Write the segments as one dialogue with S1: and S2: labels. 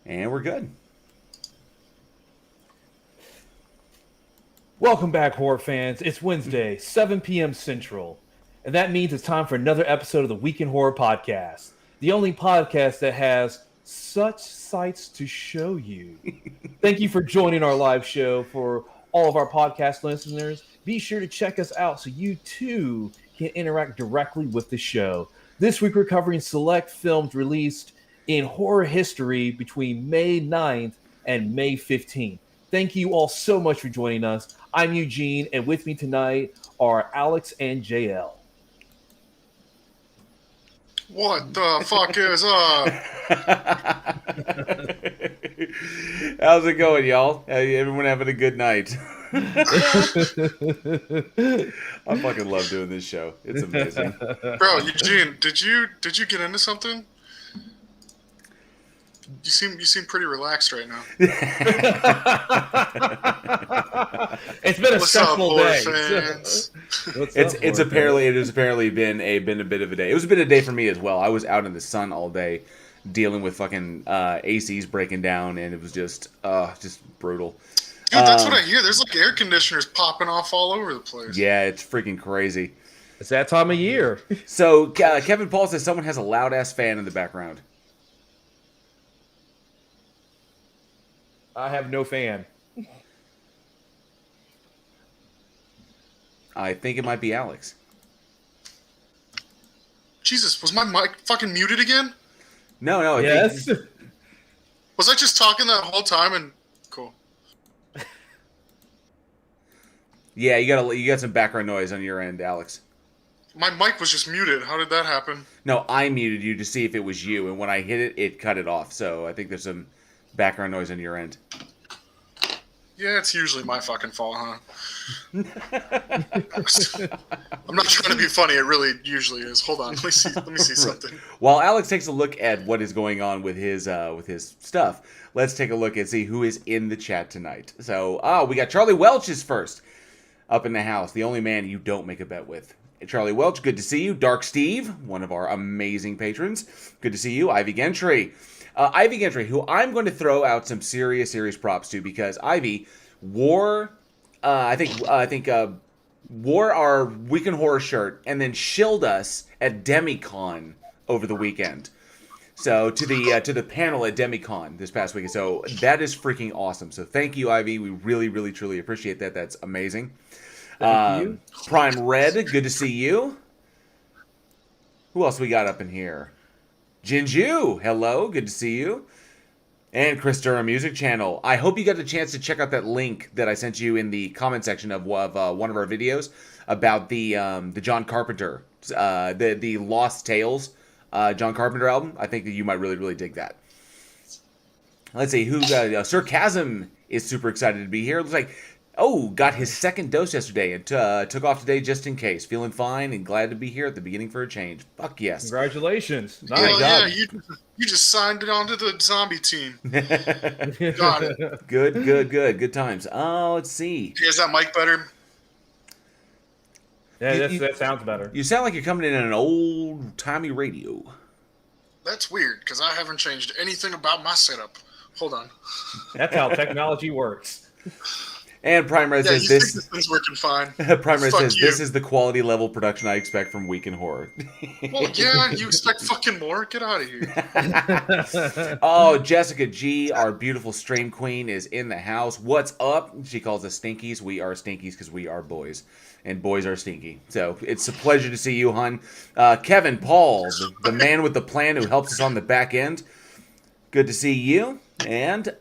S1: And we're good.
S2: Welcome back, horror fans. It's Wednesday, 7 p.m. Central. And that means it's time for another episode of the Week in Horror podcast. The only podcast that has such sights to show you. Thank you for joining our live show. For all of our podcast listeners, be sure to check us out so you too can interact directly with the show. This week we're covering select films released in horror history between May 9th and May 15th. Thank you all so much for joining us. I'm Eugene, and with me tonight are Alex and JL.
S3: What the fuck is up?
S1: How's it going, y'all? Everyone having a good night? I fucking love doing this show. It's amazing.
S3: Bro, Eugene, did you get into something? You seem pretty relaxed right now.
S2: It's been a stressful day.
S1: It has apparently been a bit of a day. It was a bit of a day for me as well. I was out in the sun all day, dealing with fucking ACs breaking down, and it was just brutal.
S3: Dude, that's what I hear. There's like air conditioners popping off all over the place.
S1: Yeah, it's freaking crazy.
S2: It's that time of year.
S1: So Kevin Paul says someone has a loud ass fan in the background.
S2: I have no fan.
S1: I think it might be Alex.
S3: Jesus, was my mic fucking muted again?
S1: No.
S2: Yes.
S3: Was I just talking that whole time and cool?
S1: Yeah, you got some background noise on your end, Alex.
S3: My mic was just muted. How did that happen?
S1: No, I muted you to see if it was you, and when I hit it, it cut it off. So I think there's some background noise on your end.
S3: Yeah, it's usually my fucking fault, huh? I'm not trying to be funny. It really usually is. Hold on. Let me see something.
S1: While Alex takes a look at what is going on with his stuff, let's take a look and see who is in the chat tonight. So, we got Charlie Welch is first up in the house. The only man you don't make a bet with. Charlie Welch, good to see you. Dark Steve, one of our amazing patrons. Good to see you. Ivy Gentry. Ivy Gentry, who I'm going to throw out some serious props to because Ivy wore, wore our Week in Horror shirt and then shilled us at Demicon over the weekend. So to the panel at Demicon this past weekend. So that is freaking awesome. So thank you, Ivy. We really truly appreciate that. That's amazing.
S2: Thank you.
S1: Prime Red, good to see you. Who else we got up in here? Jinju, hello, good to see you. And Chris Durham Music Channel. I hope you got the chance to check out that link that I sent you in the comment section of one of our videos about the John Carpenter, the Lost Tales John Carpenter album. I think that you might really dig that. Let's see who Sir Chasm is super excited to be here. Looks like got his second dose yesterday and took off today just in case. Feeling fine and glad to be here at the beginning for a change. Fuck yes.
S2: Congratulations.
S3: Nice. Yeah, you just signed it onto the zombie team. Got it.
S1: Good times. Let's see.
S3: Is that mic better?
S2: Yeah, that sounds better.
S1: You sound like you're coming in on an old-timey radio.
S3: That's weird, because I haven't changed anything about my setup. Hold on.
S2: That's how technology works.
S1: And Primary says this.
S3: Think this thing's working fine.
S1: Primary says this is the quality level production I expect from Week in Horror.
S3: Well, yeah, you expect fucking more? Get out of here.
S1: Jessica G, our beautiful stream queen, is in the house. What's up? She calls us Stinkies. We are Stinkies because we are boys. And boys are stinky. So it's a pleasure to see you, hon. Kevin Paul, the man with the plan who helps us on the back end. Good to see you. And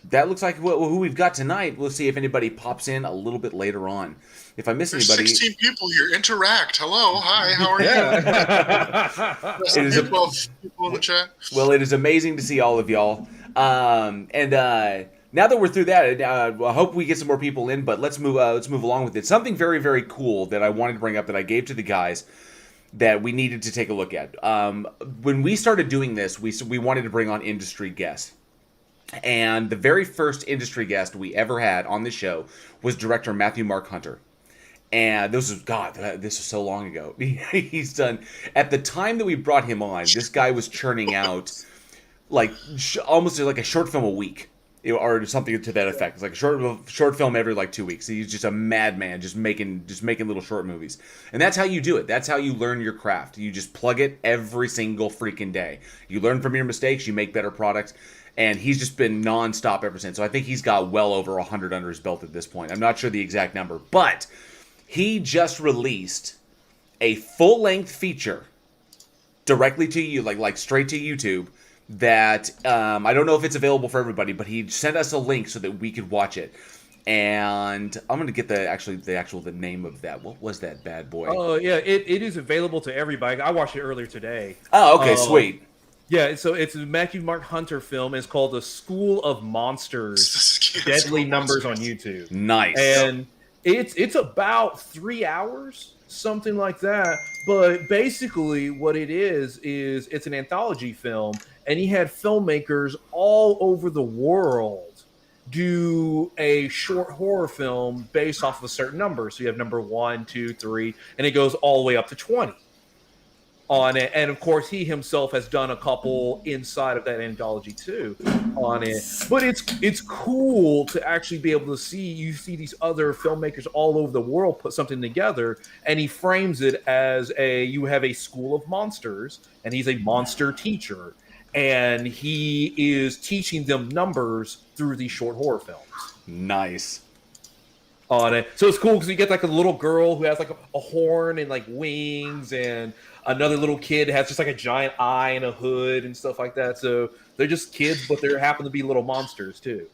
S1: that looks like who we've got tonight. We'll see if anybody pops in a little bit later on. If I miss anybody...
S3: 16 people here. Interact. Hello. Hi. How are you?
S1: It is
S3: 12 people in the chat.
S1: Well, it is amazing to see all of y'all. Now that we're through that, I hope we get some more people in, but let's move along with it. Something very cool that I wanted to bring up that I gave to the guys that we needed to take a look at. When we started doing this, we wanted to bring on industry guests. And the very first industry guest we ever had on the show was director Matthew Mark Hunter. And this was so long ago. He's done, at the time that we brought him on, this guy was churning out like almost like a short film a week, or something to that effect. It's like a short film every like 2 weeks. He's just a madman, just making little short movies, and that's how you do it. That's how you learn your craft. You just plug it every single freaking day. You learn from your mistakes. You make better products. And he's just been nonstop ever since. So I think he's got well over 100 under his belt at this point. I'm not sure the exact number, but he just released a full-length feature directly to you, like straight to YouTube. That I don't know if it's available for everybody, but he sent us a link so that we could watch it. And I'm gonna get the name of that. What was that bad boy?
S2: Oh yeah, it is available to everybody. I watched it earlier today.
S1: Oh, okay, sweet.
S2: Yeah, so it's a Matthew Mark Hunter film. It's called The School of Monsters, Deadly Numbers on YouTube.
S1: Nice.
S2: And it's about 3 hours, something like that. But basically what it is it's an anthology film, and he had filmmakers all over the world do a short horror film based off of a certain number. So you have number 1, 2, 3, and it goes all the way up to 20. On it, and of course he himself has done a couple inside of that anthology too on it. But it's cool to actually be able to see these other filmmakers all over the world put something together, and he frames it as you have a school of monsters, and he's a monster teacher, and he is teaching them numbers through these short horror films.
S1: Nice.
S2: On it, so it's cool because you get like a little girl who has like a horn and like wings, and another little kid has just like a giant eye and a hood and stuff like that. So they're just kids, but they happen to be little monsters too.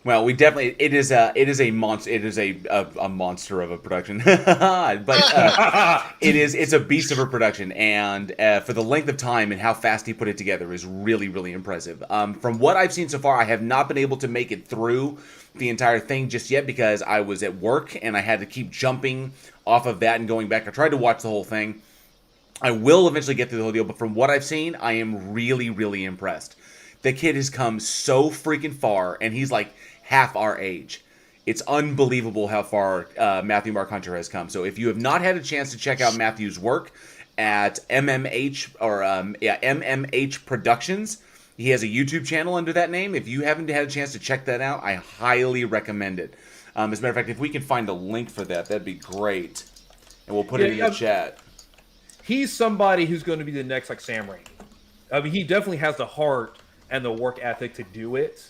S1: Well, it is a monster of a production, but it's a beast of a production, and for the length of time and how fast he put it together is really, really impressive. From what I've seen so far, I have not been able to make it through the entire thing just yet because I was at work and I had to keep jumping off of that and going back. I tried to watch the whole thing. I will eventually get through the whole deal, but from what I've seen, I am really, really impressed. The kid has come so freaking far, and he's like half our age. It's unbelievable how far Matthew Mark Hunter has come. So if you have not had a chance to check out Matthew's work at MMH MMH Productions, he has a YouTube channel under that name. If you haven't had a chance to check that out, I highly recommend it. As a matter of fact, if we can find a link for that, that'd be great. And we'll put it in the chat.
S2: He's somebody who's going to be the next like Sam Raimi. I mean, he definitely has the heart and the work ethic to do it.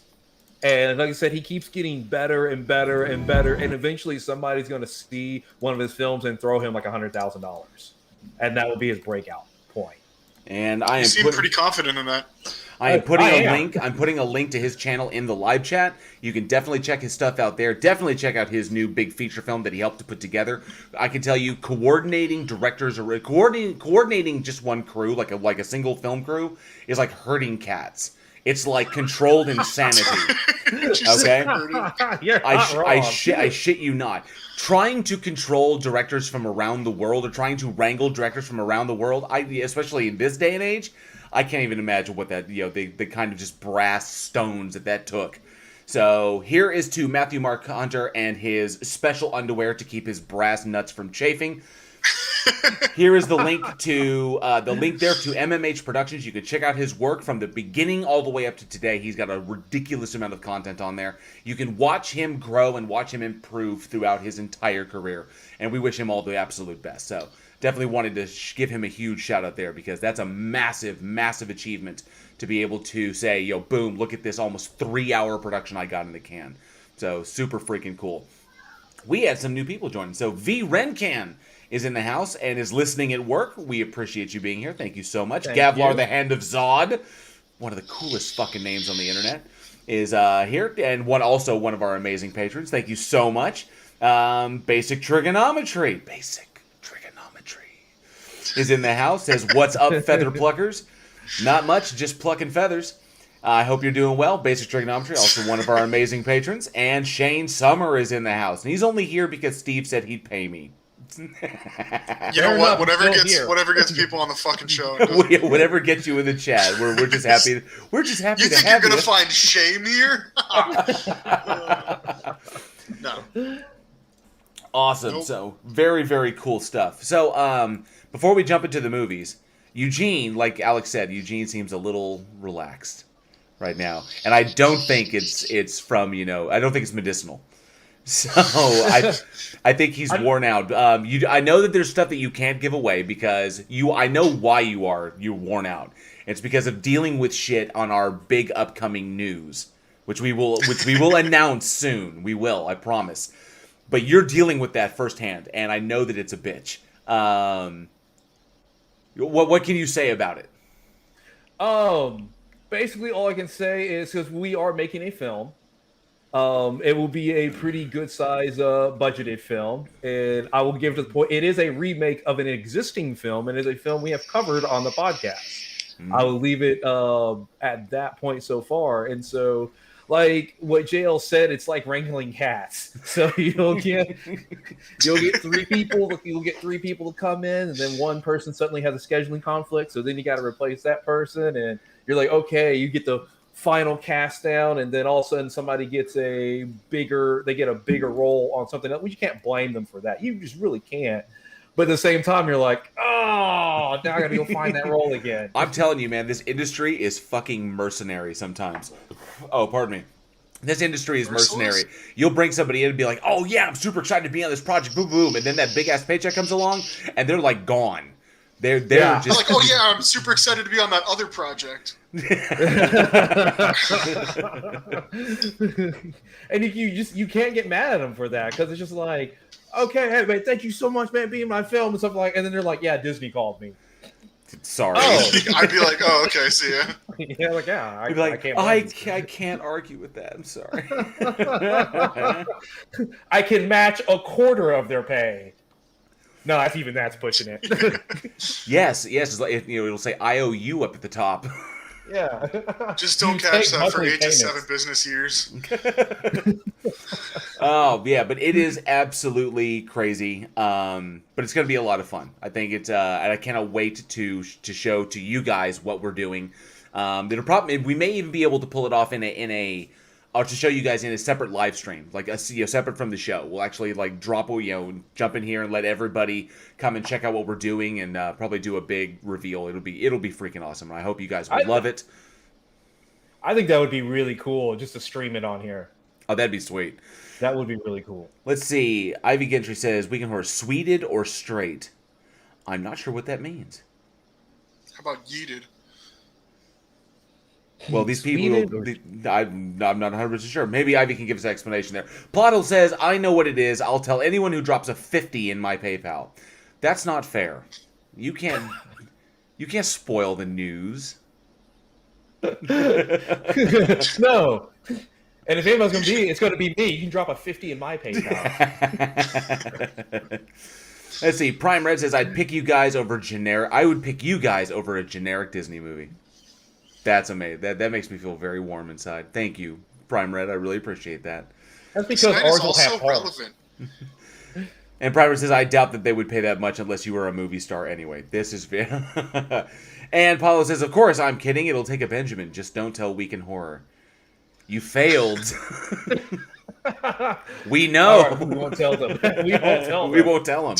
S2: And like I said, he keeps getting better and better and better. And eventually somebody's going to see one of his films and throw him like $100,000. And that will be his breakout point.
S1: And I am
S3: pretty confident in that.
S1: I am putting a link. I'm putting a link to his channel in the live chat. You can definitely check his stuff out there. Definitely check out his new big feature film that he helped to put together. I can tell you, coordinating directors or coordinating just one crew, like a single film crew, is like herding cats. It's like controlled insanity. Okay, I shit you not. Trying to control directors from around the world, or trying to wrangle directors from around the world, especially in this day and age, I can't even imagine what that, the kind of just brass stones that took. So here is to Matthew Mark Hunter and his special underwear to keep his brass nuts from chafing. Here is the link to to MMH Productions. You can check out his work from the beginning all the way up to today. He's got a ridiculous amount of content on there. You can watch him grow and watch him improve throughout his entire career. And we wish him all the absolute best. So definitely wanted to give him a huge shout out there, because that's a massive, massive achievement to be able to say, yo, boom, look at this almost 3-hour production I got in the can. So super freaking cool. We had some new people joining. So V Rencan is in the house and is listening at work. We appreciate you being here. Thank you so much. Gavlar, the Hand of Zod, one of the coolest fucking names on the internet, is here, and one of our amazing patrons. Thank you so much. Basic Trigonometry is in the house. Says, "What's up, feather pluckers?" Not much, just plucking feathers. I hope you're doing well. Basic Trigonometry, also one of our amazing patrons. And Shane Summer is in the house, and he's only here because Steve said he'd pay me.
S3: You know what? Whatever gets people on the fucking show.
S1: Whatever gets you in the chat. We're just happy. We're just happy to have you.
S3: You think you're gonna find shame here? No.
S1: Awesome. Nope. So very, very cool stuff. So before we jump into the movies, Eugene, like Alex said, Eugene seems a little relaxed right now, and I don't think it's from I don't think it's medicinal. So I think he's worn out. I know that there's stuff that you can't give away because I know why you're worn out. It's because of dealing with shit on our big upcoming news, which we will announce soon. We will, I promise. But you're dealing with that firsthand, and I know that it's a bitch. What can you say about it?
S2: Basically all I can say is because we are making a film. It will be a pretty good size budgeted film, and I will give to the point. It is a remake of an existing film, and it is a film we have covered on the podcast. I will leave it at that point so far. And so, like what JL said, it's like wrangling cats. So you'll get 3 people. You'll get 3 people to come in, and then one person suddenly has a scheduling conflict. So then you got to replace that person, and you're like, okay, you get the final cast down, and then all of a sudden somebody gets a bigger role on something else. Well, you can't blame them for that. You just really can't. But at the same time, you're like, oh, now I gotta go find that role again.
S1: I'm telling you, man, this industry is fucking mercenary sometimes. Oh, pardon me. This industry is mercenary. You'll bring somebody in and be like, oh yeah, I'm super excited to be on this project, boom, boom, and then that big ass paycheck comes along, and they're like gone. They're just
S3: like, oh yeah, I'm super excited to be on that other project.
S2: And you can't get mad at them for that because it's just like, okay, hey man, thank you so much, man, being in my film and stuff like. And then they're like, yeah, Disney called me.
S1: Sorry.
S3: Oh. I'd be like, oh, okay, see ya.
S2: Yeah, like yeah,
S1: I can't argue with that. I'm sorry.
S2: I can match a quarter of their pay. No, that's pushing it.
S1: Yes. It's like, it'll say IOU up at the top.
S2: Yeah.
S3: Just don't catch that for 8 to 7 business years.
S1: Oh yeah, but it is absolutely crazy. But it's gonna be a lot of fun. I think it's and I cannot wait to show to you guys what we're doing. We may even be able to pull it off or to show you guys in a separate live stream, like separate from the show. We'll actually like jump in here and let everybody come and check out what we're doing, and probably do a big reveal. It'll be freaking awesome, and I hope you guys will love it.
S2: I think that would be really cool just to stream it on here.
S1: Oh, that'd be sweet.
S2: That would be really cool.
S1: Let's see. Ivy Gentry says, "Weekend Horror, sweeted or straight?" I'm not sure what that means.
S3: How about yeeted?
S1: Well, these people, I'm not 100% sure. Maybe Ivy can give us an explanation there. Plottle says, I know what it is. I'll tell anyone who drops a 50 in my PayPal. That's not fair. You can't spoil the news.
S2: No. And if anyone's going to be, it's going to be me. You can drop a 50 in my PayPal.
S1: Let's see. Prime Red says, I would pick you guys over a generic Disney movie. That's amazing. That makes me feel very warm inside. Thank you, Prime Red. I really appreciate that.
S2: That's because ours will have relevant.
S1: And Prime Red says, I doubt that they would pay that much unless you were a movie star anyway. This is And Paulo says, of course, I'm kidding. It'll take a Benjamin. Just don't tell Weekend Horror. You failed. We know.
S2: Right, we won't tell them.
S1: We won't tell them.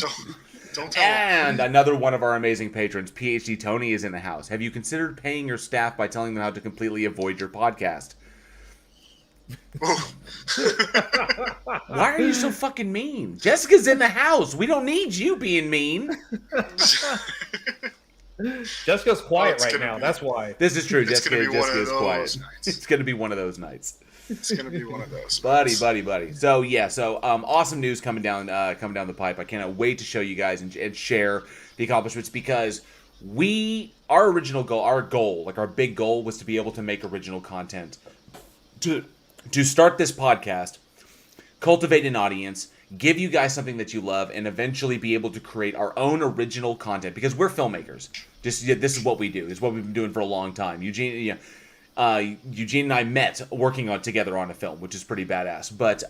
S3: Don't tell them.
S1: And another one of our amazing patrons, PhD Tony, is in the house. Have you considered paying your staff by telling them how to completely avoid your podcast? Why are you so fucking mean? Jessica's in the house. We don't need you being mean.
S2: Jessica's quiet right now. That's why.
S1: This is true. Jessica is quiet. It's going to be one of those nights.
S3: It's going to be one of those.
S1: Buddy. So, awesome news coming down the pipe. I cannot wait to show you guys and share the accomplishments because our goal, like our big goal was to be able to make original content. To start this podcast, cultivate an audience, give you guys something that you love, and eventually be able to create our own original content because we're filmmakers. This is what we do. It's what we've been doing for a long time. Eugene and I met working together on a film, which is pretty badass. But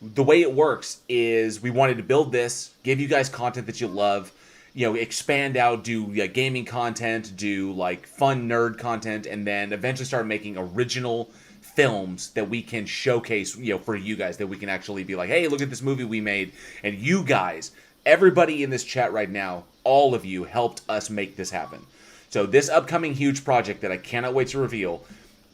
S1: the way it works is we wanted to build this, give you guys content that you love, expand out, do gaming content, do like fun nerd content, and then eventually start making original films that we can showcase, for you guys, that we can actually be like, hey, look at this movie we made, and you guys everybody in this chat right now, all of you helped us make this happen. So this upcoming huge project that I cannot wait to reveal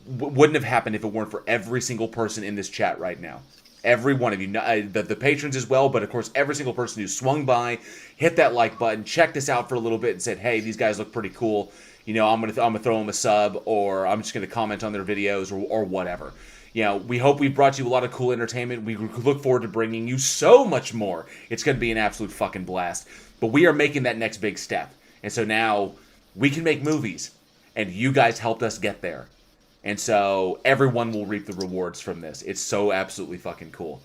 S1: wouldn't have happened if it weren't for every single person in this chat right now. Every one of you, the patrons as well, but of course every single person who swung by, hit that like button, checked us out for a little bit, and said, "Hey, these guys look pretty cool. You know, I'm gonna throw them a sub, or I'm just gonna comment on their videos, or whatever." You know, we hope we've brought you a lot of cool entertainment. We look forward to bringing you so much more. It's gonna be an absolute fucking blast. But we are making that next big step, and so now we can make movies, and you guys helped us get there. And so everyone will reap the rewards from this. It's so absolutely fucking cool.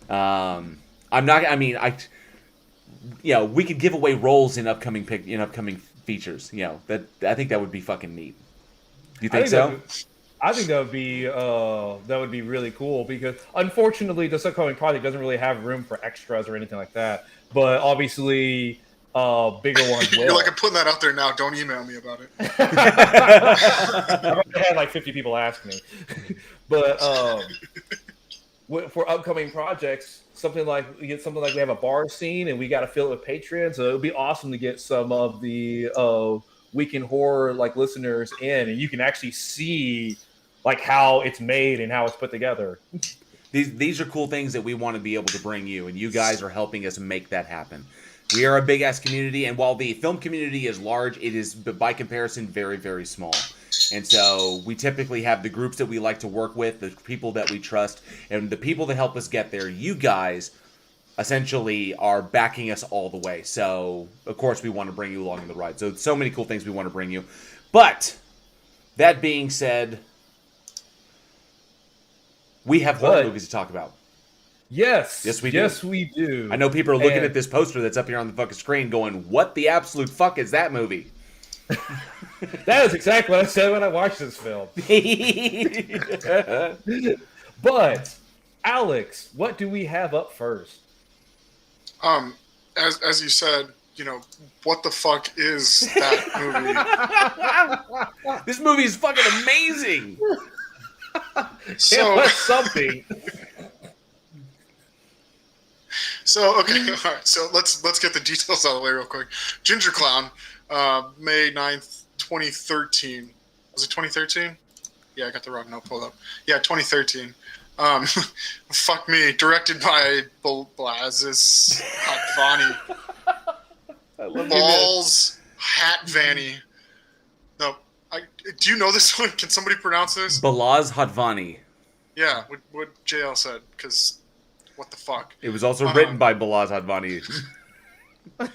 S1: We could give away roles in upcoming features. You know, I think that would be fucking neat. Do you think so?
S2: I think that would be really cool because unfortunately this upcoming project doesn't really have room for extras or anything like that. But obviously, bigger ones will.
S3: You're like, I'm putting that out there now. Don't email me about it.
S2: I've already had like 50 people ask me. But for upcoming projects, something like we have a bar scene and we got to fill it with patrons. So it would be awesome to get some of the Weekend Horror like listeners in, and you can actually see like how it's made and how it's put together.
S1: These are cool things that we want to be able to bring you, and you guys are helping us make that happen. We are a big ass community, and while the film community is large, it is by comparison very, very small. And so we typically have the groups that we like to work with, the people that we trust, and the people that help us get there. You guys essentially are backing us all the way. So of course we want to bring you along in the ride. So many cool things we want to bring you. But that being said, we have horror movies to talk about.
S2: Yes,
S1: we do.
S2: Yes, we do.
S1: I know people are looking at this poster that's up here on the fucking screen going, what the absolute fuck is that movie?
S2: That is exactly what I said when I watched this film. But, Alex, what do we have up first?
S3: As you said, you know, what the fuck is that movie?
S1: This movie is fucking amazing.
S3: So
S2: it was something.
S3: So okay, all right. So let's get the details out of the way real quick. Gingerclown, May 9th, 2013. Was it 2013? Yeah, I got the wrong note pulled up. Yeah, 2013. Fuck me. Directed by Blazes Hatvani. Balls Hatvani. No, do you know this one? Can somebody pronounce this?
S1: Balaz Hatvani.
S3: Yeah, what JL said, because what the fuck?
S1: It was also written by Balaz Hatvani.
S3: You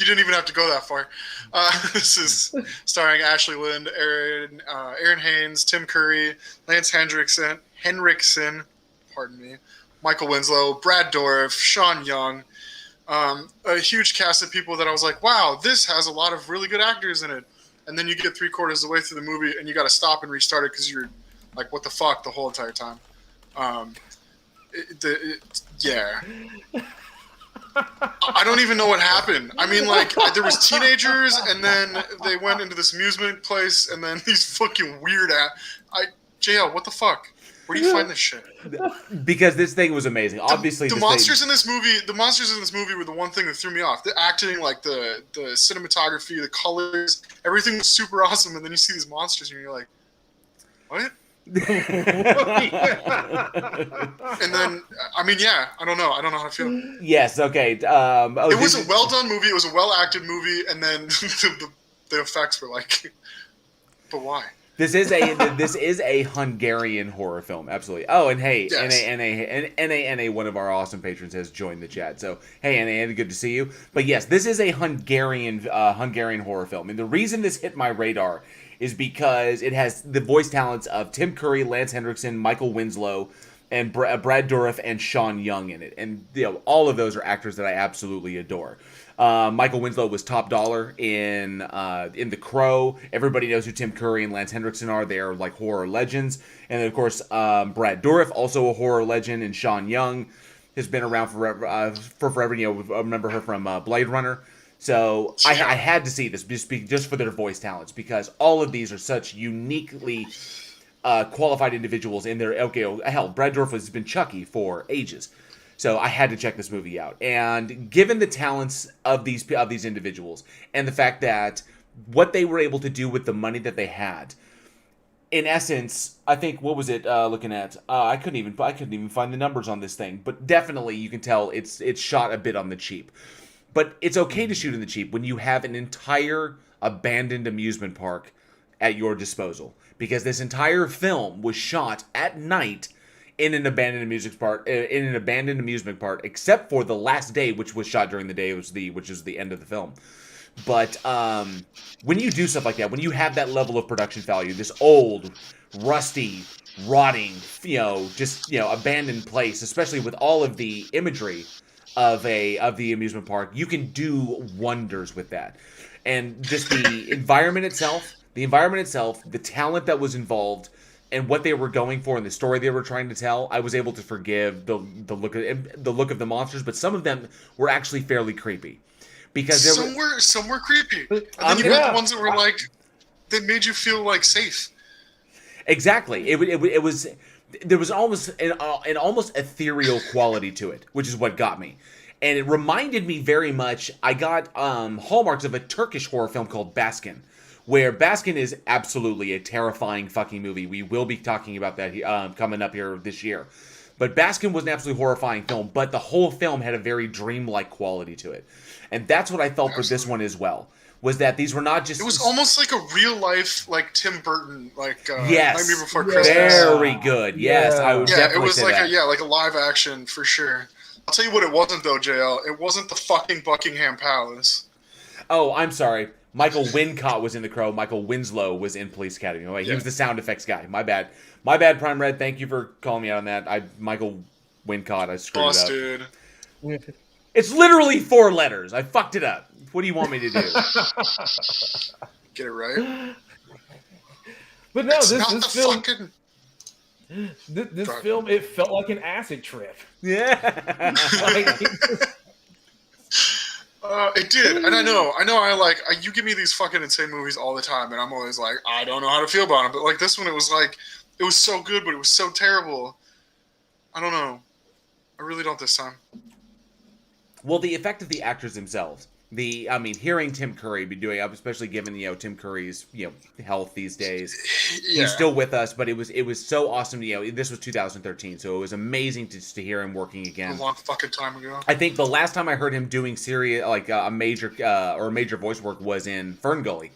S3: didn't even have to go that far. This is starring Ashley Lind, Aaron Haynes, Tim Curry, Lance Henriksen, pardon me, Michael Winslow, Brad Dourif, Sean Young, a huge cast of people that I was like, wow, this has a lot of really good actors in it. And then you get 3/4 of the way through the movie and you got to stop and restart it because you're like, what the fuck, the whole entire time. Yeah. I don't even know what happened. I mean, like, there was teenagers, and then they went into this amusement place, and then these fucking weird JL, what the fuck? Where do you find this shit?
S1: Because this thing was amazing. Obviously,
S3: the monsters in this movie were the one thing that threw me off. The acting, like the cinematography, the colors, everything was super awesome, and then you see these monsters, and you're like, what? And then, I mean, yeah, I don't know how to feel.
S1: Yes, okay.
S3: It was a well done movie. It was a well acted movie, and then the effects were like, but why?
S1: This is a Hungarian horror film, absolutely. Oh, and hey, yes. NA, one of our awesome patrons has joined the chat. So hey, NA, good to see you. But yes, this is a Hungarian horror film, and the reason this hit my radar is because it has the voice talents of Tim Curry, Lance Henriksen, Michael Winslow, and Brad Dourif and Sean Young in it. And all of those are actors that I absolutely adore. Michael Winslow was top dollar in The Crow. Everybody knows who Tim Curry and Lance Henriksen are. They are like horror legends. And then, of course, Brad Dourif, also a horror legend, and Sean Young has been around forever. I remember her from Blade Runner. So I had to see this just for their voice talents, because all of these are such uniquely qualified individuals in their. Okay, hell, Brad Dourif has been Chucky for ages. So I had to check this movie out. And given the talents of these individuals and the fact that what they were able to do with the money that they had, in essence, I think, what was it looking at? I couldn't even find the numbers on this thing, but definitely you can tell it's shot a bit on the cheap. But it's okay to shoot in the cheap when you have an entire abandoned amusement park at your disposal, because this entire film was shot at night in an abandoned amusement park, except for the last day, which was shot during the day, which is the end of the film. But when you do stuff like that, when you have that level of production value, this old, rusty, rotting, abandoned place, especially with all of the imagery of the amusement park, you can do wonders with that. And just the environment itself, the talent that was involved, and what they were going for and the story they were trying to tell, I was able to forgive the look of the monsters, but some of them were actually fairly creepy. Because
S3: some were creepy. And then you had the ones that were like, that made you feel like safe.
S1: Exactly. It was, there was almost an almost ethereal quality to it, which is what got me. And it reminded me very much, I got hallmarks of a Turkish horror film called Baskin, where Baskin is absolutely a terrifying fucking movie. We will be talking about that coming up here this year. But Baskin was an absolutely horrifying film, but the whole film had a very dreamlike quality to it. And that's what I felt for this one as well, was that these were not just...
S3: It was almost like a real-life, like, Tim Burton, like,
S1: yes.
S3: Nightmare Before Christmas.
S1: Very good. Yes, I would definitely say that.
S3: It was like a live action, for sure. I'll tell you what it wasn't, though, JL. It wasn't the fucking Buckingham Palace.
S1: Oh, I'm sorry. Michael Wincott was in The Crow. Michael Winslow was in Police Academy. Oh, wait, he was the sound effects guy. My bad. My bad, Prime Red. Thank you for calling me out on that. Michael Wincott, I screwed it up.
S3: Dude.
S1: It's literally 4 letters. I fucked it up. What do you want me to do?
S3: Get it right.
S2: But no,
S3: it's
S2: this film...
S3: fucking...
S2: This film, it felt like an acid trip.
S1: Yeah.
S3: It did, and I know. You give me these fucking insane movies all the time, and I'm always like, I don't know how to feel about them. But like this one, it was like, it was so good, but it was so terrible. I don't know. I really don't this time.
S1: Well, the effect of the actors themselves. Hearing Tim Curry be doing, especially given Tim Curry's health these days, he's still with us. But it was so awesome. This was 2013, so it was amazing to hear him working again.
S3: A long fucking time ago.
S1: I think the last time I heard him doing serious, like a major voice work was in Fern Gully,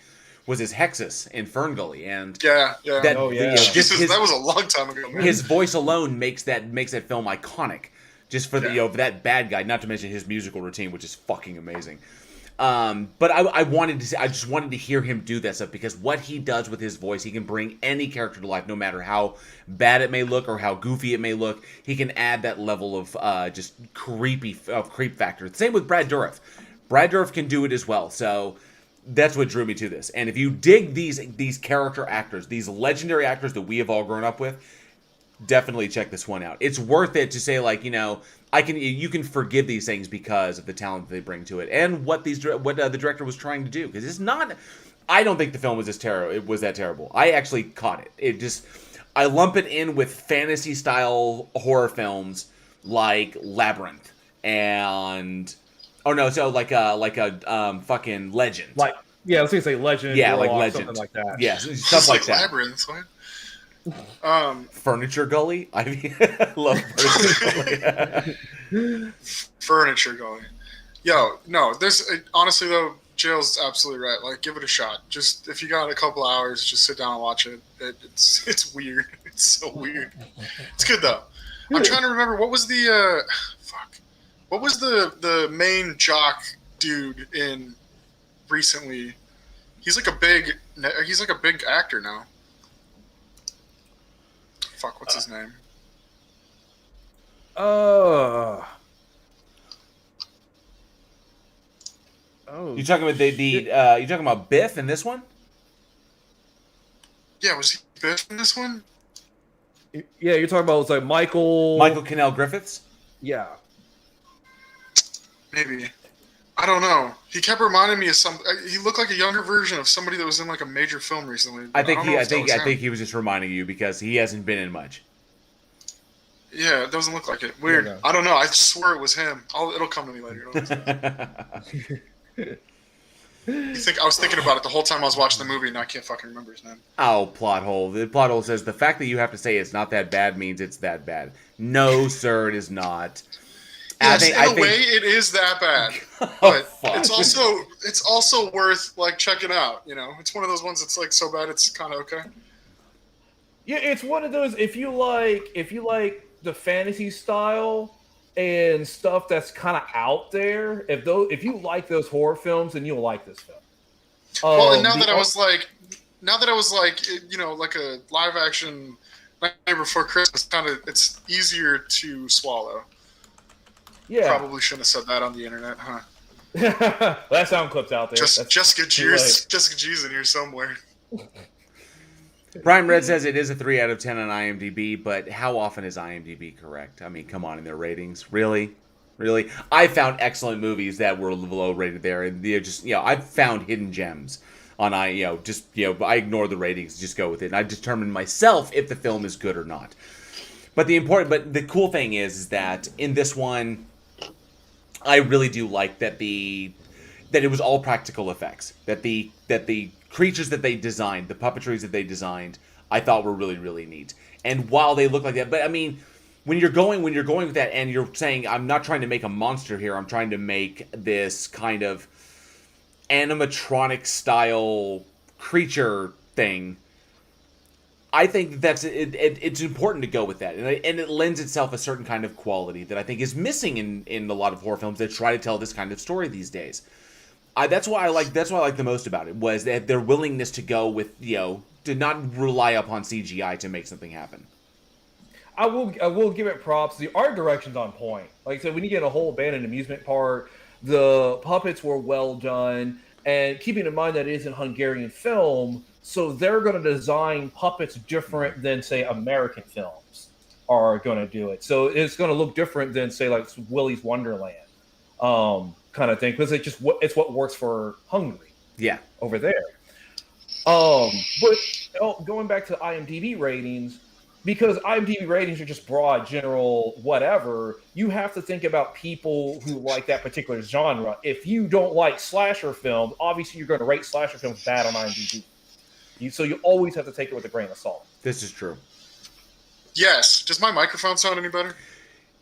S1: was as Hexus in Fern Gully, and
S3: that was a long time ago. Man.
S1: His voice alone makes that film iconic. Just for for that bad guy, not to mention his musical routine, which is fucking amazing. But I just wanted to hear him do that stuff, because what he does with his voice, he can bring any character to life, no matter how bad it may look or how goofy it may look. He can add that level of just creep factor. Same with Brad Dourif. Brad Dourif can do it as well. So that's what drew me to this. And if you dig these character actors, these legendary actors that we have all grown up with, definitely check this one out. It's worth it to say, like, you can forgive these things because of the talent that they bring to it and what the director was trying to do. Because it's not, I don't think the film was that terrible. I actually caught it. I lump it in with fantasy style horror films like Labyrinth and fucking Legend.
S2: I was gonna say Legend.
S1: Yeah, like
S2: Warlock,
S1: Legend,
S2: something like that.
S1: Yeah, stuff like that.
S3: Labyrinth, what?
S1: Furniture Gully. I love Furniture
S3: Gully. Furniture Gully. Yo, no, this honestly though, Jail's absolutely right. Like, give it a shot. Just if you got a couple hours, just sit down and watch it. It's weird. It's so weird. It's good though. I'm trying to remember what was the what was the main jock dude in recently? He's like a big actor now. Fuck, what's his name?
S1: Oh. You talking about you talking about Biff in this one?
S3: Yeah, was he Biff in this one?
S2: Yeah, you're talking about like Michael
S1: Cannell Griffiths?
S2: Yeah.
S3: Maybe. I don't know. He kept reminding me of he looked like a younger version of somebody that was in like a major film recently.
S1: I think he was just reminding you because he hasn't been in much.
S3: Yeah, it doesn't look like it. Weird.
S2: No.
S3: I don't know. I swear it was him. It'll come to me later. You think I was thinking about it the whole time I was watching the movie, and I can't fucking remember his name.
S1: Oh, plot hole. The plot hole says the fact that you have to say it's not that bad means it's that bad. No, sir, it is not.
S3: Yes, in a way, it is that bad, but it's also worth like checking out. You know, it's one of those ones that's like so bad it's kind of okay.
S2: Yeah, it's one of those. If you like the fantasy style and stuff that's kind of out there, if you like those horror films, then you'll like this film.
S3: Well, and now that I was like, you know, like a live action Nightmare Before Christmas, it's easier to swallow.
S2: Yeah,
S3: probably shouldn't have said that on the internet, huh?
S2: That sound clip's out there.
S3: Jessica G's in here somewhere.
S1: Prime Red says it is a 3 out of 10 on IMDb, but how often is IMDb correct? I mean, come on, in their ratings, really? I found excellent movies that were low rated there, and I've found hidden gems on I ignore the ratings, just go with it, and I determine myself if the film is good or not. But the cool thing is that in this one, I really do like that it was all practical effects. That the creatures that they designed, the puppetries that they designed, I thought were really, really neat. And while they look like that, but I mean, when you're going with that, and you're saying, I'm not trying to make a monster here, I'm trying to make this kind of animatronic style creature thing. I think it's important to go with that, and it lends itself a certain kind of quality that I think is missing in a lot of horror films that try to tell this kind of story these days. That's what I like the most about it, was that their willingness to go with, to not rely upon CGI to make something happen.
S2: I will give it props. The art direction's on point. Like I said, when you get a whole abandoned amusement park, the puppets were well done, and keeping in mind that it is a Hungarian film. So they're going to design puppets different than, say, American films are going to do it. So it's going to look different than, say, like Willy's Wonderland kind of thing, because it's what works for Hungary.
S1: Yeah,
S2: over there. But going back to IMDb ratings, because IMDb ratings are just broad, general, whatever, you have to think about people who like that particular genre. If you don't like slasher films, obviously you're going to rate slasher films bad on IMDb. So you always have to take it with a grain of salt.
S1: This is true.
S3: Yes. Does my microphone sound any better?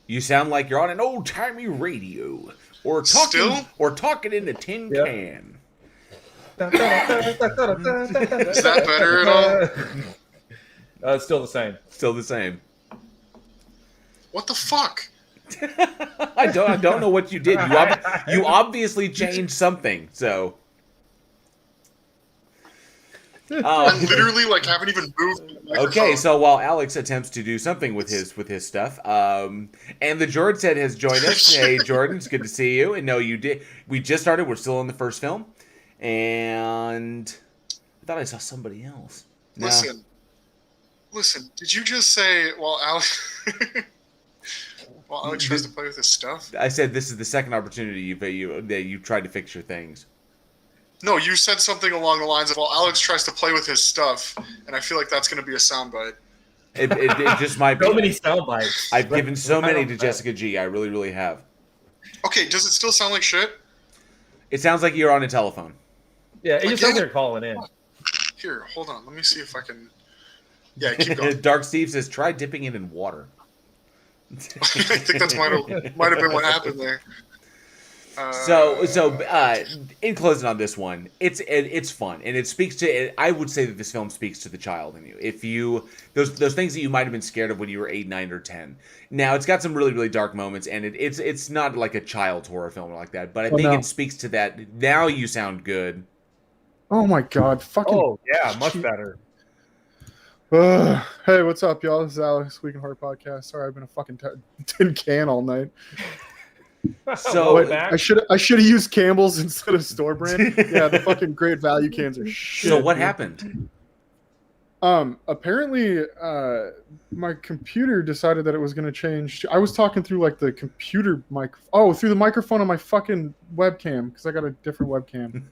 S1: You sound like you're on an old-timey radio. Or talking in a tin can.
S3: Is that better at all?
S2: It's still the same.
S1: Still the same.
S3: What the fuck?
S1: I don't know what you did. You obviously changed something, so...
S3: I literally haven't even moved.
S1: Okay, so while Alex attempts to do something with his stuff, and the Jordan said has joined us. Hey, Jordan, it's good to see you. And no, you did. We just started. We're still in the first film, and I thought I saw somebody else. No.
S3: Listen. Did you just say while Alex tries to play with his stuff?
S1: I said this is the second opportunity that you tried to fix your things.
S3: No, you said something along the lines of, well, Alex tries to play with his stuff, and I feel like that's going to be a soundbite.
S1: It just might be.
S2: So many sound bites.
S1: I've given so many to Jessica G. I really, really have.
S3: Okay, does it still sound like shit?
S1: It sounds like you're on a telephone.
S2: Yeah, it just sounds like they're calling in.
S3: Here, hold on. Let me see if I can... Yeah, keep going.
S1: Dark Steve says, try dipping it in water.
S3: I think that might have been what happened there.
S1: So in closing on this one, it's fun, and it speaks to. I would say that this film speaks to the child in you. If you those things that you might have been scared of when you were 8, 9, or 10. Now it's got some really, really dark moments, and it's not like a child's horror film like that. But I think it speaks to that. Now you sound good.
S4: Oh my god! Fucking.
S2: Oh yeah, much better.
S4: Hey, what's up, y'all? This is Alex, Week in Horror Podcast. Sorry, I've been a fucking tin can all night.
S1: So
S4: I should have used Campbell's instead of store brand. Yeah, the fucking Great Value cans are shit.
S1: So what happened?
S4: Apparently, my computer decided that it was going to change. I was talking through the computer mic. Oh, through the microphone on my fucking webcam because I got a different webcam.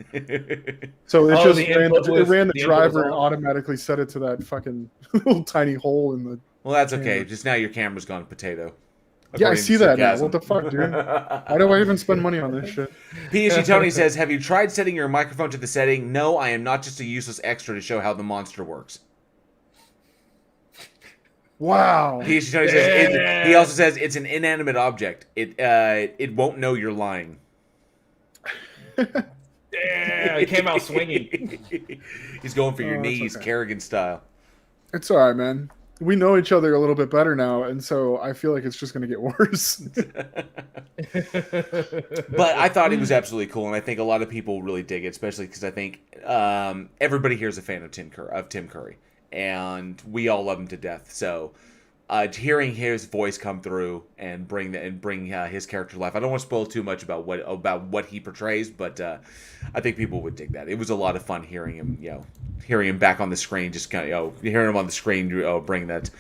S4: So it ran the driver and automatically set it to that fucking little tiny hole in the
S1: Well, that's okay. Just now your camera's gone potato.
S4: Yeah, I
S1: according to
S4: see that now.
S1: sarcasm.
S4: What the fuck, dude? Why do I even spend money on this shit?
S1: PSG Tony says, have you tried setting your microphone to the setting? No, I am not just a useless extra to show how the monster works.
S4: Wow.
S1: PSG Tony says, he also says it's an inanimate object. It won't know you're lying.
S2: Yeah, he came out swinging.
S1: He's going for your
S4: Oh, that's
S1: knees,
S4: okay.
S1: Kerrigan style.
S4: It's all right, man. We know each other a little bit better now, and so I feel like it's just going to get worse.
S1: But I thought it was absolutely cool, and I think a lot of people really dig it, especially because I think everybody here is a fan of Tim Curry, and we all love him to death. So hearing his voice come through and bring his character to life, I don't want to spoil too much about what he portrays, but I think people would dig that. It was a lot of fun hearing him back on the screen, just kind of hearing him on the screen, bring that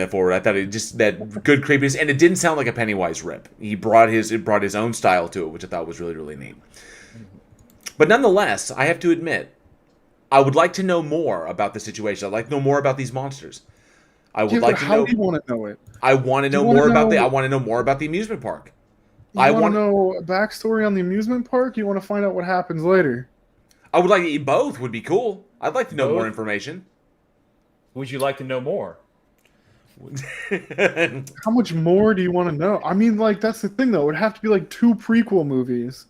S1: forward. I thought it just that good creepiness, and it didn't sound like a Pennywise rip. He brought his own style to it, which I thought was really, really neat. But nonetheless, I have to admit, I would like to know more about the situation. I'd like to know more about these monsters. I would like to know.
S4: How do you want to know it?
S1: I want to know more about I want to know more about the amusement park.
S4: I want to know a backstory on the amusement park. You want to find out what happens later.
S1: I would like to eat both. Would be cool. I'd like to know
S2: Both?
S1: more information.
S2: Would you like to know more?
S4: How much more do you want to know? I mean, like, that's the thing, though. It would have to be like 2 prequel movies.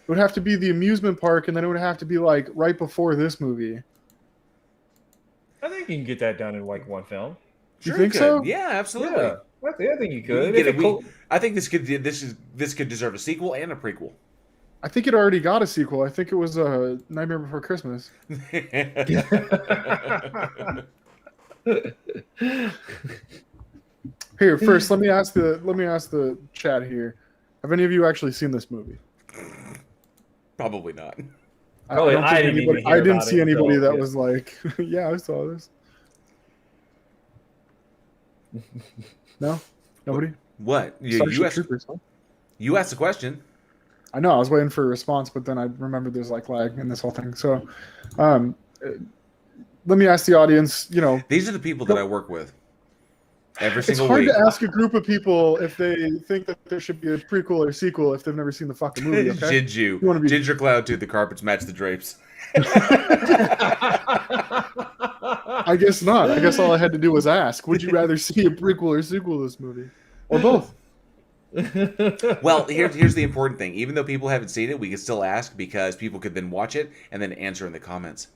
S4: It would have to be the amusement park, and then it would have to be like right before this movie.
S2: I think you can get that done in like one film.
S4: You think so?
S1: Yeah, absolutely.
S2: Yeah, I think you could.
S1: Get it. I think this could deserve a sequel and a prequel.
S4: I think it already got a sequel. I think it was Nightmare Before Christmas. Here, first, let me ask the chat here. Have any of you actually seen this movie?
S1: Probably not.
S2: I
S4: didn't see anybody that was like, yeah, I saw this. No? Nobody?
S1: What?
S4: Starship Troopers, huh?
S1: You asked the question.
S4: I know, I was waiting for a response, but then I remembered there's like lag in this whole thing. So let me ask the audience,
S1: These are the people that I work with. Every
S4: it's
S1: single
S4: hard
S1: week.
S4: to ask a group of people if they think that there should be a prequel or sequel if they've never seen the fucking movie, okay?
S1: Gingerclown too. The carpets match the drapes.
S4: I guess not. I guess all I had to do was ask. Would you rather see a prequel or sequel to this movie? Or both?
S1: Well, here's the important thing. Even though people haven't seen it, we can still ask because people could then watch it and then answer in the comments.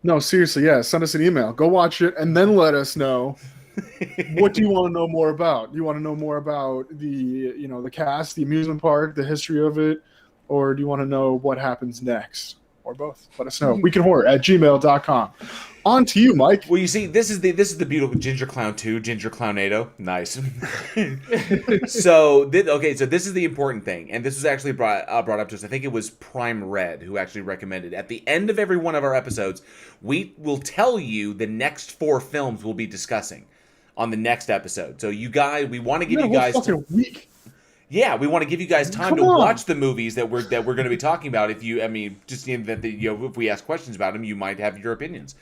S4: No, seriously, yeah. Send us an email. Go watch it and then let us know. What do you want to know more about? Do you want to know more about the cast, the amusement park, the history of it, or do you want to know what happens next? Or both? Let us know. weekinhorror@gmail.com. On to you, Mike.
S1: Well, you see, this is the beautiful Gingerclown 2, Gingerclownado. Nice. So this is the important thing, and this was actually brought up to us. I think it was Prime Red who actually recommended. At the end of every one of our episodes, we will tell you the next 4 films we'll be discussing on the next episode. So you guys, we want to give you guys
S4: fucking week.
S1: Yeah, we want to give you guys time to watch the movies that we're going to be talking about. If we ask questions about them, you might have your opinions,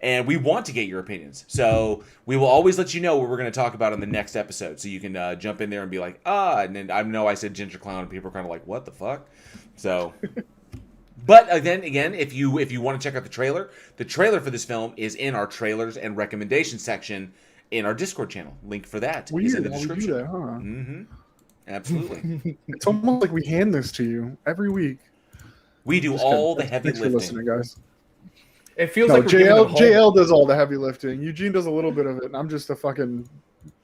S1: and we want to get your opinions. So we will always let you know what we're going to talk about in the next episode, so you can jump in there and be like, and then I know I said Gingerclown, and people are kind of like, what the fuck? So, but then again, if you want to check out the trailer for this film is in our trailers and recommendations section in our Discord channel. Link for that is in the description.
S4: We do that, huh?
S1: Mm-hmm. Absolutely.
S4: It's almost like we hand this to you every week.
S1: We do all the heavy lifting.
S4: Thanks for listening, guys.
S2: It feels
S4: No,
S2: like we're
S4: JL does all the heavy lifting. Eugene does a little bit of it, and I'm just a fucking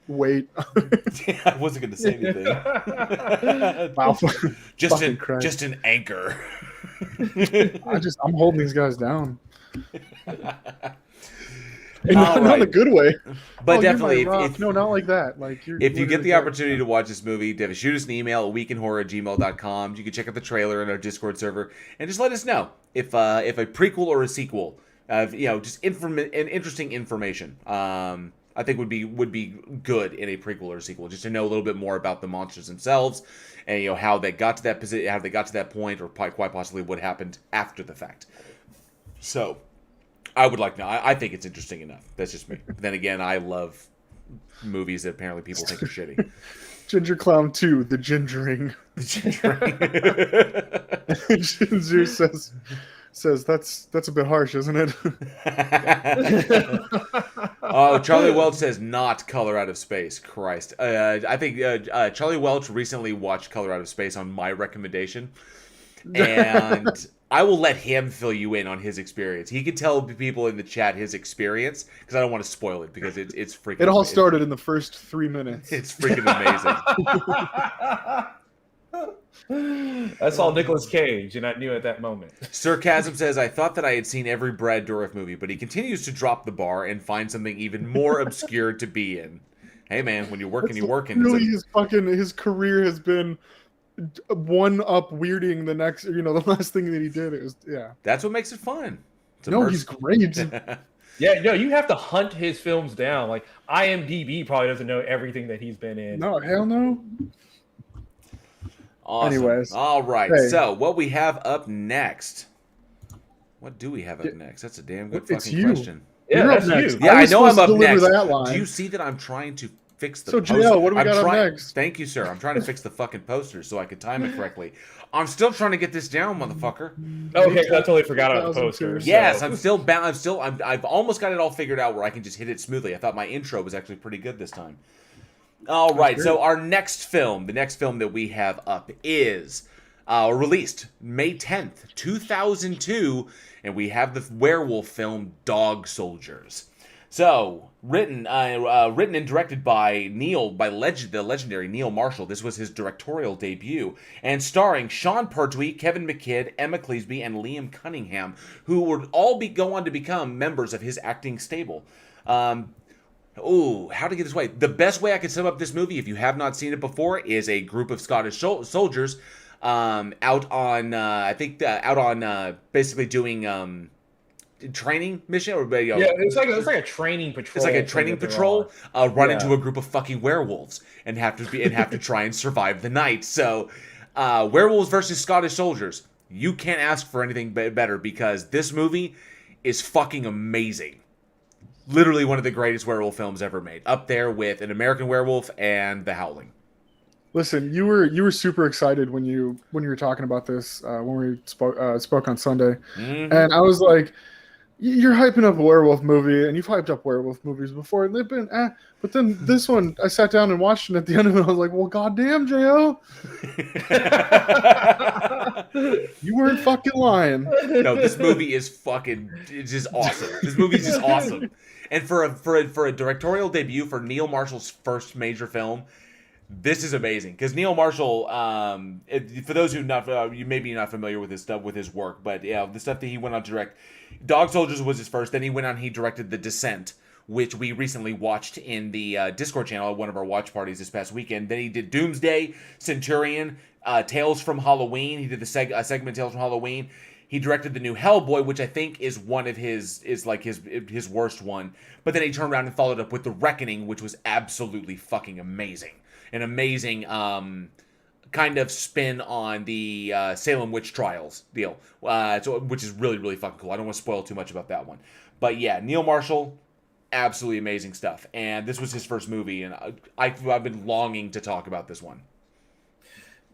S4: weight.
S1: I wasn't going to say anything.
S4: Wow.
S1: just an anchor.
S4: I'm holding these guys down. Not in a good way.
S1: But definitely,
S4: no, not like that. Like
S1: if you get the opportunity to watch this movie, shoot us an email at weekinhorror@gmail.com. You can check out the trailer in our Discord server and just let us know if a prequel or a sequel, just interesting information. I think would be good in a prequel or a sequel, just to know a little bit more about the monsters themselves and how they got to that position, how they got to that point, or quite possibly what happened after the fact. So. I would like to know. I think it's interesting enough. That's just me. But then again, I love movies that apparently people think are shitty.
S4: Gingerclown 2, The Gingering. Ginger says that's a bit harsh, isn't it?
S1: Oh, Charlie Welch says not Color Out of Space. Christ. I think Charlie Welch recently watched Color Out of Space on my recommendation. And I will let him fill you in on his experience. He could tell people in the chat his experience, because I don't want to spoil it, because it's freaking
S4: It all started in the first 3 minutes.
S1: It's freaking amazing.
S2: I saw Nicolas Cage, and I knew at that moment.
S1: Sarcasm says, I thought that I had seen every Brad Dourif movie, but he continues to drop the bar and find something even more obscure to be in. Hey, man, when you're working, you're working.
S4: Really, his career has been one up weirding the next, the last thing that he did. It was, yeah.
S1: That's what makes it fun.
S4: He's great.
S2: Yeah, no, you have to hunt his films down. Like, IMDb probably doesn't know everything that he's been in.
S4: No, hell no.
S1: Awesome.
S4: Anyways.
S1: All right.
S4: Hey.
S1: So, what we have up next? What do we have up next? That's a damn good
S4: It's
S1: fucking
S4: you.
S1: question.
S2: Yeah,
S4: You're
S2: that's
S4: up next.
S2: you.
S1: Yeah, I know I'm up
S4: supposed to
S1: next.
S4: deliver that line.
S1: Do you see that I'm trying to fix the
S4: So,
S1: poster?
S4: JL, what do we got up next?
S1: Thank you, sir. I'm trying to fix the fucking poster so I can time it correctly. I'm still trying to get this down, motherfucker.
S2: Okay, I totally forgot about the
S4: 2002.
S2: poster.
S1: Yes,
S2: so.
S1: I'm still bound. I've almost got it all figured out where I can just hit it smoothly. I thought my intro was actually pretty good this time. All right, so our next film, the next film that we have up is released May 10th, 2002, and we have the werewolf film Dog Soldiers. So, written and directed by the legendary Neil Marshall. This was his directorial debut, and starring Sean Pertwee, Kevin McKidd, Emma Cleesby, and Liam Cunningham, who would all go on to become members of his acting stable. How to get this way? The best way I could sum up this movie, if you have not seen it before, is a group of Scottish soldiers out on basically doing training mission, or
S2: it's like a training patrol.
S1: It's like a training patrol run into a group of fucking werewolves and have to try and survive the night. So werewolves versus Scottish soldiers. You can't ask for anything better, because this movie is fucking amazing. Literally one of the greatest werewolf films ever made, up there with An American Werewolf and The Howling.
S4: Listen, you were super excited when you were talking about this when we spoke on Sunday, and I was like, "You're hyping up a werewolf movie, and you've hyped up werewolf movies before, and they've been But then this one, I sat down and watched it. And at the end of it, I was like, "Well, goddamn, Jo, you weren't fucking lying."
S1: No, this movie is it's just awesome. This movie is just awesome, and for a directorial debut for Neil Marshall's first major film. This is amazing, because Neil Marshall, for those who you may be not familiar with his stuff, with his work, but yeah, the stuff that he went on to direct, Dog Soldiers was his first. Then he directed The Descent, which we recently watched in the Discord channel at one of our watch parties this past weekend. Then he did Doomsday, Centurion, Tales from Halloween. He did a segment Tales from Halloween. He directed the new Hellboy, which I think is one of his worst one. But then he turned around and followed up with The Reckoning, which was absolutely fucking amazing. An amazing kind of spin on the Salem witch trials deal, which is really, really fucking cool. I don't want to spoil too much about that one. But yeah, Neil Marshall, absolutely amazing stuff. And this was his first movie, and I've been longing to talk about this one.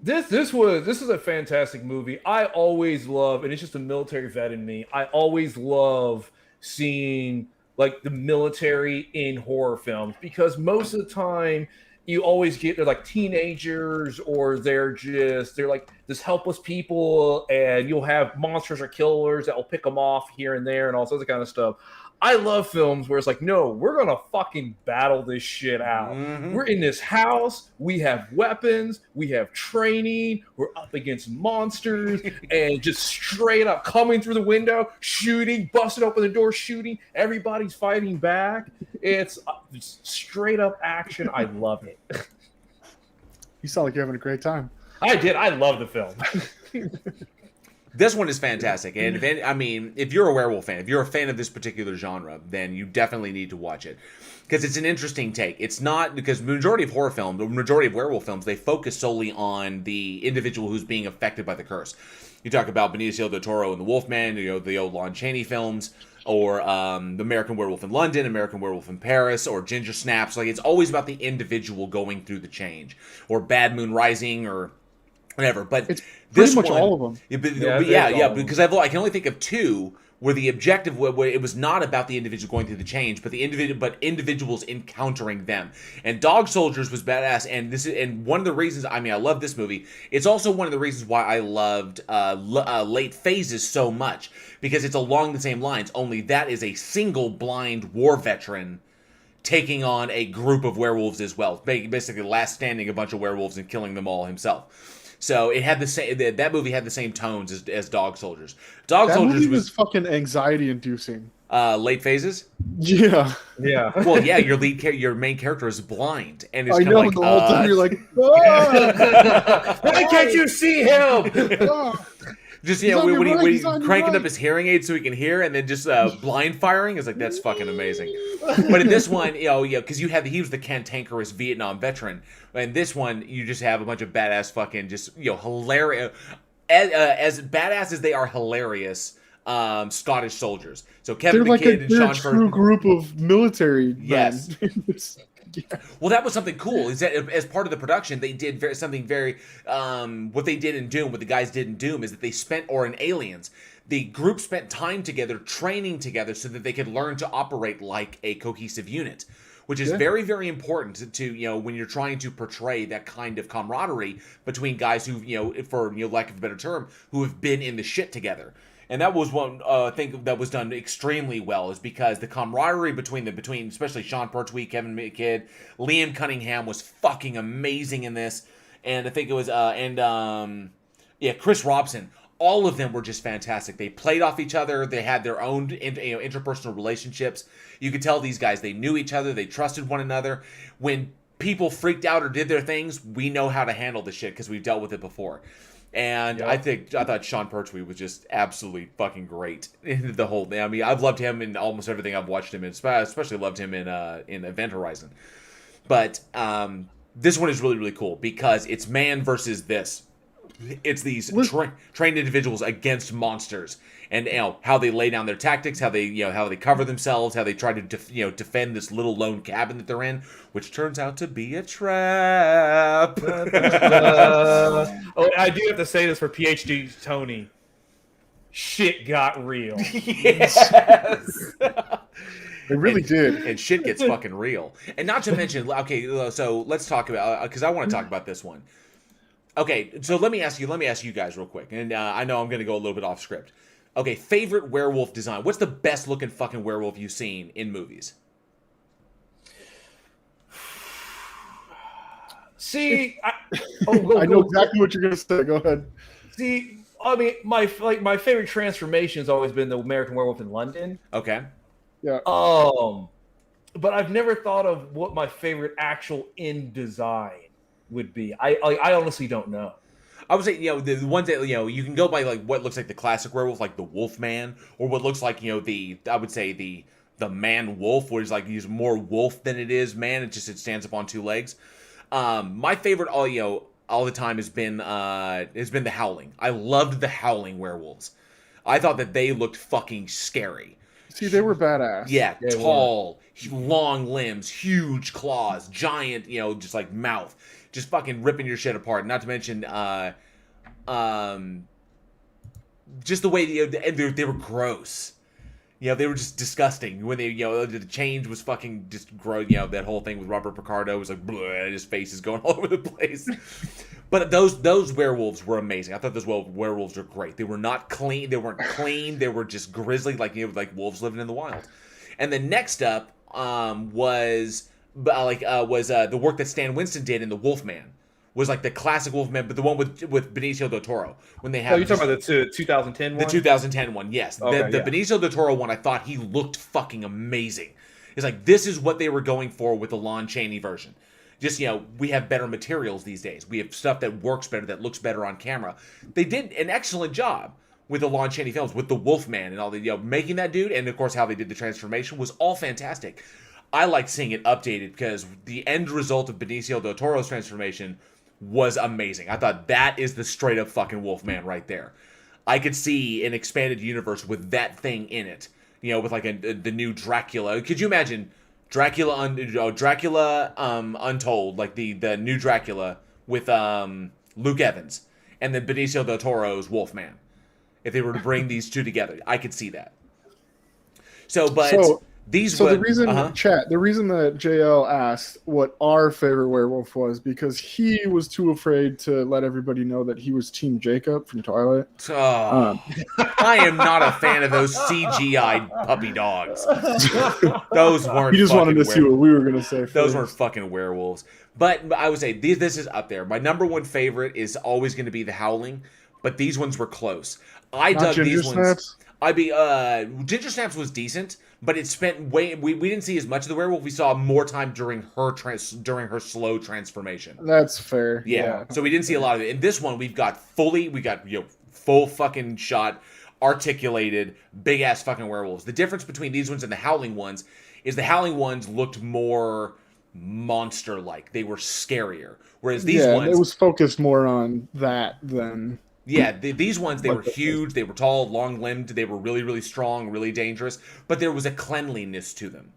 S2: This is a fantastic movie. I always love, and it's just a military vet in me, I always love seeing like the military in horror films, because most of the time you always get, they're like teenagers, or they're like this helpless people, and you'll have monsters or killers that will pick them off here and there and all sorts of kind of stuff. I love films where it's like, no, we're going to fucking battle this shit out. Mm-hmm. We're in this house. We have weapons. We have training. We're up against monsters and just straight up coming through the window, shooting, busting open the door, shooting. Everybody's fighting back. It's straight up action. I love it.
S4: You sound like you're having a great time.
S2: I did. I love the film.
S1: This one is fantastic, and if you're a werewolf fan, if you're a fan of this particular genre, then you definitely need to watch it, because it's an interesting take. It's not, because the majority of horror films, the majority of werewolf films, they focus solely on the individual who's being affected by the curse. You talk about Benicio del Toro and the Wolfman, the old Lon Chaney films, or the American Werewolf in London, American Werewolf in Paris, or Ginger Snaps. Like, it's always about the individual going through the change, or Bad Moon Rising, or whatever. But
S4: It's
S1: this
S4: pretty much
S1: one,
S4: all of them.
S1: because I can only think of two where the objective, where it was not about the individual going through the change, but individuals encountering them. And Dog Soldiers was badass, and one of the reasons, I love this movie. It's also one of the reasons why I loved Late Phases so much, because it's along the same lines. Only that is a single blind war veteran taking on a group of werewolves as well, basically last standing a bunch of werewolves and killing them all himself. So it had the same. That movie had the same tones as Dog Soldiers. That
S4: movie was fucking anxiety inducing.
S1: Late Phases.
S4: Yeah.
S1: Well, yeah. Your main character is blind, and it's
S4: I
S1: kind
S4: know.
S1: of like
S4: The whole time you're like, ah!
S2: Why can't you see him?
S4: Ah!
S1: just
S4: He's on your
S1: when
S4: right,
S1: he
S4: he's on your
S1: cranking
S4: right.
S1: up his hearing aid so he can hear, and then just blind firing is like, that's fucking amazing. But in this one, because he was the cantankerous Vietnam veteran. In this one, you just have a bunch of badass fucking just hilarious, as badass as they are hilarious. Scottish soldiers. So Kevin
S4: They're like
S1: McKidd and
S4: they're a
S1: Sean
S4: true group of military.
S1: Yes.
S4: Men.
S1: Well, that was something cool. Is that as part of the production, they did something very. What they did in Doom, what the guys did in Doom, is that they spent, or in Aliens, the group spent time together, training together, so that they could learn to operate like a cohesive unit, which is very, very important to when you're trying to portray that kind of camaraderie between guys who, for lack of a better term, who have been in the shit together. And that was one thing that was done extremely well, is because the camaraderie between especially Sean Pertwee, Kevin McKidd, Liam Cunningham was fucking amazing in this, and I think it was Chris Robson. All of them were just fantastic. They played off each other. They had their own interpersonal relationships. You could tell these guys, they knew each other. They trusted one another. When people freaked out or did their things, we know how to handle the shit because we've dealt with it before. And I thought Sean Pertwee was just absolutely fucking great in the whole thing. I mean, I've loved him in almost everything I've watched him in. Especially loved him in Event Horizon. But this one is really, really cool because it's man versus this. It's these trained individuals against monsters, and how they lay down their tactics, how they cover themselves, how they try to defend this little lone cabin that they're in, which turns out to be a trap.
S2: I do have to say this for PhD Tony. Shit got real.
S1: Yes.
S4: It really did.
S1: And shit gets fucking real. And not to mention, okay, so let's talk about, because I want to talk about this one. Okay, so let me ask you guys real quick, and I know I'm going to go a little bit off script. Okay, favorite werewolf design. What's the best looking fucking werewolf you've seen in movies?
S2: See, I
S4: know exactly what you're going to say. Go ahead.
S2: See, I mean, my favorite transformation has always been the American Werewolf in London.
S1: Okay.
S4: Yeah.
S2: But I've never thought of what my favorite actual end design would be. I honestly don't know.
S1: I would say, the ones that, you can go by like what looks like the classic werewolf, like the Wolfman, or what looks like, the man wolf, where he's more wolf than it is man. It stands up on two legs. My favorite all the time has been the Howling. I loved the Howling werewolves. I thought that they looked fucking scary.
S4: See, they were badass.
S1: Yeah, tall, long limbs, huge claws, giant, just like mouth, just fucking ripping your shit apart. Not to mention, just the way they were gross. They were just disgusting when they, the change was fucking just gross. That whole thing with Robert Picardo was like, bleh, his face is going all over the place. But those werewolves were amazing. I thought those werewolves were great. They were not clean. They weren't clean. They were just grisly, like wolves living in the wild. And then next up was the work that Stan Winston did in The Wolfman. Was like the classic Wolfman, but the one with Benicio del Toro. When they have
S2: you're talking about the 2010 one?
S1: The 2010 one, yes.
S2: Okay,
S1: the Benicio del Toro one, I thought he looked fucking amazing. It's like, this is what they were going for with the Lon Chaney version. Just, we have better materials these days. We have stuff that works better, that looks better on camera. They did an excellent job with the Lon Chaney films, with the Wolfman and all the, making that dude, and of course how they did the transformation was all fantastic. I liked seeing it updated because the end result of Benicio del Toro's transformation was amazing. I thought that is the straight up fucking Wolfman right there. I could see an expanded universe with that thing in it. with like the new Dracula. Could you imagine Dracula Untold, like the new Dracula with Luke Evans and then Benicio del Toro's Wolfman? If they were to bring these two together, I could see that. So the reason
S4: the reason that JL asked what our favorite werewolf was because he was too afraid to let everybody know that he was Team Jacob from Twilight.
S1: I am not a fan of those CGI puppy dogs. Those weren't.
S4: He just wanted to see what we were gonna say.
S1: Those weren't fucking werewolves. But I would say this is up there. My number one favorite is always going to be the Howling, but these ones were close. I dug these ones. Ginger Snaps was decent, but it spent way. We didn't see as much of the werewolf. We saw more time during her slow transformation.
S4: That's fair.
S1: Yeah. So we didn't see a lot of it. In this one, we got full fucking shot, articulated, big ass fucking werewolves. The difference between these ones and the Howling ones is the Howling ones looked more monster like. They were scarier, whereas these ones,
S4: it was focused more on that than.
S1: Yeah, these ones, they were huge, they were tall, long-limbed, they were really, really strong, really dangerous, but there was a cleanliness to them,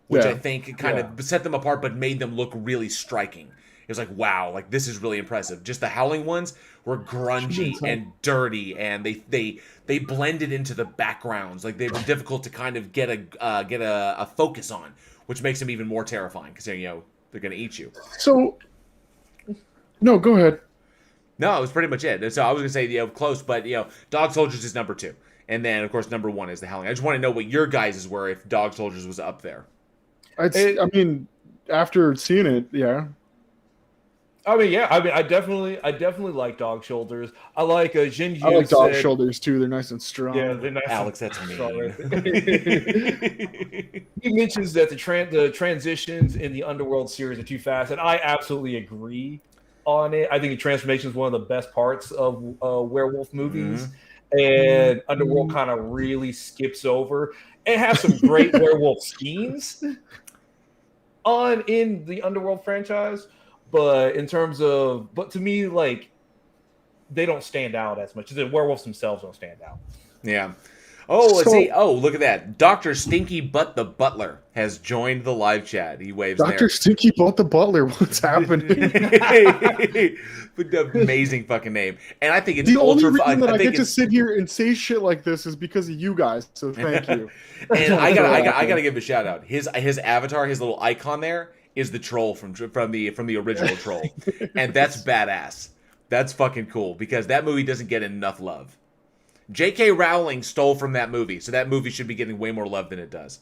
S1: which I think kind of set them apart, but made them look really striking. It was like, wow, like this is really impressive. Just the Howling ones were grungy and dirty, and they blended into the backgrounds. Like they were difficult to kind of get a focus on, which makes them even more terrifying, because they're going to eat you.
S4: So, no, go ahead.
S1: No, it was pretty much it. So I was going to say, close, but, Dog Soldiers is number 2. And then, of course, number 1 is The Howling. I just want to know what your guys' were if Dog Soldiers was up there.
S4: I mean, after seeing it, yeah.
S2: I definitely like Dog Shoulders. I like Jinju.
S4: I like Dog Shoulders, too. They're nice and strong.
S2: Yeah, they're nice.
S1: Alex, that's mean.
S2: He mentions that the transitions in the Underworld series are too fast, and I absolutely agree on it. I think the transformation is one of the best parts of werewolf movies, and Underworld kind of really skips over. It has some great werewolf scenes in the Underworld franchise, but to me, like, they don't stand out as much. The werewolves themselves don't stand out.
S1: Yeah. Oh, let's see. Oh, look at that. Dr. Stinky Butt the Butler has joined the live chat. He waves there.
S4: Dr. Stinky Butt the Butler. What's happening?
S1: Amazing fucking name. And I think it's
S4: the only reason that I get to sit here and say shit like this is because of you guys. So thank you.
S1: And I gotta give a shout out. His avatar, his little icon there, is the troll from the original Troll, and that's badass. That's fucking cool because that movie doesn't get enough love. J.K. Rowling stole from that movie, so that movie should be getting way more love than it does.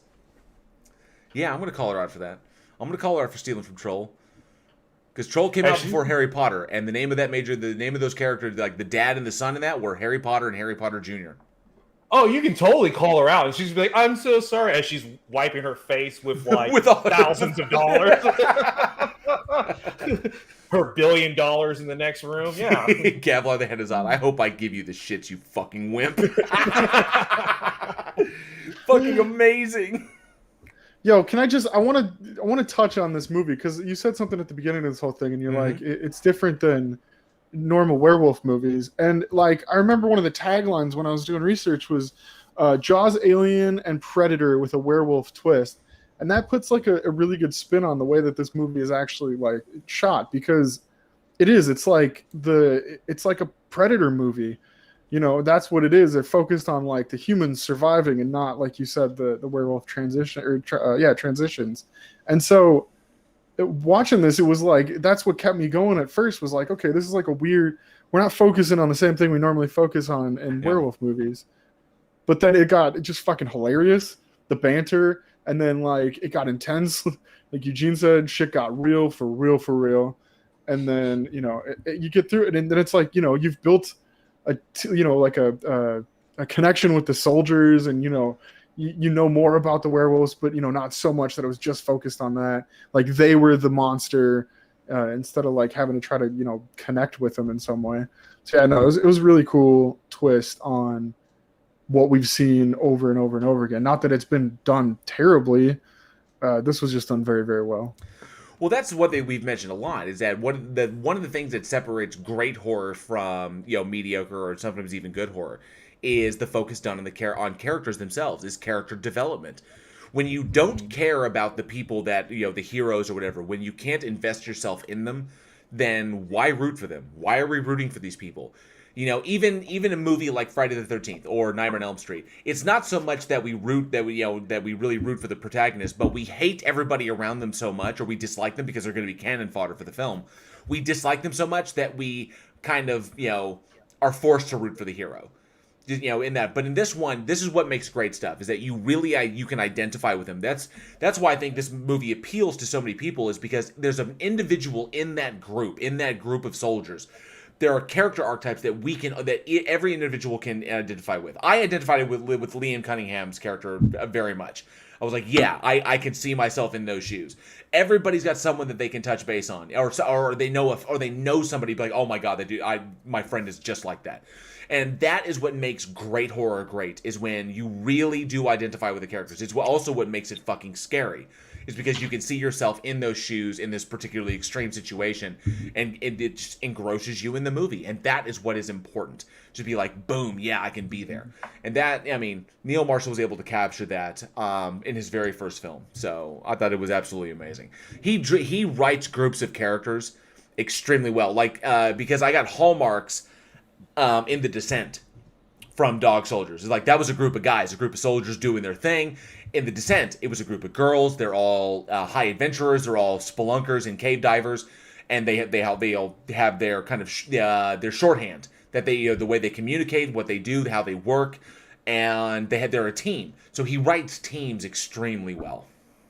S1: Yeah, I'm going to call her out for that. I'm going to call her out for stealing from Troll. Because Troll came out before Harry Potter, and the name of those characters, like the dad and the son in that, were Harry Potter and Harry Potter Jr.
S2: Oh, you can totally call her out, and she's like, "I'm so sorry," as she's wiping her face with with thousands of dollars. Her $1 billion in the next room. Yeah.
S1: Kevlar the head is on. I hope I give you the shits, you fucking wimp. Fucking amazing.
S4: Yo, can I want to touch on this movie because you said something at the beginning of this whole thing and you're like, it's different than normal werewolf movies. And like, I remember one of the taglines when I was doing research was Jaws, Alien, and Predator with a werewolf twist. And that puts like a really good spin on the way that this movie is actually like shot because it's like a Predator movie. That's what it is. They're focused on like the humans surviving and not, like you said, the werewolf transitions. And so watching this, it was like, that's what kept me going at first was like, okay, this is like we're not focusing on the same thing we normally focus on in werewolf movies. But then it got just fucking hilarious. The banter. And then, like, it got intense. Like Eugene said, shit got real for real. And then, you get through it. And then it's like, you've built a connection with the soldiers and, you know more about the werewolves, but, not so much that it was just focused on that. Like, they were the monster instead of, like, having to try to, connect with them in some way. So, yeah, no, it was a really cool twist on what we've seen over and over and over again. Not that it's been done terribly. This was just done very, very well.
S1: Well, that's what we've mentioned a lot, is that one of the things that separates great horror from, mediocre or sometimes even good horror is the focus done on characters themselves, is character development. When you don't care about the people that, the heroes or whatever, when you can't invest yourself in them, then why root for them? Why are we rooting for these people? Even a movie like Friday the 13th or Nightmare on Elm Street, it's not so much that we really root for the protagonist, but we hate everybody around them so much, or we dislike them because they're going to be cannon fodder for the film. We dislike them so much that we kind of, are forced to root for the hero. In that, but in this one, this is what makes great stuff, is that you can identify with him. That's why I think this movie appeals to so many people, is because there's an individual in that group of soldiers. There are character archetypes that every individual can identify with. I identified with Liam Cunningham's character very much. I was like, yeah, I can see myself in those shoes. Everybody's got someone that they can touch base on, or they know somebody, like, oh my god, my friend is just like that. And that is what makes great horror great, is when you really do identify with the characters. It's also what makes it fucking scary, is because you can see yourself in those shoes in this particularly extreme situation, and it just engrosses you in the movie. And that is what is important, to be like, boom, yeah, I can be there. And that, Neil Marshall was able to capture that in his very first film. So I thought it was absolutely amazing. He writes groups of characters extremely well, because I got hallmarks in The Descent from Dog Soldiers. It's like, that was a group of guys, a group of soldiers doing their thing. In The Descent, it was a group of girls. They're all high adventurers. They're all spelunkers and cave divers, and they all have their kind of their shorthand, that they the way they communicate, what they do, how they work, and they're a team. So he writes teams extremely well.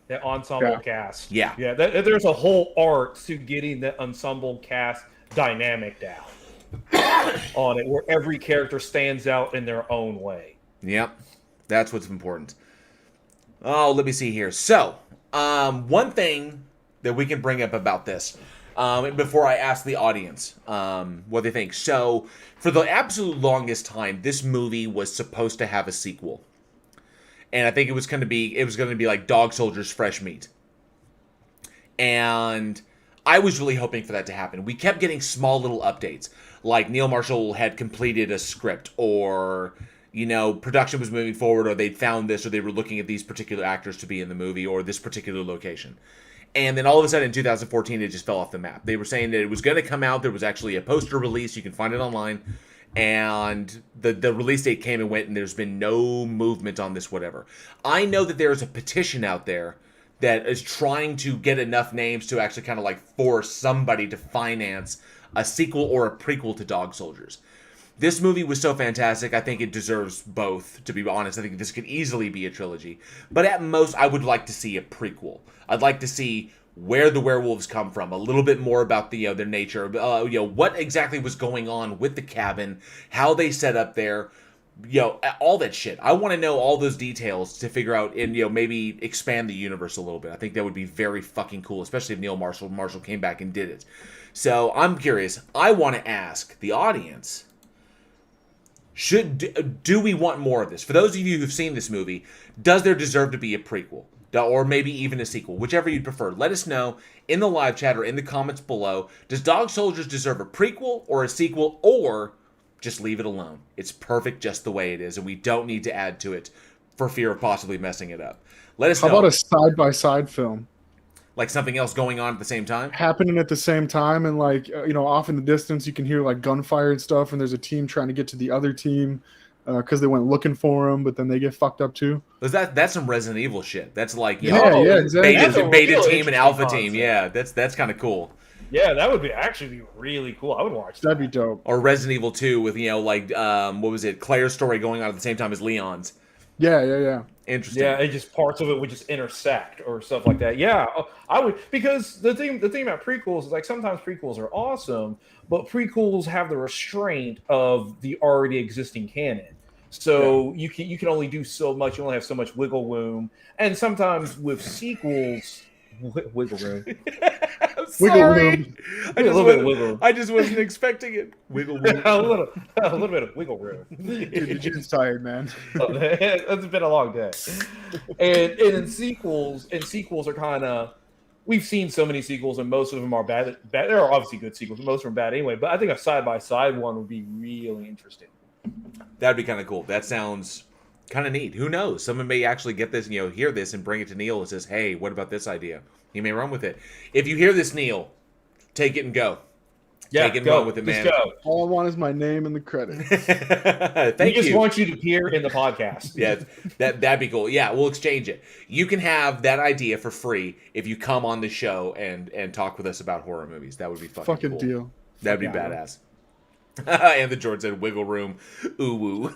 S2: That ensemble cast.
S1: Yeah.
S2: There's a whole art to getting the ensemble cast dynamic down on it, where every character stands out in their own way.
S1: Yep, that's what's important. Oh, let me see here. So, one thing that we can bring up about this, before I ask the audience what they think. So, for the absolute longest time, this movie was supposed to have a sequel, and I think it was going to be like Dog Soldiers Fresh Meat, and I was really hoping for that to happen. We kept getting small little updates, like Neil Marshall had completed a script, or production was moving forward, or they'd found this, or they were looking at these particular actors to be in the movie, or this particular location. And then all of a sudden in 2014, it just fell off the map. They were saying that it was going to come out. There was actually a poster release. You can find it online. And the release date came and went, and there's been no movement on this whatever. I know that there's a petition out there that is trying to get enough names to actually kind of like force somebody to finance a sequel or a prequel to Dog Soldiers. This movie was so fantastic, I think it deserves both, to be honest. I think this could easily be a trilogy. But at most, I would like to see a prequel. I'd like to see where the werewolves come from, a little bit more about their nature, what exactly was going on with the cabin, how they set up there, all that shit. I want to know all those details to figure out and, maybe expand the universe a little bit. I think that would be very fucking cool, especially if Neil Marshall came back and did it. So I'm curious. I want to ask the audience, do we want more of this? For those of you who've seen this movie, does there deserve to be a prequel? Or maybe even a sequel, whichever you'd prefer. Let us know in the live chat or in the comments below. Does Dog Soldiers deserve a prequel or a sequel, or just leave it alone? It's perfect just the way it is, and we don't need to add to it for fear of possibly messing it up. Let us know.
S4: How about a side-by-side film?
S1: Like something else going on at the same time?
S4: Happening at the same time, and off in the distance you can hear like gunfire and stuff, and there's a team trying to get to the other team because they went looking for them, but then they get fucked up too.
S1: That's some Resident Evil shit. That's like
S4: exactly.
S1: Beta team and Alpha team. Yeah, that's kind of cool.
S2: Yeah, that would actually be really cool. I would watch that.
S4: That'd be dope.
S1: Or Resident Evil 2 with what was it? Claire's story going on at the same time as Leon's.
S4: Yeah.
S1: Interesting.
S2: Yeah, it just parts of it would just intersect or stuff like that. Yeah, I would, because the thing about prequels is like sometimes prequels are awesome, but prequels have the restraint of the already existing canon. So you can only do so much. You only have so much wiggle room, and sometimes with sequels, wiggle room.
S1: I'm sorry.
S2: I
S1: just wasn't expecting it. Wiggle room.
S2: a little bit of wiggle room.
S4: Dude, the gin's tired, man.
S2: It's been a long day. And in sequels are kind of, we've seen so many sequels, and most of them are bad. There are obviously good sequels, but most of them are bad anyway. But I think a side-by-side one would be really interesting.
S1: That'd be kind of cool. That sounds kind of neat. Who knows? Someone may actually get this, hear this and bring it to Neil and says, "Hey, what about this idea?" He may run with it. If you hear this, Neil, take it and go.
S2: Yeah,
S1: take it and
S2: go
S1: run with it, man.
S2: Just go.
S4: All I want is my name in the credits.
S1: Thank you.
S2: We just want you to appear in the podcast.
S1: Yeah, that'd be cool. Yeah, we'll exchange it. You can have that idea for free if you come on the show and talk with us about horror movies. That would be fucking cool.
S4: Deal.
S1: That'd be badass. And the George said, "Wiggle room, ooh woo."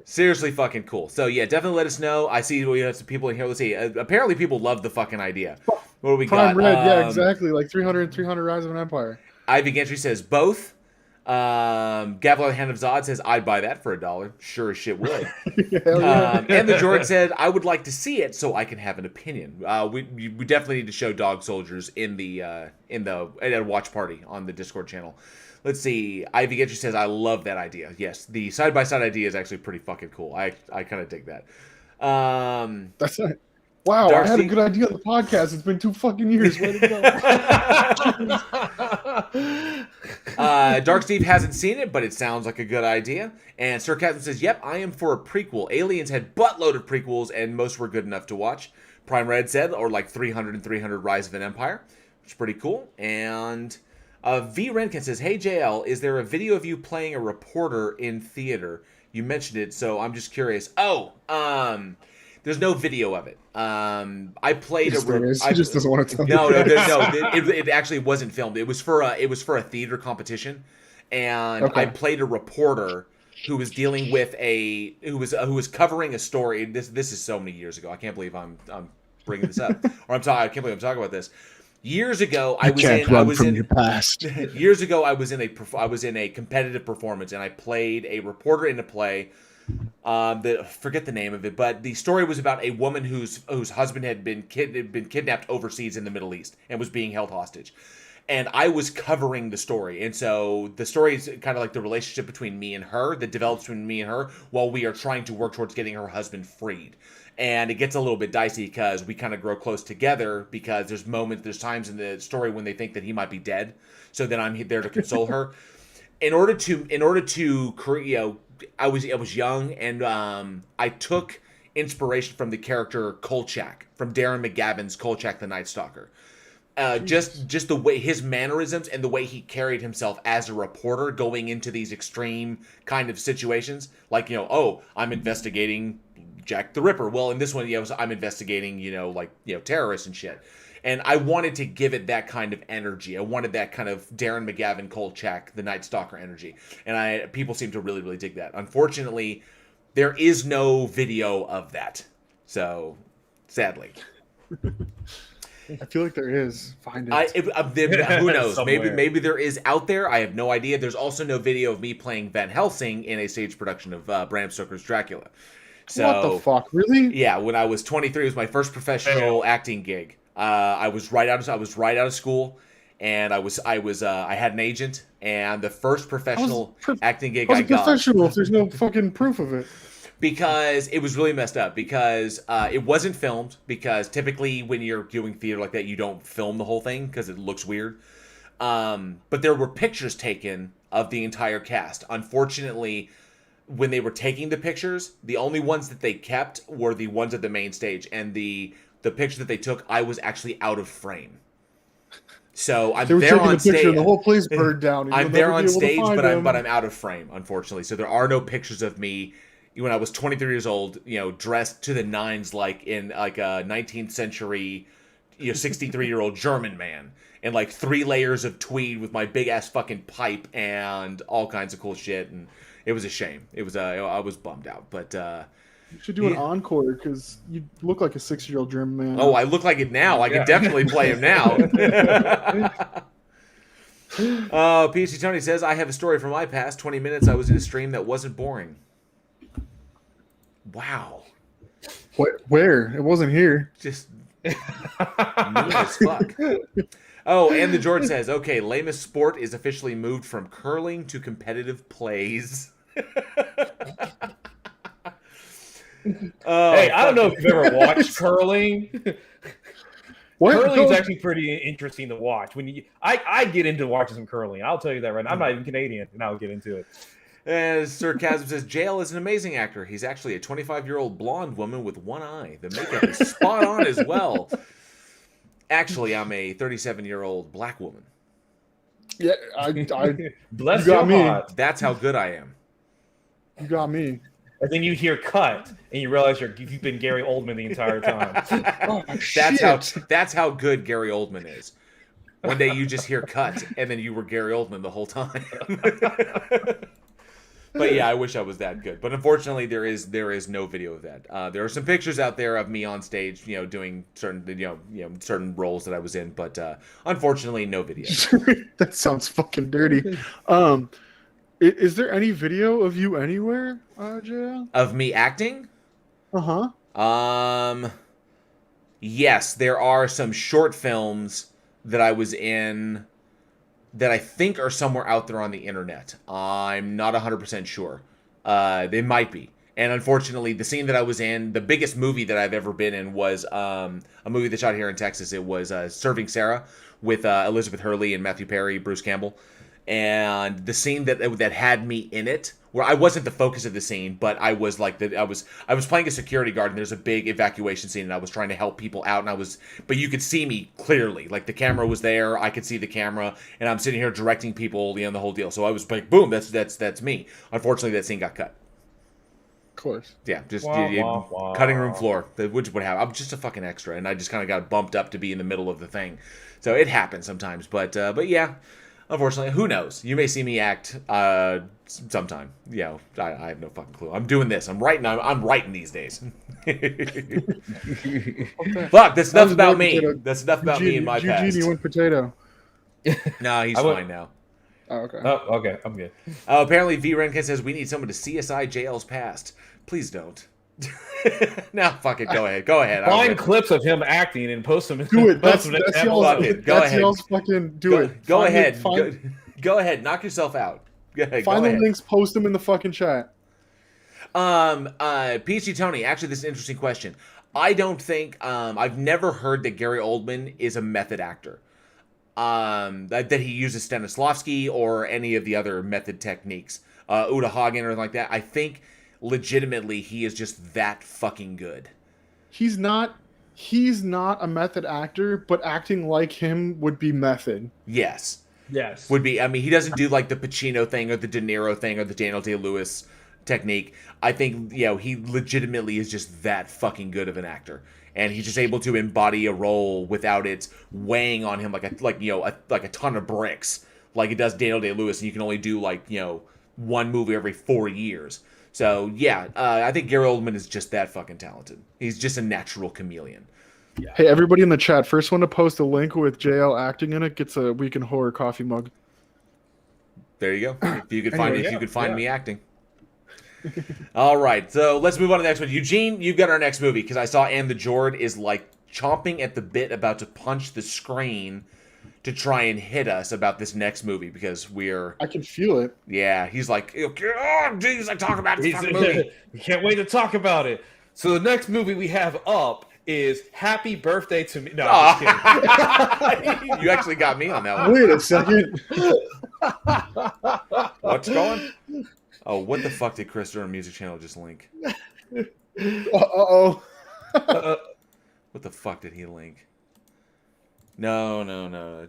S1: Seriously, fucking cool. So yeah, definitely let us know. I see we have some people in here. Let's see. Apparently, people love the fucking idea. What do we
S4: Prime
S1: got?
S4: Red, yeah, exactly. Like 300 Rise of an Empire.
S1: Ivy Gentry says both. Gavel Hand of Zod says, "I'd buy that for $1. Sure as shit would." And the George said, "I would like to see it so I can have an opinion." We definitely need to show Dog Soldiers at a watch party on the Discord channel. Let's see. Ivy Gentry says, "I love that idea." Yes, the side by side idea is actually pretty fucking cool. I kind of dig that.
S4: That's it. Wow,
S1: Dark
S4: I had
S1: Steve-
S4: a good idea on the podcast. It's been 2 fucking years. Way to go.
S1: Dark Steve hasn't seen it, but it sounds like a good idea. And Sir Captain says, "Yep, I am for a prequel. Aliens had buttload of prequels, and most were good enough to watch." Prime Red said, or like 300 and 300 Rise of an Empire, which is pretty cool. And V. Renkin says, "Hey JL, is there a video of you playing a reporter in theater? You mentioned it, so I'm just curious." There's no video of it. I played
S4: He just doesn't want to tell
S1: No,
S4: me.
S1: it actually wasn't filmed. It was for a theater competition, and
S4: Okay.
S1: I played a reporter who was dealing with who was covering a story. This is so many years ago. I can't believe I'm bringing this up, or I can't believe I'm talking about this. Years ago,
S4: your past.
S1: Years ago, I was in a competitive performance, and I played a reporter in a play. Forget the name of it, but the story was about a woman whose husband had been kidnapped overseas in the Middle East and was being held hostage. And I was covering the story. And so the story is kind of like the relationship between me and her that develops between me and her while we are trying to work towards getting her husband freed. And it gets a little bit dicey because we kind of grow close together because there's times in the story when they think that he might be dead. So then I'm there to console her. In order to create, I was young, and I took inspiration from the character Kolchak, from Darren McGavin's Kolchak the Night Stalker. Just the way his mannerisms and the way he carried himself as a reporter going into these extreme kind of situations, like I'm investigating Jack the Ripper. Well, in this one, I'm investigating terrorists and shit. And I wanted to give it that kind of energy. I wanted that kind of Darren McGavin, Kolchak, the Night Stalker energy. And people seem to really, really dig that. Unfortunately, there is no video of that. So, sadly.
S4: I feel like there is. Find it.
S1: Who knows?
S2: Somewhere.
S1: Maybe there is out there. I have no idea. There's also no video of me playing Van Helsing in a stage production of Bram Stoker's Dracula. So,
S4: what the fuck? Really?
S1: Yeah, when I was 23, it was my first professional acting gig. I was right out of school, and I had an agent, and the first professional acting gig I got.
S4: Professional if there's no fucking proof of it.
S1: Because it was really messed up. Because it wasn't filmed. Because typically when you're doing theater like that, you don't film the whole thing because it looks weird. But there were pictures taken of the entire cast. Unfortunately, when they were taking the pictures, the only ones that they kept were the ones at the main stage, and the picture that they took, I was actually out of frame. So I'm there on stage.
S4: And the whole place burned down.
S1: I'm there on stage, but I'm out of frame, unfortunately. So there are no pictures of me when I was 23 years old, dressed to the nines like a 19th century, 63-year-old German man, and like 3 layers of tweed with my big ass fucking pipe and all kinds of cool shit. And it was a shame. It was I was bummed out, but.
S4: You should do an encore because you look like a 6-year-old German man.
S1: Oh, I look like it now. I can definitely play him now. PhD Tony says, "I have a story from my past. 20 minutes I was in a stream that wasn't boring." Wow.
S4: What? Where? It wasn't here.
S1: Just mean as fuck. Oh, and the George says, "Okay, lamest sport is officially moved from curling to competitive plays."
S2: Hey, I don't know if you've ever watched curling.
S4: What?
S2: Curling's
S4: Go-
S2: actually pretty interesting to watch. I get into watching some curling. I'll tell you that right now. I'm not even Canadian, and I'll get into it.
S1: As Sarcasm says, JL is an amazing actor. He's actually a 25-year-old blonde woman with one eye. The makeup is spot on as well. Actually, I'm a 37-year-old black woman.
S4: Yeah,
S2: Bless
S4: You got
S2: your
S4: me.
S2: heart.
S1: That's how good I am.
S4: you got me.
S2: And then you hear cut, and you realize you've been Gary Oldman the entire time.
S4: Oh,
S1: That's how good Gary Oldman is. One day you just hear cut, and then you were Gary Oldman the whole time. But yeah, I wish I was that good. But unfortunately, there is no video of that. There are some pictures out there of me on stage, doing certain certain roles that I was in. But unfortunately, no video.
S4: That sounds fucking dirty. Is there any video of you anywhere, JL?
S1: Of me acting?
S4: Uh-huh.
S1: Yes, there are some short films that I was in that I think are somewhere out there on the internet. I'm not 100% sure. They might be. And unfortunately, the scene that I was in, the biggest movie that I've ever been in was a movie that shot here in Texas. It was Serving Sarah with Elizabeth Hurley and Matthew Perry, Bruce Campbell. And the scene that had me in it, where I wasn't the focus of the scene, but I was like I was playing a security guard, and there's a big evacuation scene, and I was trying to help people out, but you could see me clearly, like the camera was there, I could see the camera, and I'm sitting here directing people, the whole deal. So I was like, boom, that's me. Unfortunately, that scene got cut.
S4: Of course.
S1: Yeah, just
S2: Wah, wah.
S1: cutting room floor, which would happen. I'm just a fucking extra, and I just kind of got bumped up to be in the middle of the thing. So it happens sometimes, but yeah. Unfortunately, who knows? You may see me act sometime. I have no fucking clue. I'm doing this. I'm writing these days. Fuck, that's enough about me. That's enough about me and my past.
S4: Eugene, you went potato.
S1: No, he's fine now.
S4: Oh, okay.
S2: Oh, okay. I'm good.
S1: Apparently, V. Renkin says we need someone to CSI JL's past. Please don't. No, fuck it. Go ahead.
S2: Find clips of him acting and post them.
S4: Do it. That's
S1: Fuck
S4: y'all's.
S1: it. Go
S4: That's
S1: ahead.
S4: y'all's fucking. Do it.
S1: Go
S4: Find
S1: ahead.
S4: it, find
S1: Go ahead. Knock yourself out. Go ahead.
S4: find
S1: Go
S4: the
S1: ahead.
S4: links. Post them in the fucking chat.
S1: PhD Tony, actually, this is an interesting question. I don't think, I've never heard that Gary Oldman is a method actor. That he uses Stanislavski or any of the other method techniques. Uta Hagen or anything like that. I think, legitimately, he is just that fucking good.
S4: He's not a method actor, but acting like him would be method.
S1: Yes.
S2: Yes.
S1: Would be, I mean, he doesn't do like the Pacino thing or the De Niro thing or the Daniel Day-Lewis technique. I think, he legitimately is just that fucking good of an actor. And he's just able to embody a role without it weighing on him like a ton of bricks, like it does Daniel Day-Lewis, and you can only do one movie every 4 years. So yeah, I think Gary Oldman is just that fucking talented. He's just a natural chameleon.
S2: Yeah.
S4: Hey, everybody in the chat, first one to post a link with JL acting in it gets a Week in Horror coffee mug.
S1: There you go. If you could find me acting. All right, so let's move on to the next one. Eugene, you've got our next movie, because I saw Ann the Jord is chomping at the bit, about to punch the screen to try and hit us about this next movie, because
S4: I can feel it.
S1: Yeah, he's like, oh, geez, I talk about this fucking movie.
S2: We can't wait to talk about it. So the next movie we have up is Happy Birthday to Me. No, I'm just kidding.
S1: You actually got me on that one.
S4: Wait a second.
S1: What's going? Oh, what the fuck did Chris Durham Music Channel just link?
S4: Uh-oh.
S1: What the fuck did he link? No.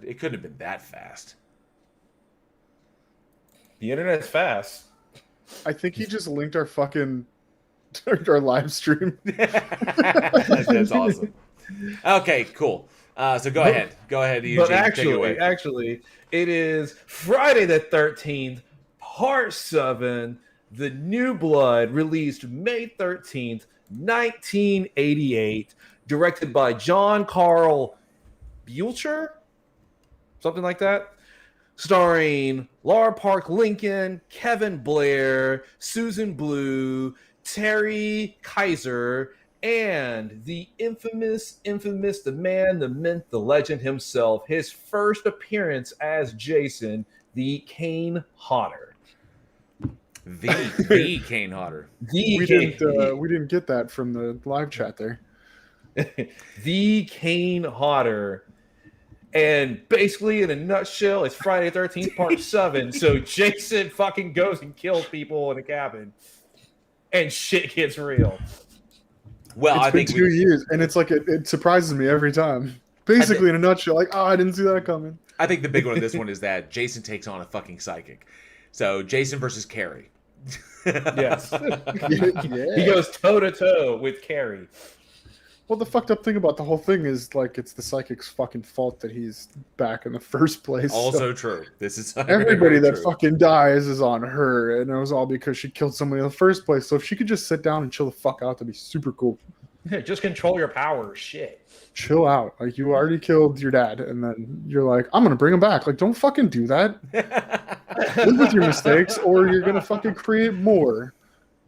S1: It couldn't have been that fast.
S2: The internet's fast.
S4: I think he just linked our fucking our live stream.
S1: That's awesome. Okay, cool. So go ahead. Eugene.
S2: But
S1: take it away.
S2: actually, it is Friday the 13th, Part 7, The New Blood, released May 13th, 1988, directed by John Carl Buechler, something like that, starring Laura Park Lincoln, Kevin Blair, Susan Blue, Terry Kaiser, and the infamous, the man, the myth, the legend himself, his first appearance as Jason, the Kane Hodder.
S1: The Kane Hodder.
S4: We didn't get that from the live chat there.
S2: The Kane Hodder. And basically, in a nutshell, it's Friday the 13th, part 7. So Jason fucking goes and kills people in a cabin. And shit gets real.
S1: Well,
S4: It's
S1: I
S4: been
S1: think
S4: 2 years, and it's like it surprises me every time. Basically, in a nutshell, like, oh, I didn't see that coming.
S1: I think the big one of this one is that Jason takes on a fucking psychic. So Jason versus Carrie.
S2: Yes.
S4: Yeah.
S2: He goes toe-to-toe with Carrie.
S4: Well, the fucked up thing about the whole thing is, like, it's the psychic's fucking fault that he's back in the first place.
S1: Also
S4: So
S1: true. This is
S4: everybody
S1: very
S4: that
S1: true.
S4: fucking dies is on her, and it was all because she killed somebody in the first place. So if she could just sit down and chill the fuck out, that'd be super cool.
S2: Just control your power. Shit.
S4: Chill out. Like, you already killed your dad, and then you're like, I'm gonna bring him back. Like, don't fucking do that. Live with your mistakes, or you're gonna fucking create more.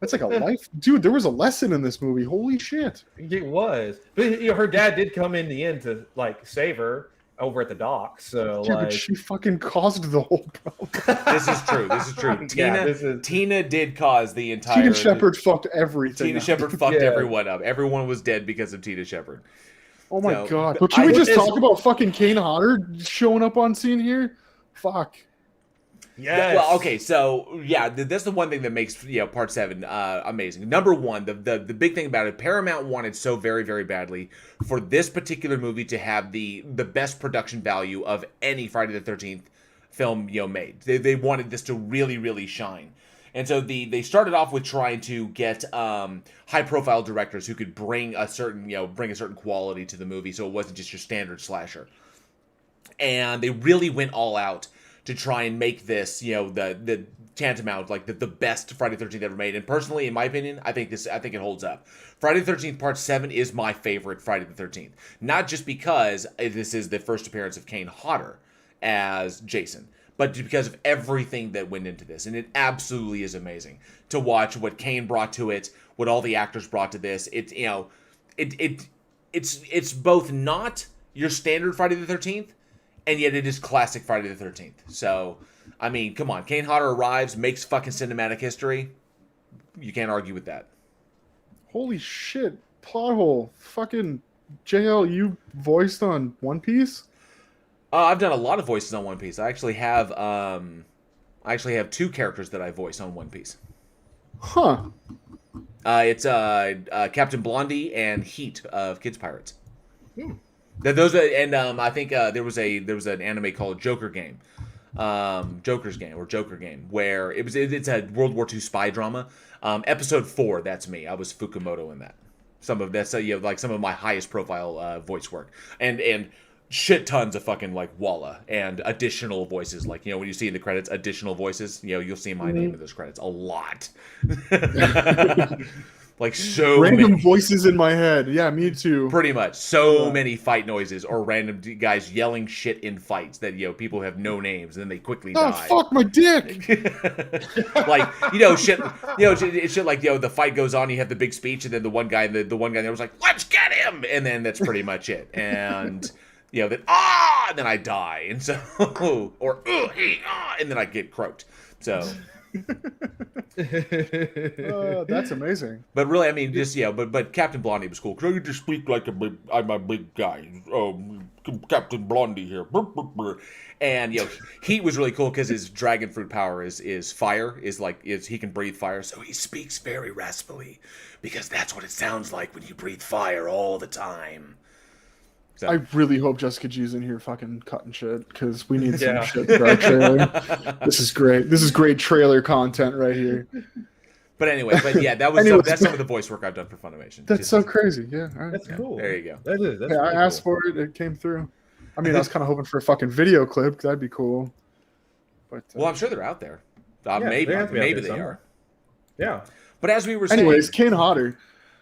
S4: That's like a life, dude. There was a lesson in this movie. Holy shit!
S2: It was. But her dad did come in the end to, like, save her over at the dock. So,
S4: Yeah,
S2: like...
S4: but she fucking caused the whole problem.
S1: This is true. This is true.
S2: Yeah,
S1: Tina did cause the entire.
S4: Tina Shepard fucked everything.
S1: Tina
S4: up.
S1: Shepard fucked
S2: Yeah.
S1: everyone up. Everyone was dead because of Tina Shepard.
S4: Oh my
S1: So,
S4: god! But can
S1: I-
S4: we just
S2: it's-
S4: talk about fucking Kane Hodder showing up on scene here? Fuck.
S2: Yes.
S1: Well, okay, so yeah, that's the one thing that makes part 7 amazing. Number one, the big thing about it, Paramount wanted so very very badly for this particular movie to have the best production value of any Friday the 13th film made. They wanted this to really really shine. And so they started off with trying to get high profile directors who could bring a certain quality to the movie, so it wasn't just your standard slasher. And they really went all out to try and make this, the tantamount, like the best Friday the 13th ever made. And personally, in my opinion, I think it holds up. Friday the 13th Part 7 is my favorite Friday the 13th. Not just because this is the first appearance of Kane Hodder as Jason, but because of everything that went into this. And it absolutely is amazing to watch what Kane brought to it, what all the actors brought to this. It's both not your standard Friday the 13th, and yet it is classic Friday the 13th. So, I mean, come on. Kane Hodder arrives, makes fucking cinematic history. You can't argue with that.
S4: Holy shit! Plot hole. Fucking JL, you voiced on One Piece?
S1: I've done a lot of voices on One Piece. I actually have 2 characters that I voice on One Piece.
S4: Huh.
S1: It's Captain Blondie and Heat of Kids Pirates. Those are, and I think there was an anime called Joker Game, Joker Game, where it's a World War II spy drama. Episode 4, that's me. I was Fukumoto in that. Some of my highest profile voice work, and shit tons of fucking like Walla and additional voices, like when you see in the credits additional voices, you'll see my name in those credits a lot. Like so
S4: Random
S1: many
S4: voices in my head. Yeah, me too.
S1: pretty much so many fight noises or random guys yelling shit in fights that people have no names and then they quickly
S4: Oh,
S1: die.
S4: fuck my dick!
S1: Like shit it's shit like the fight goes on, you have the big speech, and then the one guy there was like, let's get him, and then that's pretty much it. And then and then I die, and so or and then I get croaked. So
S4: That's amazing.
S1: but really, I mean, just but Captain Blondie was cool because I could just speak like I'm a big guy. Captain Blondie here, and Heat was really cool because his dragon fruit power is fire, he can breathe fire, so he speaks very raspily because that's what it sounds like when you breathe fire all the time. So.
S4: I really hope Jessica G's in here fucking cutting shit, because we need some shit for our trailer. This is great. This is great trailer content right here.
S1: But anyway, that was that's some of the voice work I've done for Funimation.
S4: That's so crazy. Yeah, all right.
S2: That's cool.
S1: There you go.
S2: That is. That's
S4: Yeah, I
S2: really
S4: asked
S2: cool.
S4: for it. It came through. I mean, I was kind of hoping for a fucking video clip, because that'd be cool. But
S1: Well, I'm sure they're out there.
S2: Yeah,
S1: Maybe
S2: they have to be out there
S1: they
S2: somewhere.
S1: are.
S2: Yeah.
S1: But as we were saying,
S4: anyways, Kane Hodder.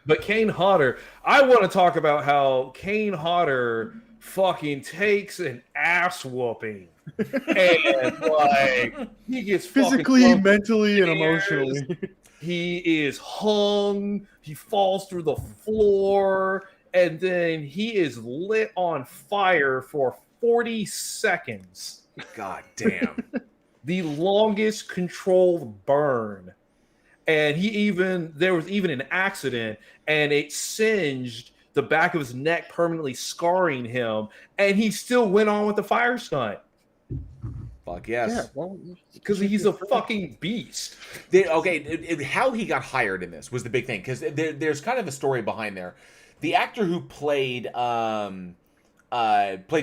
S2: But Kane Hodder, I want to talk about how Kane Hodder fucking takes an ass whooping. And like he gets
S4: Physically,
S2: fucking
S4: mentally, and
S2: upstairs.
S4: emotionally.
S2: He is hung, he falls through the floor, and then he is lit on fire for 40 seconds.
S1: God damn.
S2: The longest controlled burn. And there was even an accident, and it singed the back of his neck permanently scarring him, and he still went on with the fire stunt.
S1: Fuck yes.
S4: Yeah, well,
S2: Because he's a fucking beast.
S1: How he got hired in this was the big thing, because there's kind of a story behind there. The actor who played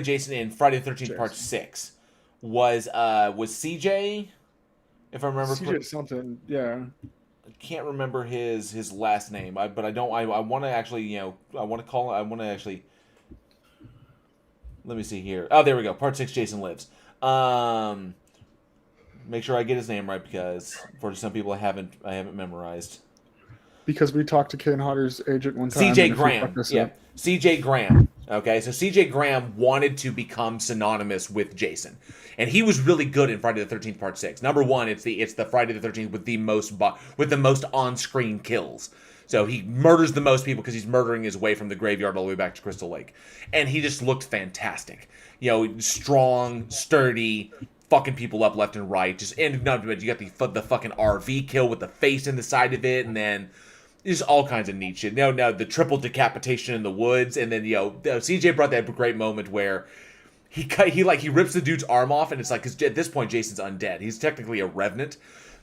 S1: Jason in Friday the 13th Part 6 was CJ, if I remember
S4: CJ
S1: correctly.
S4: something, yeah.
S1: I can't remember his last name, but I want to actually, let me see here. Oh, there we go. Part 6, Jason Lives. Make sure I get his name right, because for some people I haven't memorized.
S4: Because we talked to Kane Hodder's agent one time.
S1: CJ Graham. Yeah. CJ Graham. Okay, so CJ Graham wanted to become synonymous with Jason. And he was really good in Friday the 13th Part 6. Number one, it's the Friday the 13th with the most on-screen kills. So he murders the most people because he's murdering his way from the graveyard all the way back to Crystal Lake. And he just looked fantastic. Strong, sturdy, fucking people up left and right. You got the fucking RV kill with the face in the side of it, and then just all kinds of neat shit. Now the triple decapitation in the woods, and then CJ brought that great moment where he rips the dude's arm off, and it's like, because at this point Jason's undead. He's technically a revenant.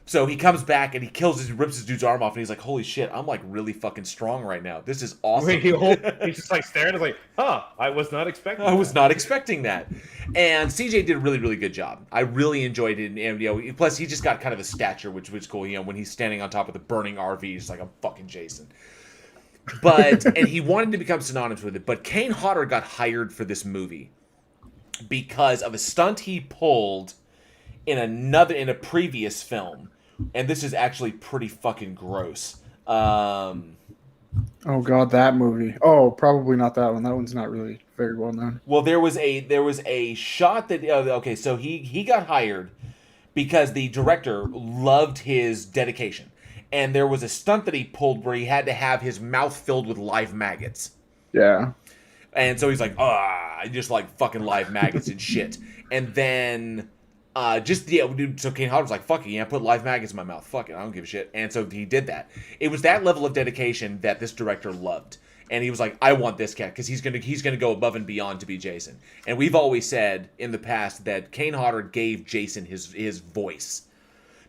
S1: So he comes back and he rips his dude's arm off, and he's like, holy shit, I'm like really fucking strong right now. This is awesome.
S2: He's just like staring, like, I was not expecting
S1: that. And CJ did a really, really good job. I really enjoyed it. And plus he just got kind of a stature, which was cool. When he's standing on top of the burning RV, he's like, I'm fucking Jason. And he wanted to become synonymous with it. But Kane Hodder got hired for this movie because of a stunt he pulled in a previous film. And this is actually pretty fucking gross.
S4: Oh god, that movie. Oh, probably not that one. That one's not really very well known.
S1: Well, there was a shot that so he got hired because the director loved his dedication, and there was a stunt that he pulled where he had to have his mouth filled with live maggots.
S4: Yeah.
S1: And so he's like, just like fucking live maggots and shit. And then so Kane Hodder was like, fuck it, yeah, put live maggots in my mouth. Fuck it, I don't give a shit. And so he did that. It was that level of dedication that this director loved. And he was like, I want this cat, because he's gonna go above and beyond to be Jason. And we've always said in the past that Kane Hodder gave Jason his voice.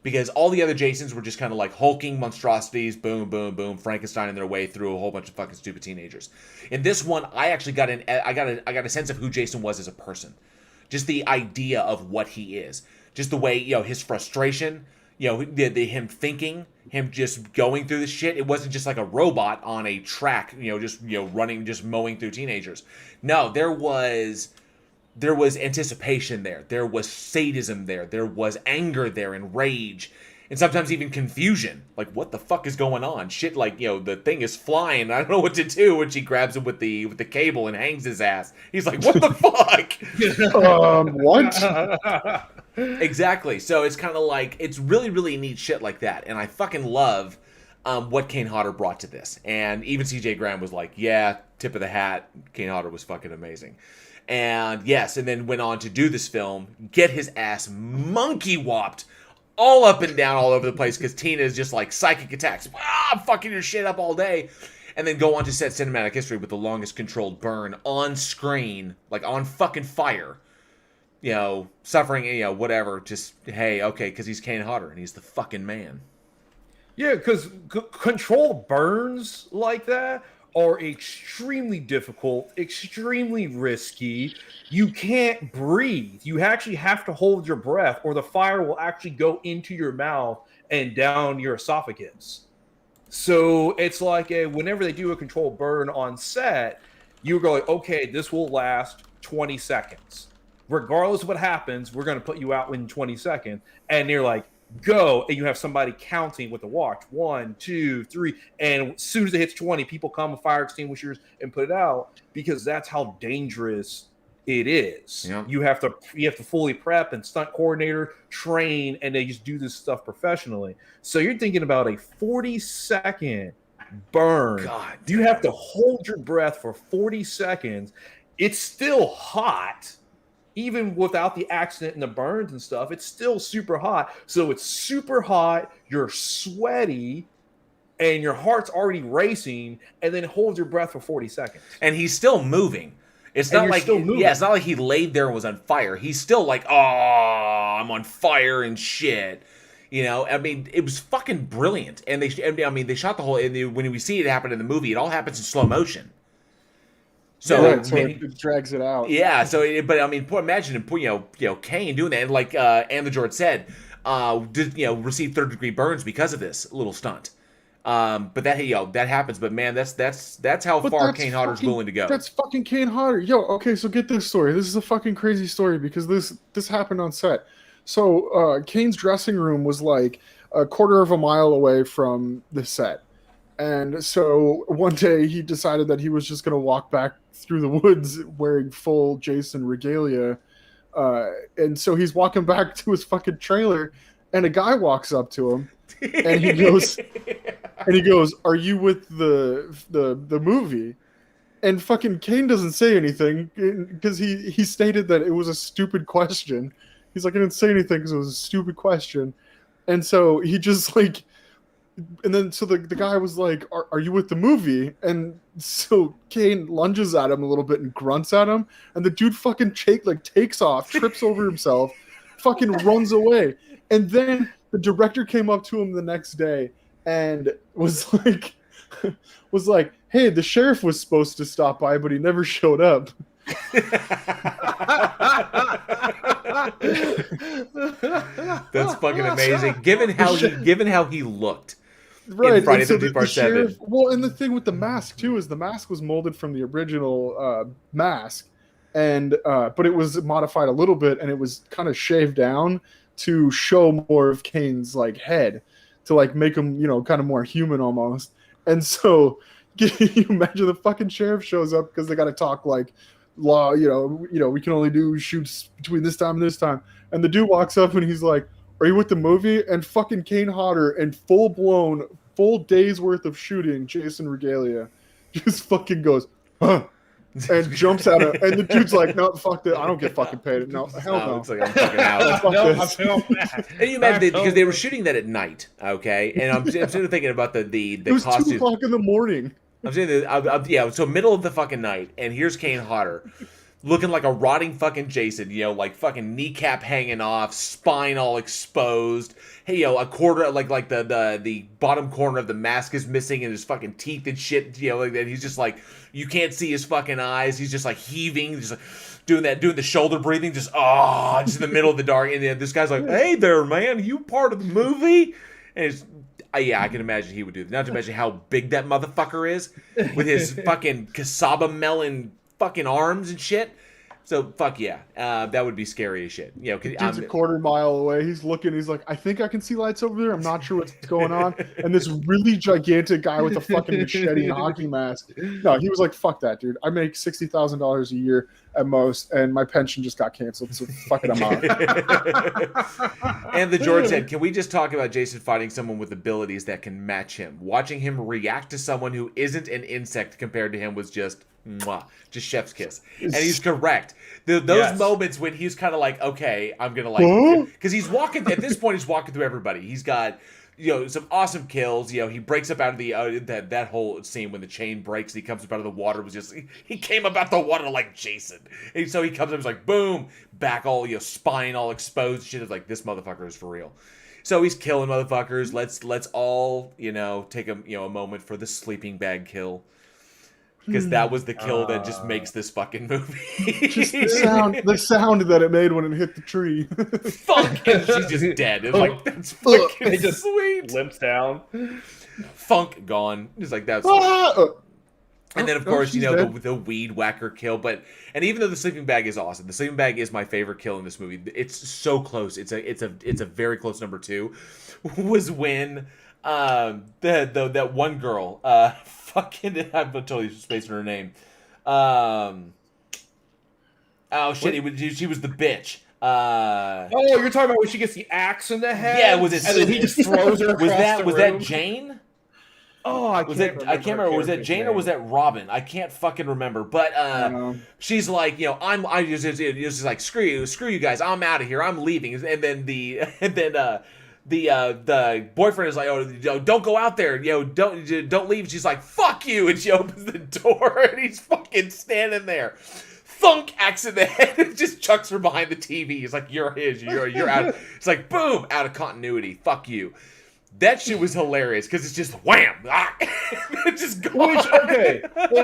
S1: Because all the other Jasons were just kind of like hulking monstrosities, boom, boom, boom, Frankensteining their way through a whole bunch of fucking stupid teenagers. In this one, I actually got a sense of who Jason was as a person. Just the idea of what he is. Just the way, his frustration, him thinking, him just going through this shit. It wasn't just like a robot on a track, running, just mowing through teenagers. No, there was anticipation there. There was sadism there. There was anger there and rage. And sometimes even confusion. Like, what the fuck is going on? Shit, like, the thing is flying. I don't know what to do. When she grabs him with the cable and hangs his ass. He's like, what the fuck?
S4: What?
S1: Exactly. So it's kind of like, it's really, really neat shit like that. And I fucking love what Kane Hodder brought to this. And even CJ Graham was like, yeah, tip of the hat. Kane Hodder was fucking amazing. And yes, and then went on to do this film, get his ass monkey whopped all up and down all over the place, because Tina is just like psychic attacks. I'm fucking your shit up all day. And then go on to set cinematic history with the longest controlled burn on screen, like on fucking fire. Suffering, whatever. Just, hey, okay, because he's Kane Hodder and he's the fucking man.
S2: Yeah, because controlled burns like that are extremely difficult, extremely risky. You can't breathe. You actually have to hold your breath, or the fire will actually go into your mouth and down your esophagus. So it's like whenever they do a controlled burn on set, you go like, okay, this will last 20 seconds. Regardless of what happens, we're going to put you out in 20 seconds. And you're like, go, and you have somebody counting with the watch. 1, 2, 3, and as soon as it hits 20, people come with fire extinguishers and put it out, because that's how dangerous it is.
S1: Yeah.
S2: You have to fully prep, and stunt coordinator train, and they just do this stuff professionally. So you're thinking about a 40-second burn.
S1: God,
S2: you have to hold your breath for 40 seconds. It's still hot. Even without the accident and the burns and stuff, it's still super hot. So it's super hot, you're sweaty, and your heart's already racing, and then hold your breath for 40 seconds.
S1: And he's still moving. It's
S2: And
S1: not
S2: you're
S1: like
S2: still moving.
S1: yeah, it's not like he laid there and was on fire. He's still like, oh, I'm on fire and shit. You know, I mean, it was fucking brilliant. And they shot the whole. And when we see it happen in the movie, it all happens in slow motion. So,
S4: right, so it drags it out.
S1: Yeah. So, but I mean, imagine Kane doing that, and like Anne the George said, did receive third-degree burns because of this little stunt. But that happens. But man, that's how far Kane Hodder's willing to go.
S4: That's fucking Kane Hodder. Yo, okay, so get this story. This is a fucking crazy story because this happened on set. So Kane's dressing room was like a quarter of a mile away from the set. And so one day he decided that he was just going to walk back through the woods wearing full Jason regalia. And so he's walking back to his fucking trailer, and a guy walks up to him, and he goes, "Are you with the movie?" And fucking Kane doesn't say anything because he stated that it was a stupid question. He's like, I didn't say anything because it was a stupid question. And so he just like, and then so the guy was like, are you with the movie? And so Kane lunges at him a little bit and grunts at him, and the dude fucking takes off, trips over himself, fucking runs away. And then the director came up to him the next day and was like, hey, the sheriff was supposed to stop by, but he never showed up.
S1: That's fucking amazing. Given how he looked.
S4: Right,
S1: in Friday
S4: and so
S1: the 13th Part 7.
S4: sheriff, well, and the thing with the mask too is the mask was molded from the original mask, and but it was modified a little bit, and it was kind of shaved down to show more of Kane's like head, to like make him kind of more human almost. And so can you imagine the fucking sheriff shows up because they got to talk like law, we can only do shoots between this time and this time, and the dude walks up and he's like, are you with the movie? And fucking Kane Hodder in full day's worth of shooting Jason regalia just fucking goes, huh, and jumps at him, and the dude's like, no, fuck that, I don't get fucking paid. No, hell no.
S1: Looks like I'm fucking out. And you imagine because they were shooting that at night, okay? And I'm sort of thinking about the
S4: it was
S1: costume.
S4: 2 o'clock in the morning.
S1: I'm saying that, so middle of the fucking night, and here's Kane Hodder, looking like a rotting fucking Jason, like fucking kneecap hanging off, spine all exposed. Hey, a quarter, like the bottom corner of the mask is missing, and his fucking teeth and shit, like that. He's just like, you can't see his fucking eyes. He's just like heaving, just like doing the shoulder breathing, just in the middle of the dark. And then this guy's like, hey there, man, you part of the movie? And it's, yeah, I can imagine he would do that. Not to mention how big that motherfucker is with his fucking cassava melon fucking arms and shit. So fuck yeah, that would be scary as shit.
S4: Dude's a quarter mile away. He's looking. He's like, I think I can see lights over there. I'm not sure what's going on. And this really gigantic guy with a fucking machete and hockey mask. No, he was like, fuck that, dude. I make $60,000 a year at most, and my pension just got canceled. So fuck it, I'm out.
S1: And the George said, can we just talk about Jason fighting someone with abilities that can match him? Watching him react to someone who isn't an insect compared to him was just chef's kiss. And he's correct. Those moments when he's kind of like, okay, I'm gonna like, because he's walking at this point, he's walking through everybody. He's got some awesome kills. He breaks up out of the that whole scene when the chain breaks and he comes up out of the water was just he came up out of the water like Jason. And so he comes up, he's like, boom, back all spine all exposed. Shit is like, this motherfucker is for real. So he's killing motherfuckers. Let's all take a moment for the sleeping bag kill. Because that was the kill that just makes this fucking movie.
S4: Just the sound that it made when it hit the tree.
S1: Fuck, and she's just dead. It's like, that's fucking
S2: just
S1: sweet.
S2: Limps down.
S1: Funk gone. It's like, that's... And then, of course, the weed whacker kill. And even though the sleeping bag is awesome, the sleeping bag is my favorite kill in this movie. It's so close. It's a very close number 2. Was when that one girl, fucking, I'm totally spacing her name. She was the bitch.
S2: You're talking about when she gets the axe in the head?
S1: Yeah, was it?
S2: And then he just throws her across the room?
S1: That Jane?
S2: Oh, I can't remember.
S1: Was that Jane or was that Robin? I can't fucking remember. But she's like, I just like, screw you guys, I'm out of here, I'm leaving. And then the boyfriend is like, oh, don't go out there, don't leave. She's like, fuck you, and she opens the door, and he's fucking standing there. Thunk, axe in the head, and just chucks her behind the TV. He's like, you're out. It's like, boom, out of continuity. Fuck you. That shit was hilarious because it's just wham, it's just gone.
S2: Which, okay,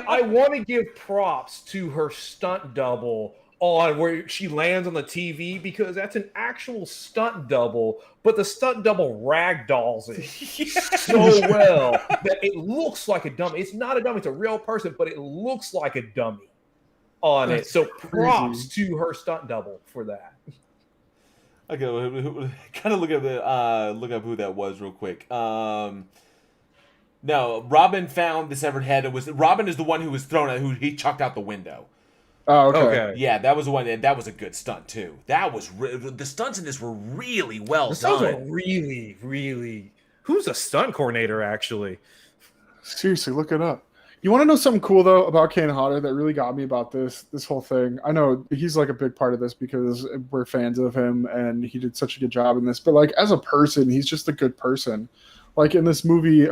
S2: I want to give props to her stunt double on where she lands on the TV, because that's an actual stunt double, but the stunt double ragdolls it so well that it looks like a dummy. It's not a dummy, it's a real person, but it looks like a dummy on it. So props to her stunt double for that.
S1: Okay, kind of look up who that was real quick. No, Robin found the severed head. Robin is the one who was thrown out, who he chucked out the window.
S4: Oh, okay.
S1: Yeah, that was the one. That was a good stunt too. That was the stunts in this were really well done.
S2: Stunts were really, really. Who's a stunt coordinator actually?
S4: Seriously, look it up. You want to know something cool though about Kane Hodder that really got me about this whole thing? I know he's like a big part of this because we're fans of him and he did such a good job in this. But like as a person, he's just a good person. Like in this movie,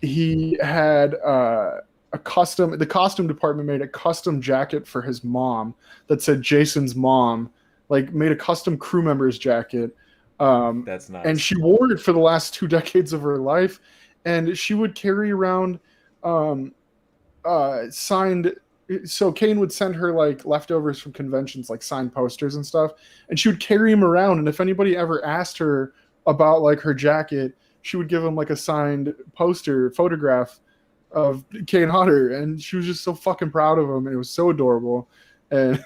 S4: he had the costume department made a custom jacket for his mom that said Jason's mom. Like made a custom crew member's jacket.
S1: That's nice.
S4: And she wore it for the last 2 decades of her life, and she would carry around. Signed, so Kane would send her like leftovers from conventions, like signed posters and stuff, and she would carry him around, and if anybody ever asked her about like her jacket, she would give him like a signed photograph of Kane Hodder, and she was just so fucking proud of him, and it was so adorable. And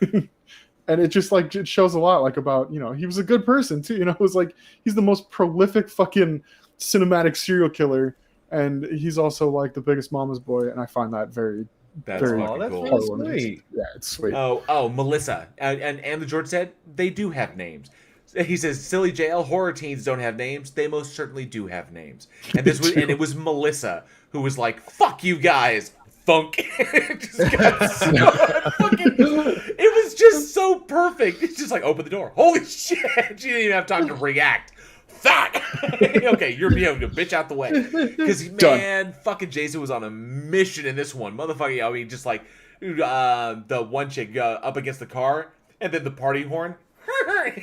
S4: and it just like it shows a lot like about, he was a good person too, it was like he's the most prolific fucking cinematic serial killer. And he's also like the biggest mama's boy, and I find that very
S1: that's
S4: cool.
S2: Really sweet.
S4: Yeah, it's sweet.
S1: Oh, Melissa and the George said they do have names. He says, "Silly JL, horror teens don't have names. They most certainly do have names." And it was Melissa who was like, "Fuck you guys." Thunk. It was just so perfect. It's just like, open the door. Holy shit! She didn't even have time to react. Fuck! Okay, you're being a bitch out the way. Because, man, fucking Jason was on a mission in this one. Motherfucker, I mean, just like the one chick up against the car, and then the party horn.
S2: Straight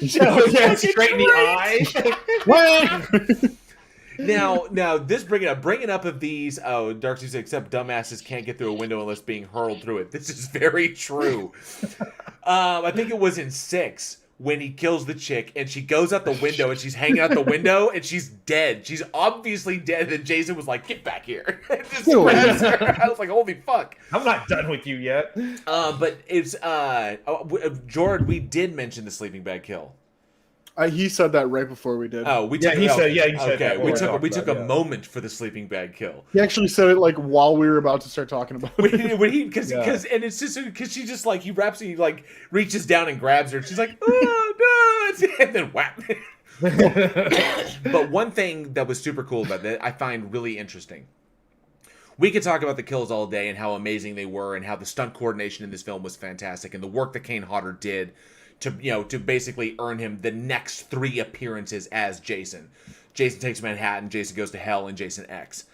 S2: in the eye.
S1: Now, this bringing up of these, Dark Seas, except dumbasses can't get through a window unless being hurled through it. This is very true. I think it was in 6. When he kills the chick and she goes out the window and she's hanging out the window and she's dead. She's obviously dead. And Jason was like, "Get back here." Just grabs her. I was like, holy fuck.
S2: I'm not done with you yet.
S1: But it's, Jordan, we did mention the sleeping bag kill.
S4: He said that right before we did.
S1: Oh, we
S2: said
S1: okay.
S2: that.
S1: We took a moment for the sleeping bag kill.
S4: He actually said it like while we were about to start talking about it.
S1: Because it's just because she just like he like reaches down and grabs her. And she's like, "Oh no!" And then whap. But one thing that was super cool about that I find really interesting. We could talk about the kills all day and how amazing they were and how the stunt coordination in this film was fantastic and the work that Kane Hodder did to basically earn him the next 3 appearances as Jason. Jason Takes Manhattan, Jason Goes to Hell, and Jason X.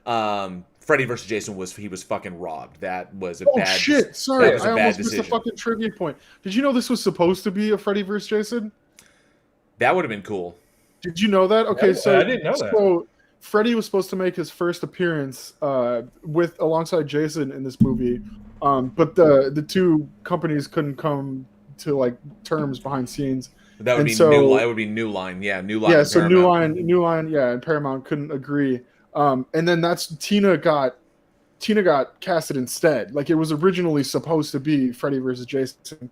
S1: Freddy vs. Jason was fucking robbed. That was a bad decision.
S4: Oh shit! Sorry, I almost missed a fucking trivia point. Did you know this was supposed to be a Freddy vs. Jason?
S1: That would have been cool.
S4: Did you know that? Okay,
S2: I didn't know that.
S4: So Freddy was supposed to make his first appearance alongside Jason in this movie, but the 2 companies couldn't come to like terms behind scenes.
S1: That would be New Line. Yeah, New Line.
S4: Yeah, so New Line, yeah, and Paramount couldn't agree. And then Tina got casted instead. Like it was originally supposed to be Freddy versus Jason,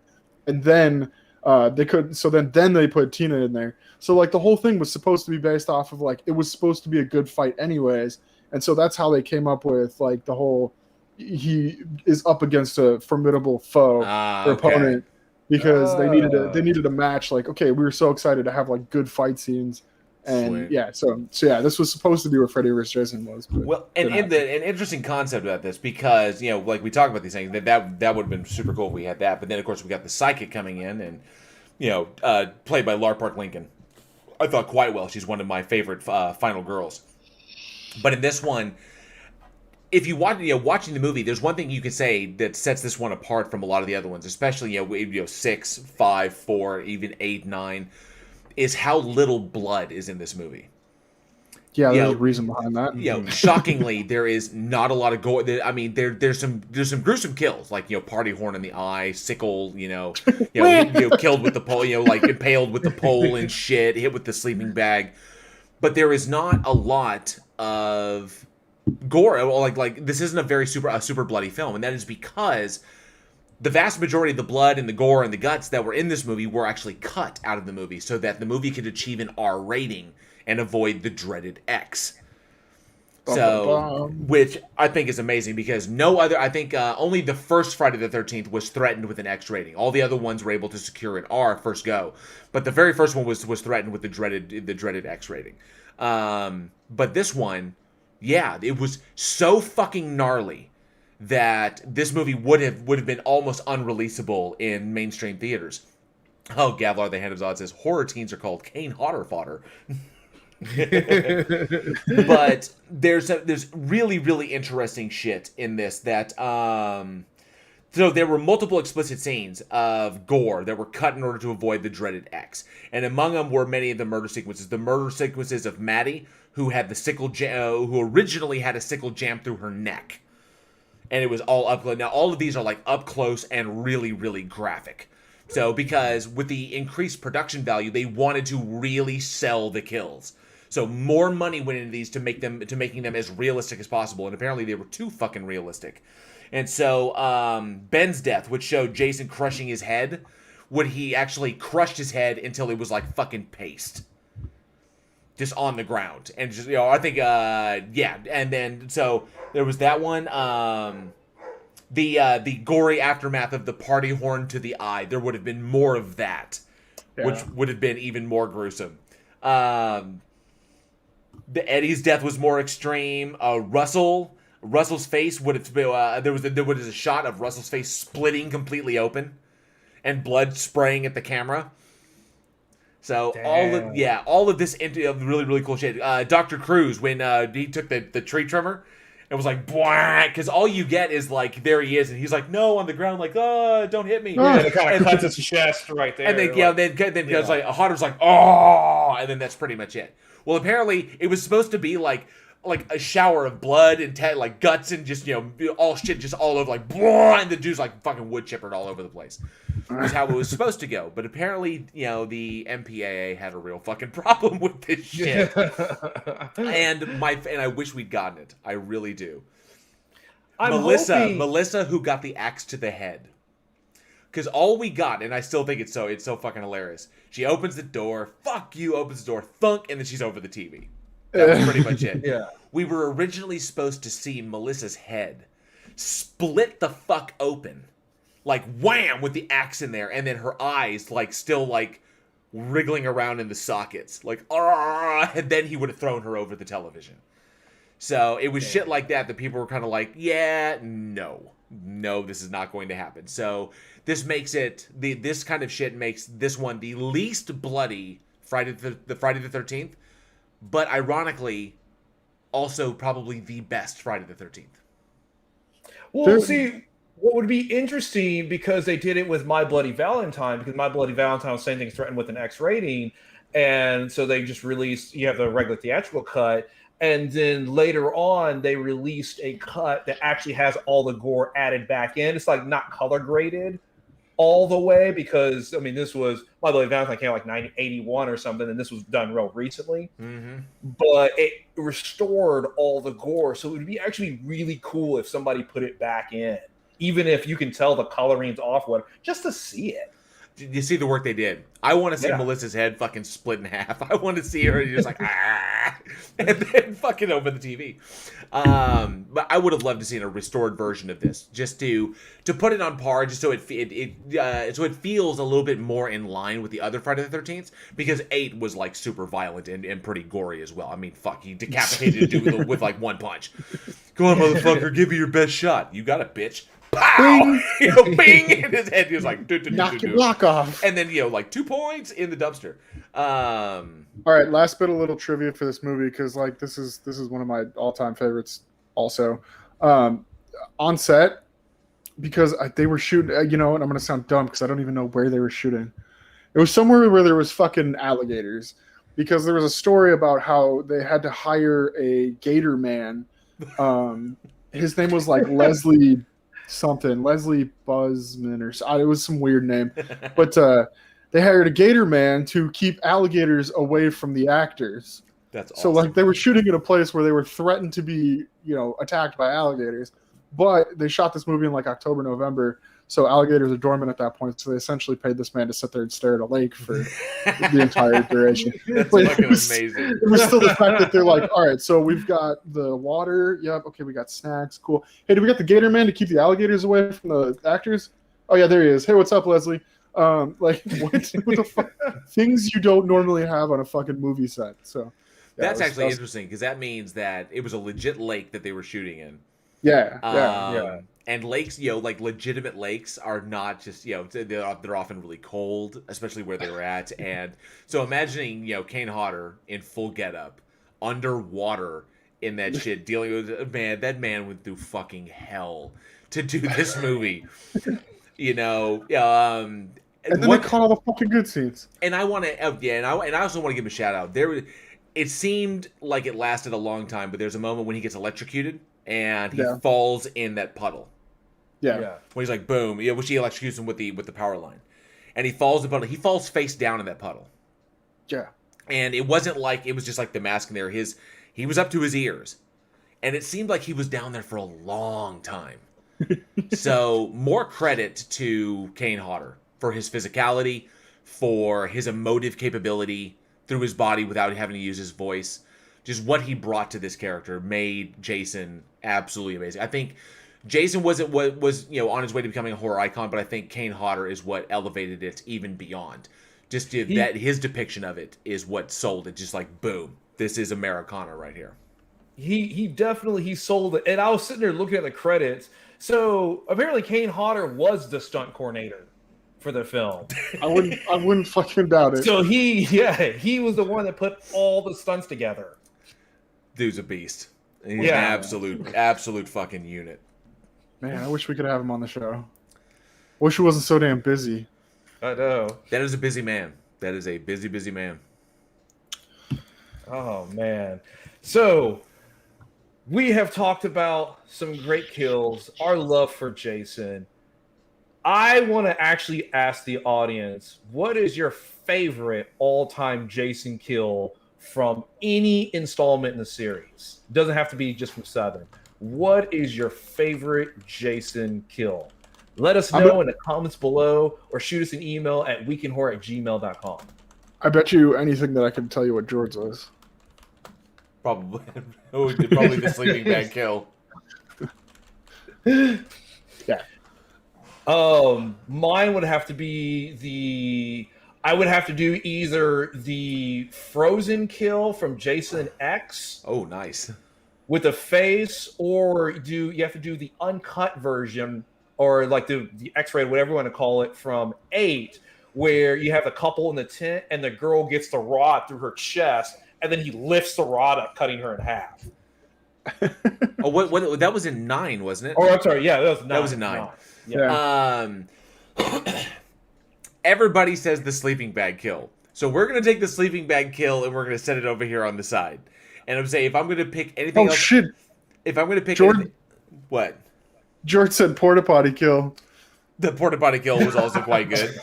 S4: and then then they put Tina in there. So like the whole thing was supposed to be based off of like it was supposed to be a good fight anyways, and so that's how they came up with like the whole he is up against a formidable foe or opponent. Because they needed a match. Like, okay, we were so excited to have like good fight scenes, and so this was supposed to be what Freddy vs. Jason was.
S1: Well, and an interesting concept about this because like we talk about these things that would have been super cool if we had that. But then of course we got the psychic coming in and played by Lar Park Lincoln. quite well. She's one of my favorite final girls. But in this one, if you watch, watching the movie, there's one thing you could say that sets this one apart from a lot of the other ones, especially 6, 5, 4, even 8, 9, is how little blood is in this movie.
S4: Yeah, there's a reason behind that.
S1: Shockingly, there is not a lot of gore. I mean, there's some gruesome kills, like party horn in the eye, sickle, killed with the pole, like impaled with the pole and shit, hit with the sleeping bag. But there is not a lot of gore. Like this isn't a super bloody film, and that is because the vast majority of the blood and the gore and the guts that were in this movie were actually cut out of the movie so that the movie could achieve an R rating and avoid the dreaded X. So, which I think is amazing because only the first Friday the 13th was threatened with an X rating. All the other ones were able to secure an R first go, but the very first one was threatened with the dreaded X rating. But this one, yeah, it was so fucking gnarly that this movie would have been almost unreleasable in mainstream theaters. Oh, Gavlar, the Hand of Zod says horror teens are called Kane Hodder fodder. But there's really, really interesting shit in this that so there were multiple explicit scenes of gore that were cut in order to avoid the dreaded X, and among them were many of the murder sequences of Maddie, who had the who originally had a sickle jammed through her neck, and it was all up close. Now all of these are like up close and really, really graphic. So because with the increased production value, they wanted to really sell the kills. So more money went into these to making them as realistic as possible, and apparently they were too fucking realistic. And so Ben's death, which showed Jason crushing his head, he actually crushed his head until it was like fucking paste, just on the ground, and just I think yeah. And then so there was that one. The gory aftermath of the party horn to the eye. There would have been more of that, which would have been even more gruesome. The Eddie's death was more extreme. Russell's face would have been, there was a shot of Russell's face splitting completely open, and blood spraying at the camera. So all of this into really, really cool shit. Dr. Cruz, when he took the tree trimmer, it was like, because all you get is like, there he is, and he's like, no, on the ground, like, oh, don't hit me.
S2: Yeah, it kind of cuts his chest right there.
S1: And then it's like, Hodder's like, oh, and then that's pretty much it. Well, apparently it was supposed to be like a shower of blood and like guts and just all shit just all over, like, and the dude's like fucking wood chippered all over the place. Was how it was supposed to go, but apparently the MPAA had a real fucking problem with this shit. and I wish we'd gotten it. I really do. Melissa, who got the axe to the head, because all we got, and I still think it's so fucking hilarious. She opens the door, opens the door, thunk, and then she's over the TV. That was pretty much it.
S2: Yeah.
S1: We were originally supposed to see Melissa's head split the fuck open, like wham, with the axe in there, and then her eyes like still like wriggling around in the sockets, like and then he would have thrown her over the television. So it was shit like that people were kind of like, yeah, no, this is not going to happen. So this makes it this kind of shit makes this one the least bloody Friday the 13th, but ironically, also probably the best Friday the 13th.
S2: Well, see, what would be interesting, because they did it with My Bloody Valentine, because My Bloody Valentine was saying things threatened with an X rating, and so they just released, you have the regular theatrical cut, and then later on they released a cut that actually has all the gore added back in. It's like not color graded all the way, because I mean, this was My Bloody Valentine came out like 81 or something, and this was done real recently.
S1: Mm-hmm.
S2: But it restored all the gore, so it would be actually really cool if somebody put it back in, even if you can tell the coloring's off, whatever, just to see it.
S1: You see the work they did. I want to see Melissa's head fucking split in half. I want to see her just like and then fucking over the TV. But I would have loved to see a restored version of this, just to put it on par, just so it feels a little bit more in line with the other Friday the 13th, because 8 was like super violent and pretty gory as well. I mean, fuck, he decapitated a dude with like one punch. Go on, motherfucker, give me your best shot. You got it, bitch. Pow! Bing! In his head, he was like,
S4: knock your block off.
S1: And then, like 2 points in the dumpster.
S4: All right, last bit of little trivia for this movie because like this is one of my all-time favorites. Also, on set because they were shooting. You know, and I'm gonna sound dumb because I don't even know where they were shooting. It was somewhere where there was fucking alligators because there was a story about how they had to hire a gator man. His name was like Leslie Buzzman or so. It was some weird name, but they hired a gator man to keep alligators away from the actors.
S1: That's awesome.
S4: So like they were shooting in a place where they were threatened to be, attacked by alligators. But they shot this movie in like October, November. So alligators are dormant at that point. So they essentially paid this man to sit there and stare at a lake for the entire duration.
S1: That's
S4: But
S1: fucking amazing.
S4: It was still the fact that they're like, all right, so we've got the water. Yep. Okay. We got snacks. Cool. Hey, do we got the gator man to keep the alligators away from the actors? Oh yeah, there he is. Hey, what's up, Leslie? What the fuck? Things you don't normally have on a fucking movie set. So yeah,
S1: that's actually interesting because that means that it was a legit lake that they were shooting in.
S4: Yeah.
S1: And lakes, like legitimate lakes are not just, they're often really cold, especially where they were at. And so imagining, Kane Hodder in full getup, underwater in that shit, dealing with, that man went through fucking hell to do this movie.
S4: And then they caught all the fucking good scenes.
S1: And I want to, and I also want to give him a shout out. It seemed like it lasted a long time, but there's a moment when he gets electrocuted and he falls in that puddle.
S4: Yeah.
S1: When he's like, boom, which he electrocutes him with the power line, and he falls in the puddle. He falls face down in that puddle.
S4: Yeah.
S1: And it wasn't like it was just like the mask in there. He was up to his ears, and it seemed like he was down there for a long time. So more credit to Kane Hodder for his physicality, for his emotive capability through his body without having to use his voice. Just what he brought to this character made Jason absolutely amazing. I think Jason was on his way to becoming a horror icon, but I think Kane Hodder is what elevated it even beyond. Just that his depiction of it is what sold it. Just like, boom, this is Americana right here.
S2: He definitely sold it. And I was sitting there looking at the credits. So apparently Kane Hodder was the stunt coordinator for the film.
S4: I wouldn't fucking doubt it.
S2: So he was the one that put all the stunts together.
S1: Dude's a beast. He's an absolute fucking unit.
S4: Man, I wish we could have him on the show. Wish he wasn't so damn busy.
S2: I know.
S1: That is a busy man. That is a busy man.
S2: Oh, man. So, we have talked about some great kills, our love for Jason. I want to actually ask the audience, what is your favorite all-time Jason kill from any installment in the series? It doesn't have to be just from 7. What is your favorite Jason kill? Let us know in the comments below or shoot us an email at weekinhorror@gmail.com.
S4: I bet you anything that I can tell you what George was.
S1: Probably the sleeping bag kill.
S4: Yeah.
S2: Mine would have to be I would have to do either the Frozen kill from Jason X.
S1: Oh, nice.
S2: With a face, or you have to do the uncut version, or like the X-ray, whatever you want to call it, from 8, where you have a couple in the tent and the girl gets the rod through her chest, and then he lifts the rod up, cutting her in half.
S1: Oh, what? That was in 9, wasn't it?
S2: Oh, I'm sorry. Yeah, that was 9.
S1: That was in 9.
S2: Yeah.
S1: Everybody says the sleeping bag kill, so we're gonna take the sleeping bag kill and we're gonna set it over here on the side. And I'm saying if I'm gonna pick anything else,
S4: shit!
S1: If I'm gonna pick
S4: Jordan,
S1: what?
S4: George said porta potty kill.
S1: The porta potty kill was also quite good.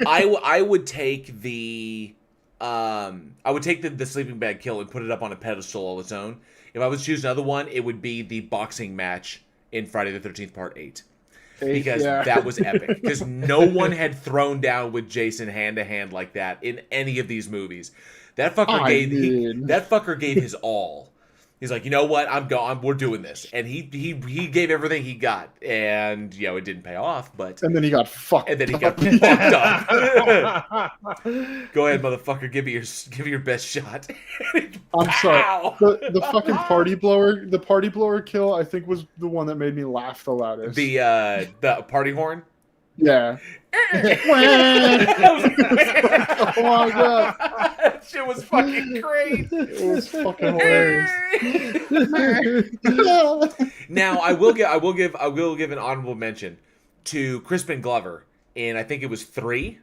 S1: I would take the sleeping bag kill and put it up on a pedestal all its own. If I was to choose another one, it would be the boxing match in Friday the 13th Part 8. Because that was epic. Because no one had thrown down with Jason hand to hand like that in any of these movies. That fucker gave his all. He's like, you know what? We're doing this, and he gave everything he got, and it didn't pay off. But
S4: and then he got fucked.
S1: And then he got fucked up. Go ahead, motherfucker. Give me your best shot.
S4: I'm sorry. The fucking party blower. The party blower kill, I think, was the one that made me laugh the loudest.
S1: The party horn.
S4: Yeah. Oh my god.
S1: That shit was fucking great.
S4: It was fucking hilarious.
S1: Now I will give an honorable mention to Crispin Glover, and I think it was 3.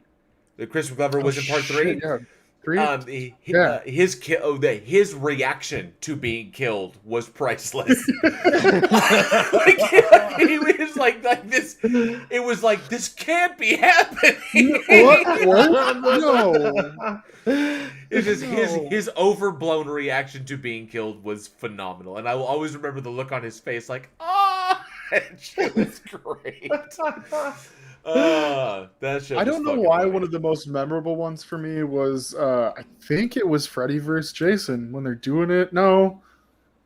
S1: The Crispin Glover was in part 3.
S4: Yeah. 3?
S1: His reaction to being killed was priceless. He was like this. It was like, this can't be happening.
S4: What? No.
S1: It's just his overblown reaction to being killed was phenomenal, and I will always remember the look on his face, like, ah, it was great. That shit.
S4: I don't know why one of the most memorable ones for me was I think it was Freddy vs. Jason when they're doing it. No,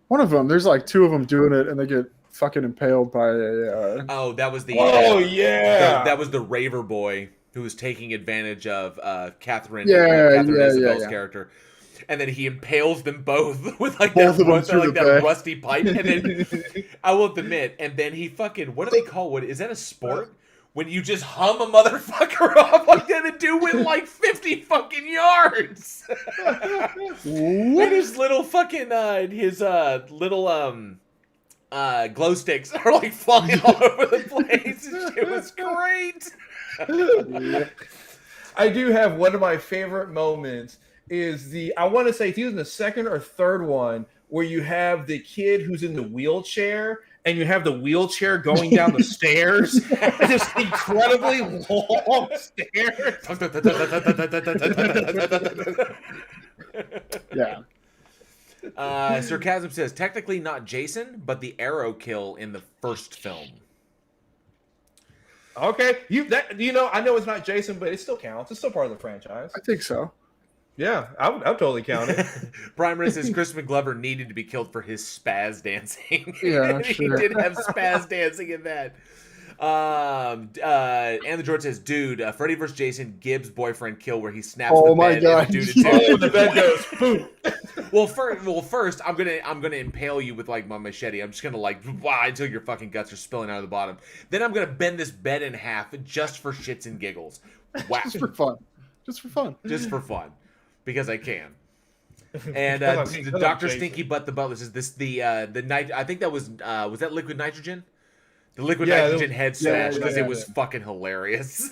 S4: one of them. There's like 2 of them doing it, and they get fucking impaled by a.
S1: That was the. That was the raver boy who was taking advantage of Catherine Isabel's character. And then he impales them both with like that rusty pipe. And then I will admit, and then he fucking, what do they call, what is that, a sport? When you just hum a motherfucker off like that and do with like 50 fucking yards. And his little fucking glow sticks are like flying all over the place. It was great.
S2: I do have one of my favorite moments is I want to say it's either the second or third one where you have the kid who's in the wheelchair and you have the wheelchair going down the stairs, just incredibly long stairs.
S4: Yeah.
S1: Sarcasm says, technically not Jason, but the arrow kill in the first film.
S2: Okay, I know it's not Jason, but it still counts. It's still part of the franchise.
S4: I think so.
S2: Yeah, I'll totally count it.
S1: Brian Marin says Crispin Glover needed to be killed for his spaz dancing.
S4: Yeah,
S1: He
S4: sure.
S1: did have spaz dancing in that. And the George says, dude, Freddy vs. Jason, Gibbs' boyfriend kill where he snaps the bed and the dude
S2: The bed goes boom.
S1: Well, first, I'm gonna impale you with like my machete. I'm just gonna like until your fucking guts are spilling out of the bottom. Then I'm gonna bend this bed in half just for shits and giggles. Wow,
S4: Just for fun.
S1: just for fun, because I can. And the Dr. Stinky Butt the Butler says this the night. I think that was that liquid nitrogen. The liquid nitrogen head smash because it was fucking hilarious.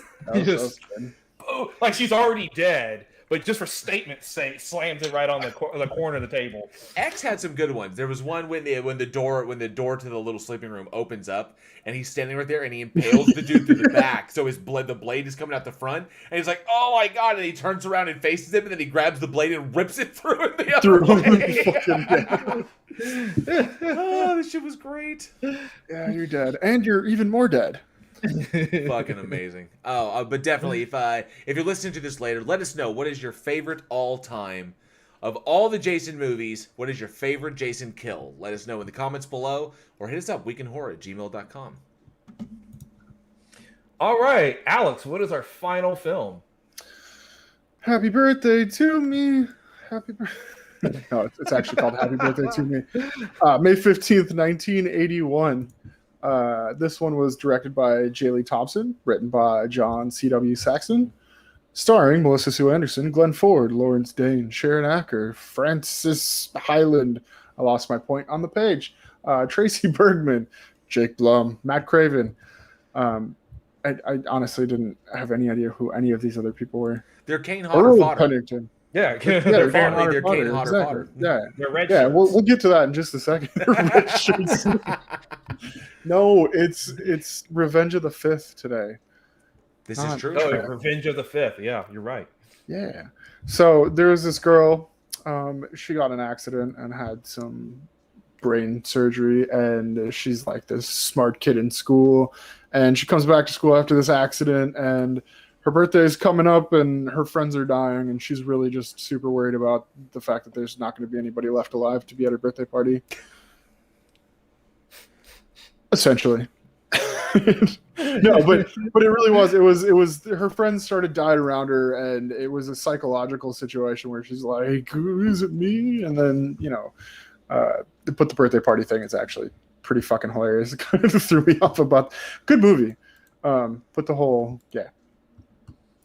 S2: Like she's already dead, but just for statement's sake, slams it right on the corner of the table.
S1: X had some good ones. There was one when the door to the little sleeping room opens up, and he's standing right there, and he impales the dude through the back. So the blade is coming out the front, and he's like, "Oh my god!" And he turns around and faces him, and then he grabs the blade and rips it through him the other way. Oh, this shit was great.
S4: Yeah, you're dead, and you're even more dead.
S1: Fucking amazing. But definitely, if you're listening to this later, let us know what is your favorite all-time of all the Jason movies. What is your favorite Jason kill? Let us know in the comments below, or hit us up weekinhorror@gmail.com.
S2: All right, Alex, what is our final film?
S4: Happy birthday to me. Happy birthday. No, it's actually called Happy Birthday to Me. May 15th, 1981. This one was directed by J. Lee Thompson, written by John C.W. Saxon, starring Melissa Sue Anderson, Glenn Ford, Lawrence Dane, Sharon Acker, Francis Hyland. I lost my point on the page. Tracy Bergman, Jake Blum, Matt Craven. I honestly didn't have any idea who any of these other people were.
S1: They're Kane Hodder fodder.
S4: Pennington.
S2: Yeah,
S1: they're Kane Hodder fodder.
S4: Yeah, we'll get to that in just a second. No, it's Revenge of the Fifth today.
S1: This is true.
S2: Oh, Revenge of the Fifth. Yeah, you're right.
S4: Yeah. So there was this girl. She got in an accident and had some brain surgery, and she's like this smart kid in school. And she comes back to school after this accident, and her birthday is coming up, and her friends are dying, and she's really just super worried about the fact that there's not going to be anybody left alive to be at her birthday party. Essentially. No, but it really was. It was her friends started dying around her, and it was a psychological situation where she's like, "Is it me?" And then to put the birthday party thing is actually pretty fucking hilarious. It kind of threw me off about. Good movie. But the whole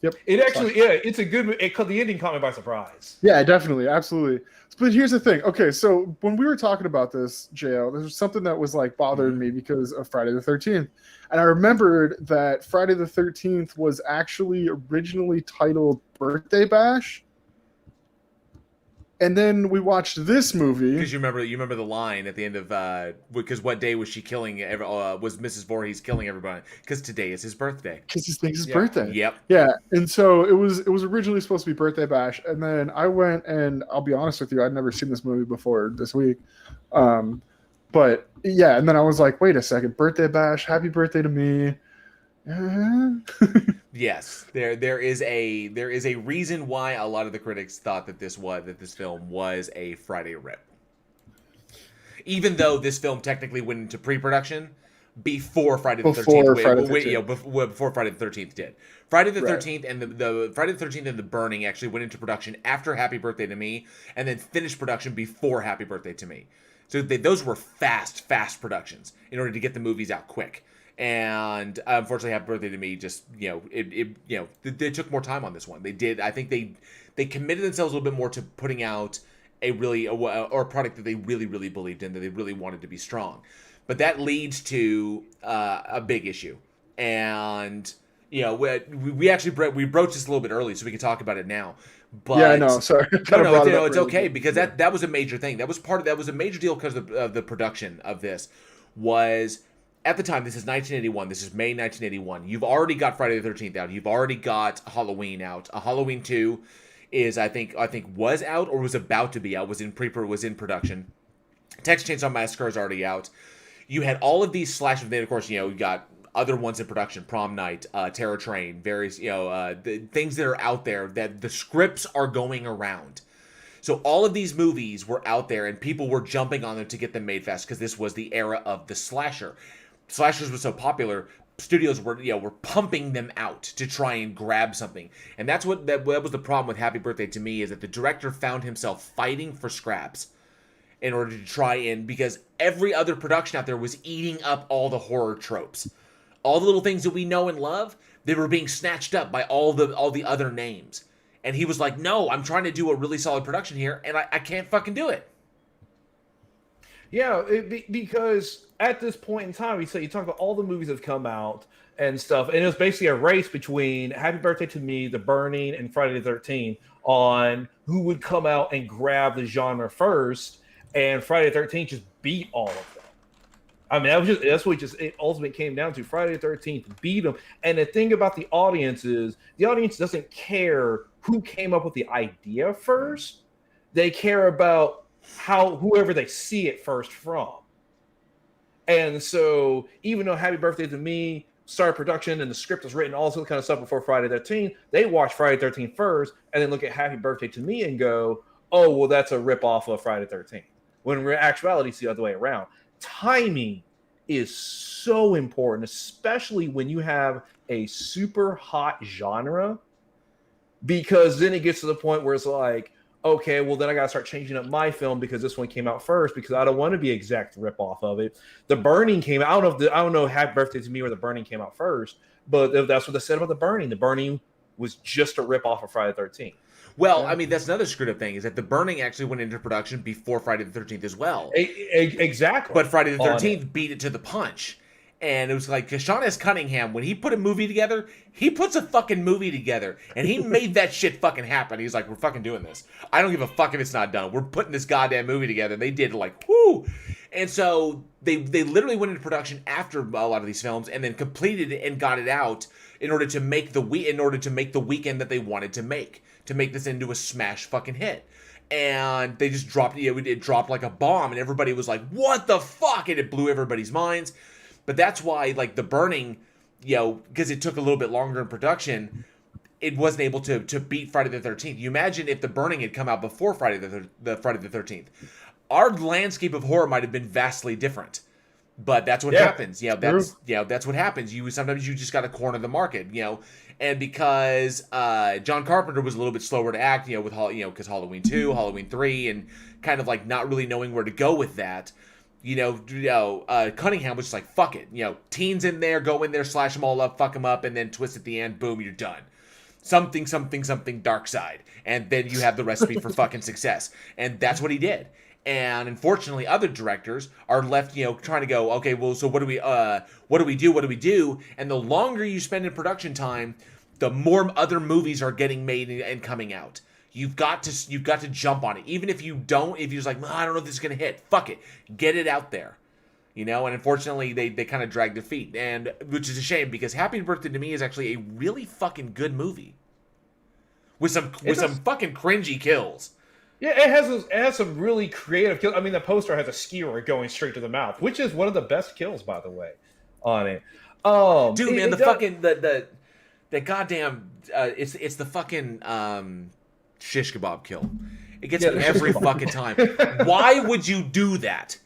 S4: Yep.
S2: It actually, it's a good. It caught the ending caught me by surprise.
S4: Yeah, definitely, absolutely. But here's the thing. Okay, so when we were talking about this, JL, there was something that was like bothering me because of Friday the 13th, and I remembered that Friday the 13th was actually originally titled Birthday Bash. And then we watched this movie
S1: because you remember the line at the end of because what day was she killing? Was Mrs. Voorhees killing everybody? Because today is his birthday.
S4: Because it's his birthday.
S1: Yep.
S4: Yeah, and so it was originally supposed to be Birthday Bash, and then I went and I'll be honest with you, I'd never seen this movie before this week, but yeah, and then I was like, wait a second, Birthday Bash, Happy Birthday to me.
S1: Yes, there is a reason why a lot of the critics thought that this film was a Friday rip. Even though this film technically went into pre-production before Friday the 13th, before Friday the 13th did. Friday the 13th and the Friday the 13th and The Burning actually went into production after Happy Birthday to Me, and then finished production before Happy Birthday to Me. So those were fast productions in order to get the movies out quick. And unfortunately, Happy Birthday to Me just, they took more time on this one. They did. I think they committed themselves a little bit more to putting out a product that they really, really believed in, that they really wanted to be strong. But that leads to a big issue. And, we actually broached this a little bit early, so we can talk about it now. But
S4: yeah, I know. Sorry.
S1: No, it's okay, because that was a major thing. That was a major deal because of the production of this. Was at the time, this is 1981. This is May 1981. You've already got Friday the 13th out. You've already got Halloween out. Halloween 2 is I think was out or was about to be out. Was in production. Texas Chainsaw Massacre is already out. You had all of these slashers. Then of course you got other ones in production. Prom Night, Terror Train, various the things that are out there that the scripts are going around. So all of these movies were out there and people were jumping on them to get them made fast because this was the era of the slasher. Slashers were so popular, studios were pumping them out to try and grab something. And that was the problem with Happy Birthday to Me, is that the director found himself fighting for scraps in order to try and, because every other production out there was eating up all the horror tropes. All the little things that we know and love, they were being snatched up by all the other names. And he was like, no, I'm trying to do a really solid production here, and I can't fucking do it.
S2: Yeah, because at this point in time, you talk about all the movies that have come out and stuff, and it was basically a race between Happy Birthday to Me, The Burning, and Friday the 13th on who would come out and grab the genre first, and Friday the 13th just beat all of them. I mean, that's what it ultimately came down to. Friday the 13th beat them, and the thing about the audience is the audience doesn't care who came up with the idea first. They care about whoever they see it first from. And so even though Happy Birthday to Me started production and the script was written, all this kind of stuff before Friday the 13th, they watch Friday the 13th first and then look at Happy Birthday to Me and go, oh, well, that's a ripoff of Friday the 13th. When in actuality, it's the other way around. Timing is so important, especially when you have a super hot genre, because then it gets to the point where it's like, okay, well, then I got to start changing up my film because this one came out first, because I don't want to be exact ripoff of it. The Burning came out. I don't know Happy Birthday to Me or The Burning came out first, but that's what they said about The Burning. The Burning was just a ripoff of Friday the 13th.
S1: Well, I mean, that's another screwed up thing, is that The Burning actually went into production before Friday the 13th as well.
S2: Exactly.
S1: But Friday the 13th beat it to the punch. And it was like, Sean S. Cunningham, when he put a movie together, he puts a fucking movie together. And he made that shit fucking happen. He's like, we're fucking doing this. I don't give a fuck if it's not done. We're putting this goddamn movie together. And they did like, whoo. And so they literally went into production after a lot of these films and then completed it and got it out in order to make the weekend that they wanted to make this into a smash fucking hit. And they just dropped it dropped like a bomb, and everybody was like, what the fuck? And it blew everybody's minds. But that's why, like, The Burning, because it took a little bit longer in production, it wasn't able to beat Friday the 13th. You imagine if The Burning had come out before Friday the 13th. Our landscape of horror might have been vastly different. But that's what happens. That's what happens. Sometimes you just got to corner the market, And because John Carpenter was a little bit slower to act, with because Halloween 2, Halloween 3, and kind of like not really knowing where to go with that. Cunningham was just like, fuck it. Teens in there, go in there, slash them all up, fuck them up, and then twist at the end, boom, you're done. Something, dark side. And then you have the recipe for fucking success. And that's what he did. And unfortunately, other directors are left, trying to go, okay, well, so what do we do? And the longer you spend in production time, the more other movies are getting made and coming out. You've got to jump on it. Even if you're just like, I don't know if this is going to hit. Fuck it. Get it out there. And unfortunately, they kind of dragged their feet. And which is a shame, because Happy Birthday to Me is actually a really fucking good movie. With some fucking cringy kills.
S2: Yeah, it has some really creative kills. I mean, the poster has a skewer going straight to the mouth, which is one of the best kills, by the way, on it.
S1: Dude, man, the goddamn it's the fucking shish kebab kill. It gets me every fucking time. Why would you do that?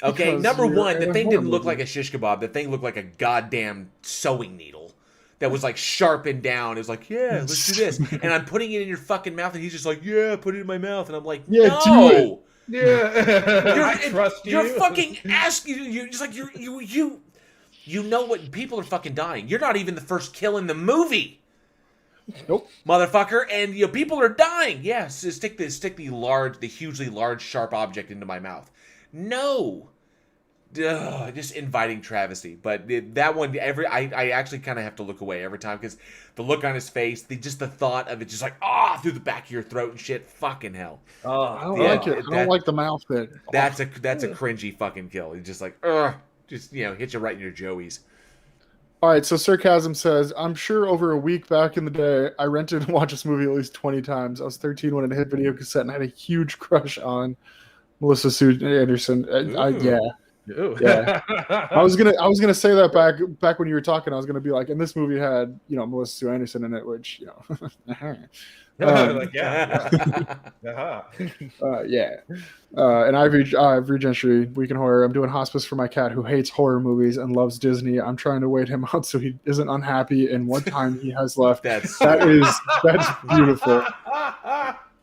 S1: Okay,
S4: Because
S1: number
S4: you're
S1: one, the
S4: in a
S1: thing
S4: horror
S1: didn't look
S4: movie.
S1: like a shish kebab. The thing looked like a goddamn sewing needle that was like sharpened down. It was like, yeah, let's do this. And I'm putting it in your fucking mouth, and he's just like, yeah, put it in my mouth. And I'm like,
S4: Yeah,
S1: no.
S4: do it.
S2: Yeah, I trust you.
S1: You're fucking asking. You're just like you know what? People are fucking dying. You're not even the first kill in the movie.
S4: Nope.
S1: Motherfucker, and people are dying. Yes, yeah, stick the hugely large, sharp object into my mouth. No. Just inviting travesty. But that one, I actually kind of have to look away every time, because the look on his face, the thought of it, just like through the back of your throat and shit. Fucking hell.
S4: I don't like it. I don't like the mouth bit.
S1: That's a cringy fucking kill. It's just like just hit you right in your joeys.
S4: All right, so Sarcasm says, I'm sure over a week back in the day, I rented and watched this movie at least 20 times. I was 13 when it hit video cassette, and I had a huge crush on Melissa Sue Anderson. Yeah. I was gonna say that back when you were talking. I was gonna be like, and this movie had Melissa Sue Anderson in it, which
S2: Like, yeah. Uh-huh.
S4: And I've Gentry, Week in Horror. I'm doing hospice for my cat who hates horror movies and loves Disney. I'm trying to wait him out so he isn't unhappy in what time he has left.
S1: That's
S4: beautiful.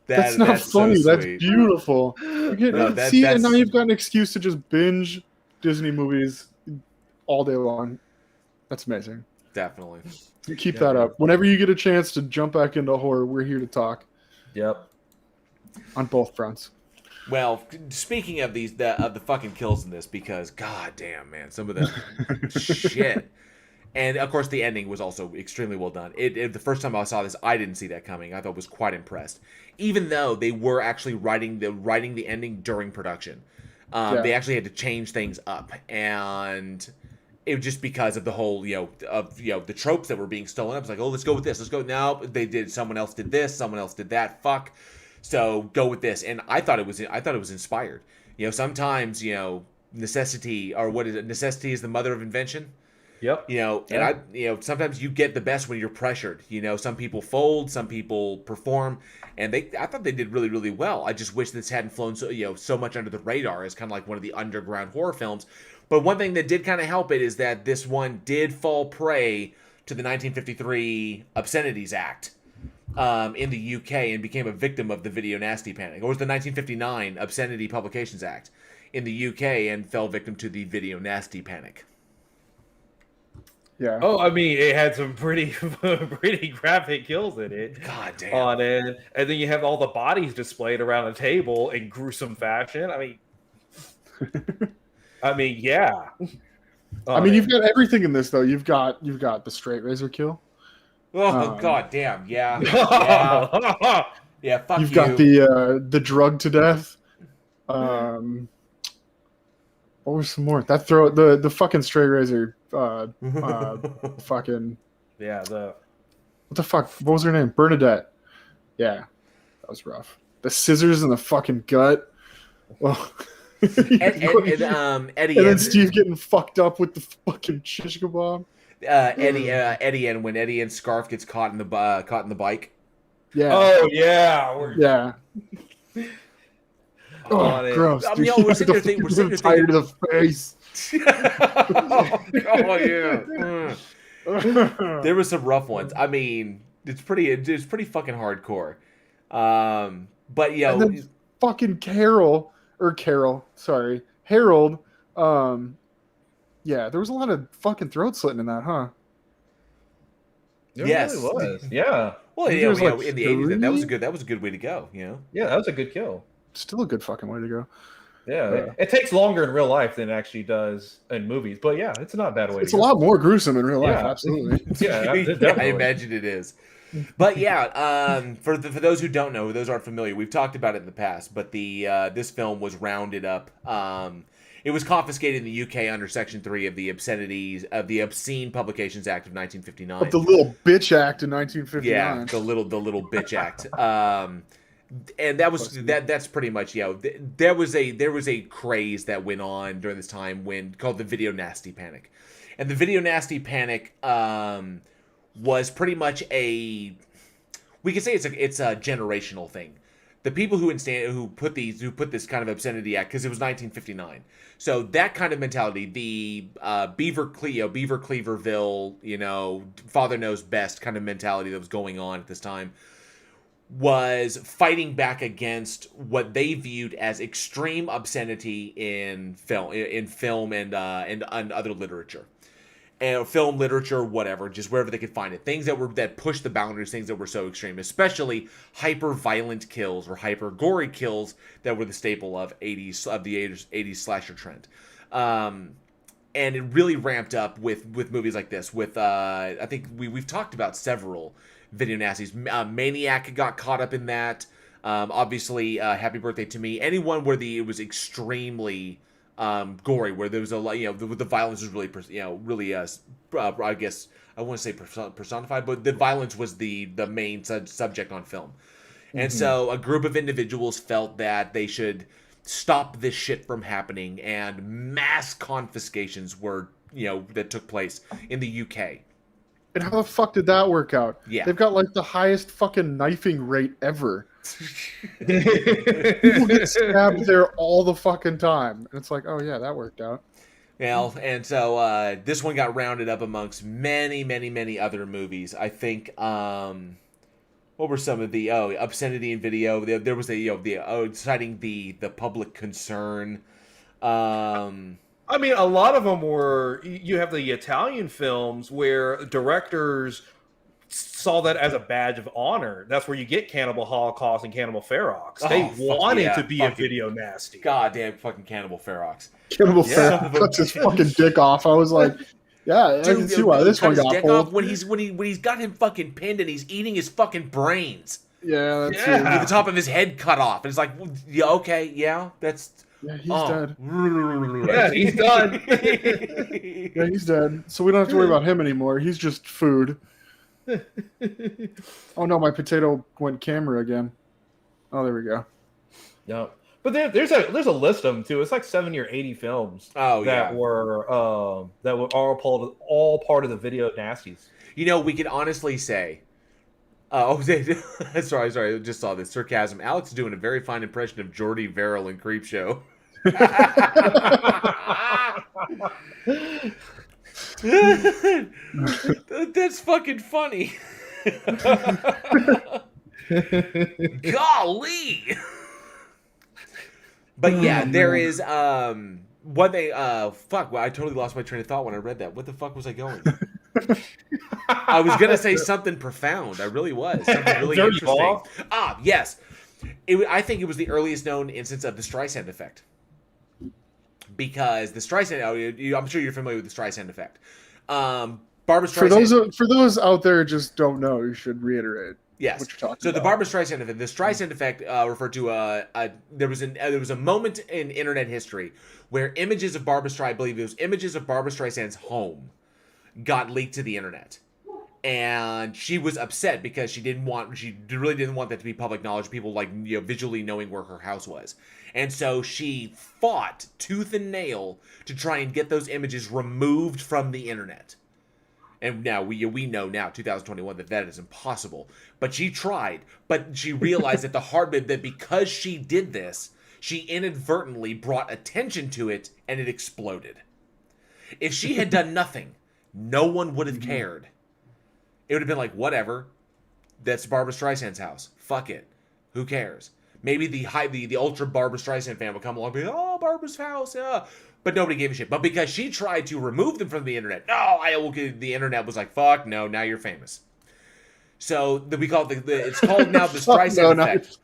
S4: That's not funny.
S1: So
S4: that's beautiful. And now you've got an excuse to just binge Disney movies all day long. That's amazing.
S1: Definitely.
S4: Keep that up. Whenever you get a chance to jump back into horror, we're here to talk.
S2: Yep.
S4: On both fronts.
S1: Well, speaking of the fucking kills in this, because goddamn, man, some of the shit. And of course, the ending was also extremely well done. The first time I saw this, I didn't see that coming. I thought was quite impressed, even though they were actually writing the ending during production. They actually had to change things up, and it was just because of the whole the tropes that were being stolen up. It's like, oh, let's go with this. Let's go. No, someone else did this. Someone else did that. Fuck. So go with this. And I thought it was inspired. Sometimes necessity, or what is it? Necessity is the mother of invention.
S2: Yep.
S1: And sometimes you get the best when you're pressured. Some people fold, some people perform, and I thought they did really, really well. I just wish this hadn't flown so much under the radar as kind of like one of the underground horror films. But one thing that did kind of help it is that this one did fall prey to the 1953 Obscenities Act in the UK and became a victim of the Video Nasty Panic. Or was the 1959 Obscenity Publications Act in the UK and fell victim to the Video Nasty Panic.
S4: Yeah.
S2: Oh, I mean, it had some pretty graphic kills in it.
S1: God damn.
S2: And then you have all the bodies displayed around a table in gruesome fashion. Yeah.
S4: You've got everything in this though. You've got the straight razor kill.
S1: Oh god damn, yeah. Yeah, fuck
S4: You've got the drug to death. What was some more? That the fucking straight razor. Fucking.
S2: Yeah.
S4: What the fuck? What was her name? Bernadette. Yeah, that was rough. The scissors in the fucking gut. Well.
S1: Eddie
S4: and then Steve getting fucked up with the fucking shish kebab.
S1: Eddie and when Eddie and Scarf gets caught in the bike.
S4: Yeah.
S2: Oh yeah.
S4: Yeah. Oh, gross.
S1: I mean, we're sitting there thinking,
S4: tired of the face.
S1: Oh yeah. There were some rough ones. I mean, it's pretty fucking hardcore. But
S4: fucking Carol, sorry, Harold. Yeah, there was a lot of fucking throat slitting in that, huh?
S2: It
S1: Yes.
S2: really was. Yeah.
S1: Well,
S4: I think
S1: yeah,
S4: there's, like,
S1: in the 80s, that was a
S4: 3?
S1: good way to go, you know.
S2: Yeah, that was a good kill.
S4: Still a good fucking way to go.
S2: Yeah,
S4: Yeah.
S2: it takes longer in real life than it actually does in movies, but yeah, it's not a bad way.
S4: It's
S2: to
S4: a
S2: go.
S4: lot more gruesome in real life,
S2: Yeah.
S4: absolutely.
S2: Yeah,
S1: I
S2: definitely.
S1: imagine it is. But yeah, for those who don't know, those aren't familiar, we've talked about it in the past. But this film was rounded up. It was confiscated in the UK under Section 3 of the Obscene Publications Act of 1959.
S4: Of the Little Bitch Act in 1959.
S1: Yeah, the little bitch act. And that's pretty much there was a craze that went on during this time called the video nasty panic, and the video nasty panic was pretty much we could say it's a generational thing. The people who put this kind of obscenity act, because it was 1959, so that kind of mentality, the Beaver Cleaverville, father knows best kind of mentality that was going on at this time, was fighting back against what they viewed as extreme obscenity in film and other literature. And film, literature, whatever, just wherever they could find it. Things that pushed the boundaries, things that were so extreme, especially hyper-violent kills or hyper-gory kills that were the staple of the 80s slasher trend. And it really ramped up with movies like this. With I think we've talked about several video nasties. Maniac got caught up in that. Obviously, Happy Birthday to Me. Anyone where it was extremely gory, where there was a lot, the violence was really, I guess I wouldn't say personified, but the violence was the main subject on film. And so a group of individuals felt that they should stop this shit from happening, and mass confiscations that took place in the UK.
S4: And how the fuck did that work out?
S1: Yeah.
S4: They've got like the highest fucking knifing rate ever. People get stabbed there all the fucking time. And it's like, oh yeah, that worked out.
S1: And so this one got rounded up amongst many, many, many other movies. I think, what were some of the, obscenity in video? There was citing the public concern.
S2: I mean, a lot of them were. You have the Italian films where directors saw that as a badge of honor. That's where you get Cannibal Holocaust and Cannibal Ferox. They wanted to be a video nasty.
S1: Goddamn fucking Cannibal Ferox.
S4: Cannibal Ferox cuts his fucking dick off. I was like, yeah,
S1: Dude,
S4: I can see why this one got pulled.
S1: when he's got him fucking pinned and he's eating his fucking brains.
S4: Yeah, that's
S1: With the top of his head cut off. And it's like, yeah, okay, yeah, that's...
S4: Yeah, he's dead.
S2: Yeah, he's done.
S4: Yeah, he's dead. So we don't have to worry about him anymore. He's just food. Oh no, my potato went camera again. Oh, there we go.
S2: Yeah, but there's a list of them too. It's like 70 or 80 films. That were all part of the video nasties.
S1: We could honestly say. Sorry, I just saw this sarcasm. Alex is doing a very fine impression of Jordy Verrill in Creepshow. That's fucking funny. Golly. But yeah, there is what they fuck. Well, I totally lost my train of thought when I read that. What the fuck was I going? I was gonna say something profound. I really was. Something really interesting. Yes. I think it was the earliest known instance of the Streisand effect. Because the Streisand, I'm sure you're familiar with the Streisand effect. Barbra Streisand.
S4: For those out there who just don't know, you should reiterate.
S1: Yes.
S4: What you're talking
S1: So
S4: about.
S1: the Barbra Streisand effect. The Streisand effect referred to there was a moment in internet history where images of Barbra Streisand, I believe it was images of Barbra Streisand's home, got leaked to the internet. And she was upset because she really didn't want that to be public knowledge, people visually knowing where her house was. And so she fought tooth and nail to try and get those images removed from the internet. And now we know now, 2021, that is impossible. But she tried. But she realized that because she did this, she inadvertently brought attention to it, and it exploded. If she had done nothing, no one would have cared. It would have been like, whatever. That's Barbra Streisand's house. Fuck it. Who cares? maybe the ultra Barbra Streisand fan would come along and be, oh, Barbara's house, yeah. But nobody gave a shit. But because she tried to remove them from the internet, the internet was like, fuck, no, now you're famous. So we call it it's called now the Streisand effect.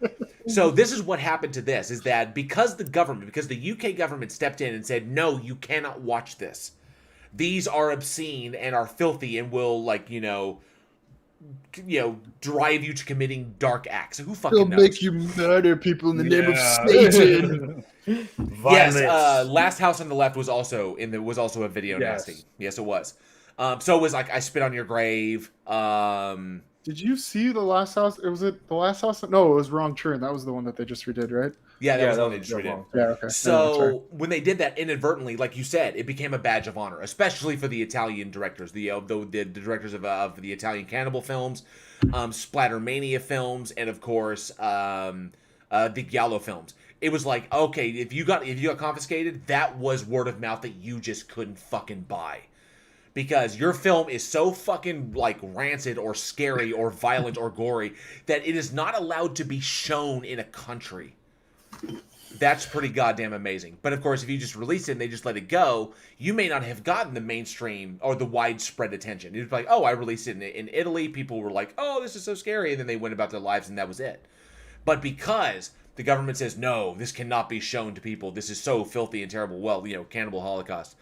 S1: So this is what happened to this, is that because the UK government stepped in and said, no, you cannot watch this. These are obscene and are filthy and will, like, drive you to committing dark acts. Who fucking knows?
S4: They'll make you murder people in the name of Satan.
S1: Yes, Last House on the Left was also a video nasty. Yes, it was. So it was like I Spit on Your Grave.
S4: Did you see The Last House? The Last House? No, it was Wrong Turn. That was the one that they just redid, right?
S1: Yeah, that was the one they just redid.
S4: Yeah, okay.
S1: So when they did that inadvertently, like you said, it became a badge of honor, especially for the Italian directors, the directors of the Italian cannibal films, Splattermania films, and of course the Giallo films. It was like, okay, if you got confiscated, that was word of mouth that you just couldn't fucking buy. Because your film is so fucking, like, rancid or scary or violent or gory that it is not allowed to be shown in a country. That's pretty goddamn amazing. But, of course, if you just release it and they just let it go, you may not have gotten the mainstream or the widespread attention. It's like, oh, I released it in Italy. People were like, oh, this is so scary. And then they went about their lives and that was it. But because the government says, no, this cannot be shown to people. This is so filthy and terrible. Well, cannibal holocaust.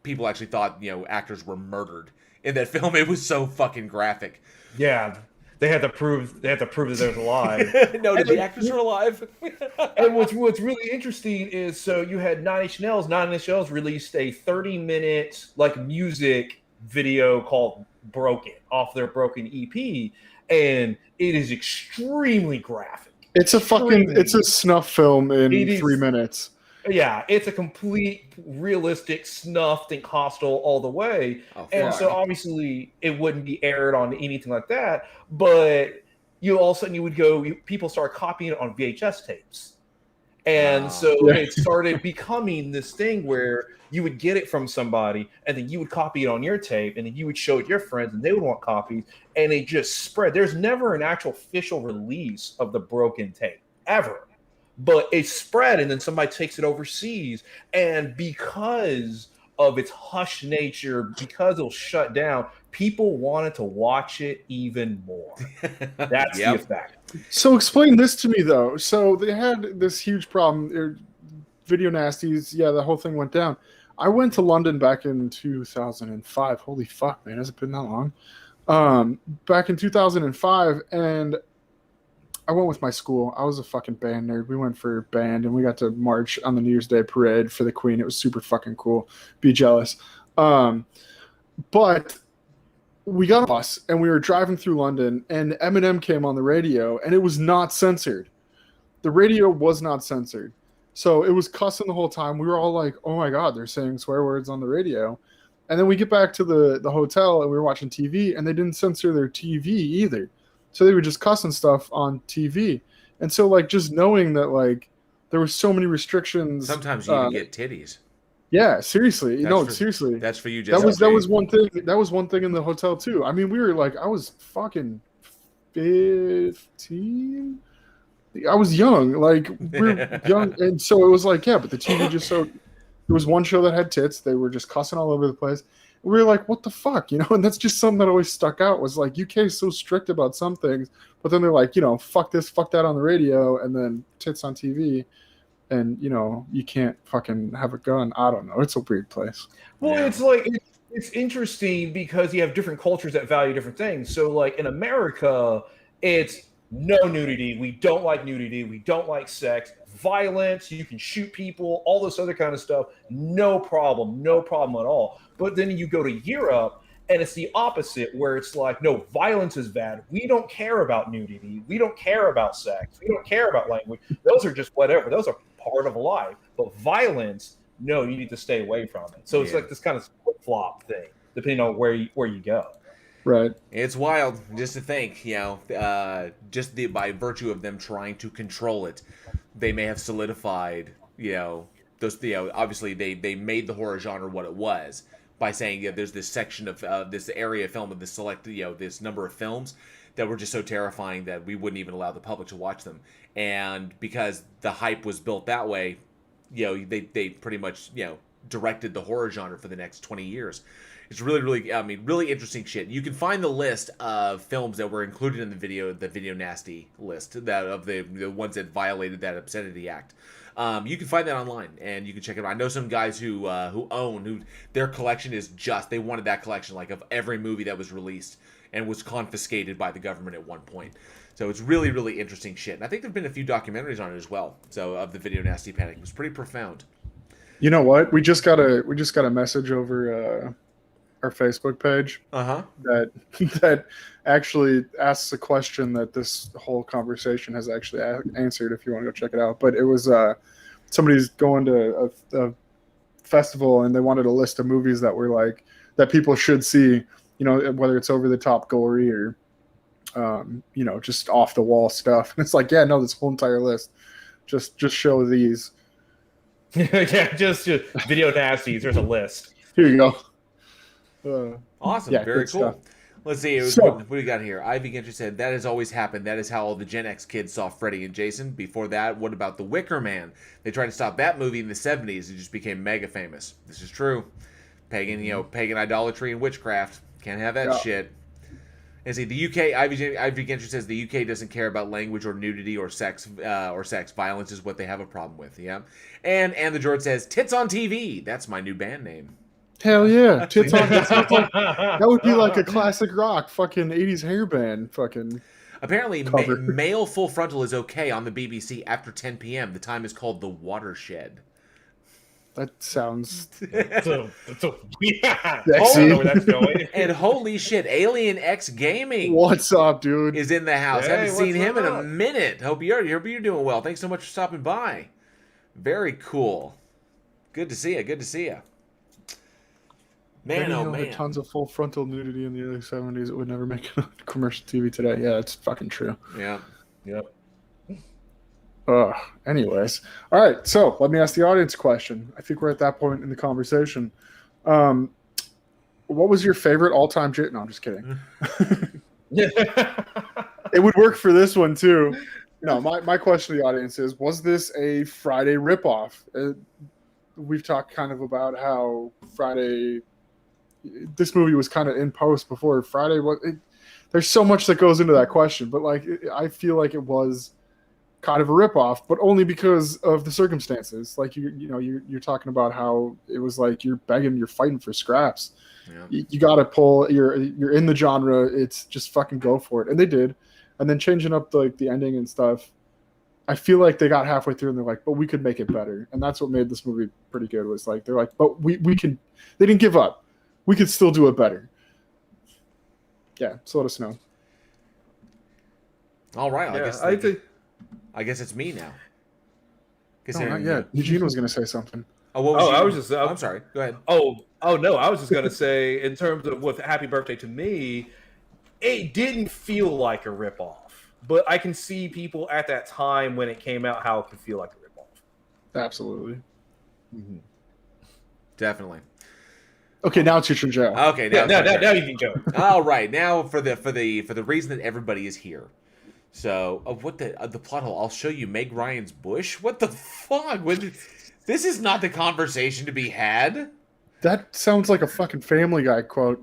S1: People actually thought, actors were murdered in that film. It was so fucking graphic.
S2: Yeah, they had to prove that they're alive.
S1: No, the actors are alive.
S2: And what's really interesting is, so you had Nine Inch Nails. Nine Inch Nails released a 30-minute music video called "Broken" off their Broken EP, and it is extremely graphic.
S4: It's a snuff film in 3 minutes.
S2: Yeah, it's a complete, realistic, snuffed and hostile all the way. And so obviously it wouldn't be aired on anything like that. But all of a sudden people start copying it on VHS tapes. And so it started becoming this thing where you would get it from somebody and then you would copy it on your tape and then you would show it to your friends and they would want copies. And it just spread. There's never an actual official release of the Broken tape, ever. But it spread, and then somebody takes it overseas, and because of its hush nature, because it'll shut down, people wanted to watch it even more. That's the effect.
S4: So explain this to me, though. So they had this huge problem. Video nasties, the whole thing went down. I went to London back in 2005. Holy fuck, man, has it been that long? Back in 2005, and I went with my school. I was a fucking band nerd. We went for band, and we got to march on the New Year's Day parade for the Queen. It was super fucking cool. Be jealous. But we got a bus, and we were driving through London, and Eminem came on the radio, and it was not censored. The radio was not censored. So it was cussing the whole time. We were all like, oh, my God, they're saying swear words on the radio. And then we get back to the hotel, and we were watching TV, and they didn't censor their TV either. So they were just cussing stuff on TV. And so, like, just knowing that, like, there were so many restrictions.
S1: Sometimes you even get titties.
S4: Yeah, seriously. Seriously.
S1: That's for you, Jesse.
S4: That was one thing. That was one thing in the hotel, too. I mean, we were, like, I was fucking 15. I was young. Like, we're young. And so it was like, but the TV just so... There was one show that had tits. They were just cussing all over the place. We were like, what the fuck, And that's just something that always stuck out, was like, UK is so strict about some things, but then they're like, fuck this, fuck that on the radio, and then tits on TV, and, you can't fucking have a gun. I don't know. It's a weird place.
S2: Well, it's like, it's interesting because you have different cultures that value different things. So, like, in America, it's no nudity. We don't like nudity. We don't like sex. Violence. You can shoot people. All this other kind of stuff. No problem. No problem at all. But then you go to Europe, and it's the opposite, where it's like, no, violence is bad. We don't care about nudity. We don't care about sex. We don't care about language. Those are just whatever. Those are part of life. But violence, no, you need to stay away from it. So it's like this kind of flip-flop thing, depending on where you go.
S4: Right.
S1: It's wild just to think, by virtue of them trying to control it, they may have solidified, those, obviously they made the horror genre what it was. by saying there's this section of this area of film of this select this number of films that were just so terrifying that we wouldn't even allow the public to watch them. And because the hype was built that way, they pretty much directed the horror genre for the next 20 years. It's really really interesting shit. You can find the list of films that were included in the video nasty list, that of the ones that violated that Obscenity Act. You can find that online, and you can check it out. I know some guys who their collection is they wanted that collection, like, of every movie that was released and was confiscated by the government at one point. So it's really, really interesting shit. And I think there've been a few documentaries on it as well. So of the video nasty panic, it was pretty profound.
S4: You know what? We just got a message over our Facebook page that actually asks a question that this whole conversation has actually answered. If you want to go check it out, but it was somebody's going to a festival and they wanted a list of movies that were like that people should see. Whether it's over the top gory or just off the wall stuff. And it's like, yeah, no, this whole entire list. Just show these.
S2: Yeah, just video nasties. There's a list.
S4: Here you go.
S1: Awesome.
S4: Yeah,
S1: Very cool.
S4: stuff.
S1: Let's see. What do we got here? Ivy Gintry said, that has always happened. That is how all the Gen X kids saw Freddy and Jason. Before that, what about The Wicker Man? They tried to stop that movie in the 70s. It just became mega famous. This is true. Pagan idolatry and witchcraft. Can't have that shit. And see, the UK, Ivy Gintry says the UK doesn't care about language or nudity or sex. Violence is what they have a problem with. Yeah. And the George says, tits on TV. That's my new band name.
S4: Hell yeah. Tits on. That would be like a classic rock fucking 80s hair band fucking.
S1: Apparently, male full frontal is okay on the BBC after 10 p.m. The time is called The Watershed.
S4: That sounds
S2: Yeah.
S4: sexy.
S2: I don't know where that's going.
S1: And holy shit, Alien X Gaming.
S4: What's up, dude?
S1: Is in the house.
S2: Hey,
S1: Haven't seen him in a
S2: up?
S1: minute. Hope you're doing well. Thanks so much for stopping by. Very cool. Good to see you. Good to see you. Man, oh man.
S4: Had tons of full frontal nudity in the early 70s. It would never make it on commercial TV today. Yeah, it's fucking true.
S1: Yeah.
S2: Yep.
S4: Anyways. All right, so let me ask the audience a question. I think we're at that point in the conversation. What was your favorite all-time No, I'm just kidding. It would work for this one, too. No, my question to the audience is, was this a Friday ripoff? We've talked kind of about how Friday... This movie was kind of in post before Friday. There's so much that goes into that question, but I feel like it was kind of a ripoff, but only because of the circumstances. Like you're talking about how it was like you're fighting for scraps.
S1: Yeah.
S4: You got to pull. You're in the genre. It's just fucking go for it, and they did. And then changing up the ending and stuff. I feel like they got halfway through and they're like, but we could make it better, and that's what made this movie pretty good. Was like they're like, but we can. They didn't give up. We could still do it better. Yeah, so let us know.
S1: All right.
S2: Yeah,
S1: I guess it's me now.
S4: No, not yet. Eugene was going to say something.
S1: I'm sorry. Go ahead.
S2: Oh no, I was just gonna say, in terms of with Happy Birthday to Me, it didn't feel like a ripoff, but I can see people at that time when it came out how it could feel like a ripoff.
S4: Absolutely.
S2: Mm-hmm.
S1: Definitely.
S4: Okay, now it's your turn, Joe.
S1: Okay,
S2: now you can go.
S1: All right, now for the reason that everybody is here. So, what the plot hole? I'll show you Meg Ryan's bush. What the fuck? This is not the conversation to be had.
S4: That sounds like a fucking Family Guy quote.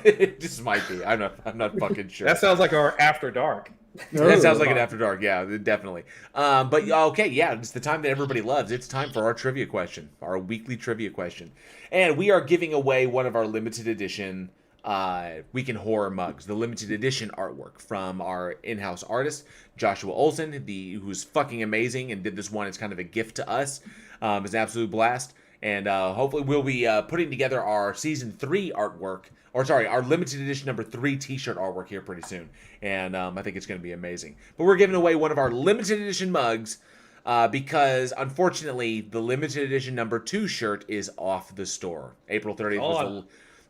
S1: It just might be. I'm not fucking sure.
S2: That sounds like our After Dark.
S1: That sounds like an After Dark. Yeah, definitely. But okay, yeah, it's the time that everybody loves. It's time for our trivia question, our weekly trivia question, and we are giving away one of our limited edition Week in Horror mugs, the limited edition artwork from our in-house artist Joshua Olson, who's fucking amazing and did this one. It's kind of a gift to us. It's an absolute blast, and hopefully we'll be putting together our season 3 artwork. Our limited edition number 3 t-shirt artwork here pretty soon. And I think it's going to be amazing. But we're giving away one of our limited edition mugs because, unfortunately, the limited edition number 2 shirt is off the store. April 30th was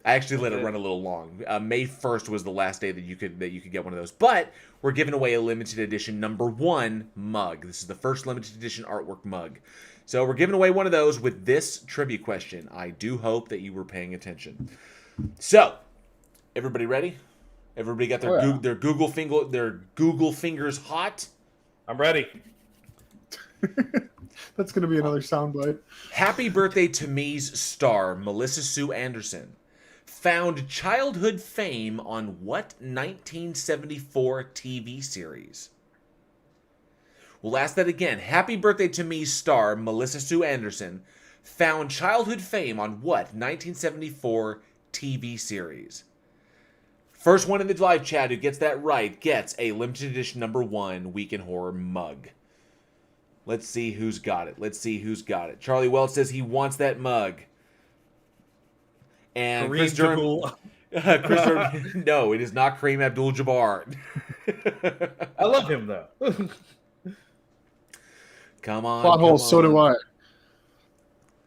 S1: I actually let it run a little long. May 1st was the last day that you could get one of those. But we're giving away a limited edition #1 mug. This is the first limited edition artwork mug. So we're giving away one of those with this trivia question. I do hope that you were paying attention. So, everybody ready? Everybody got their Google fingers hot?
S2: I'm ready.
S4: That's going to be another soundbite.
S1: Happy Birthday to Me's star, Melissa Sue Anderson, found childhood fame on what 1974 TV series? We'll ask that again. Happy Birthday to Me's star, Melissa Sue Anderson, found childhood fame on what 1974 TV series? First one in the live chat who gets that right gets a limited edition #1 Week in Horror mug. Let's see who's got it. Charlie Welch says he wants that mug. And Chris Durham, no, it is not Kareem Abdul-Jabbar.
S2: I love him though.
S1: Come on.
S4: Plot holes, so do I.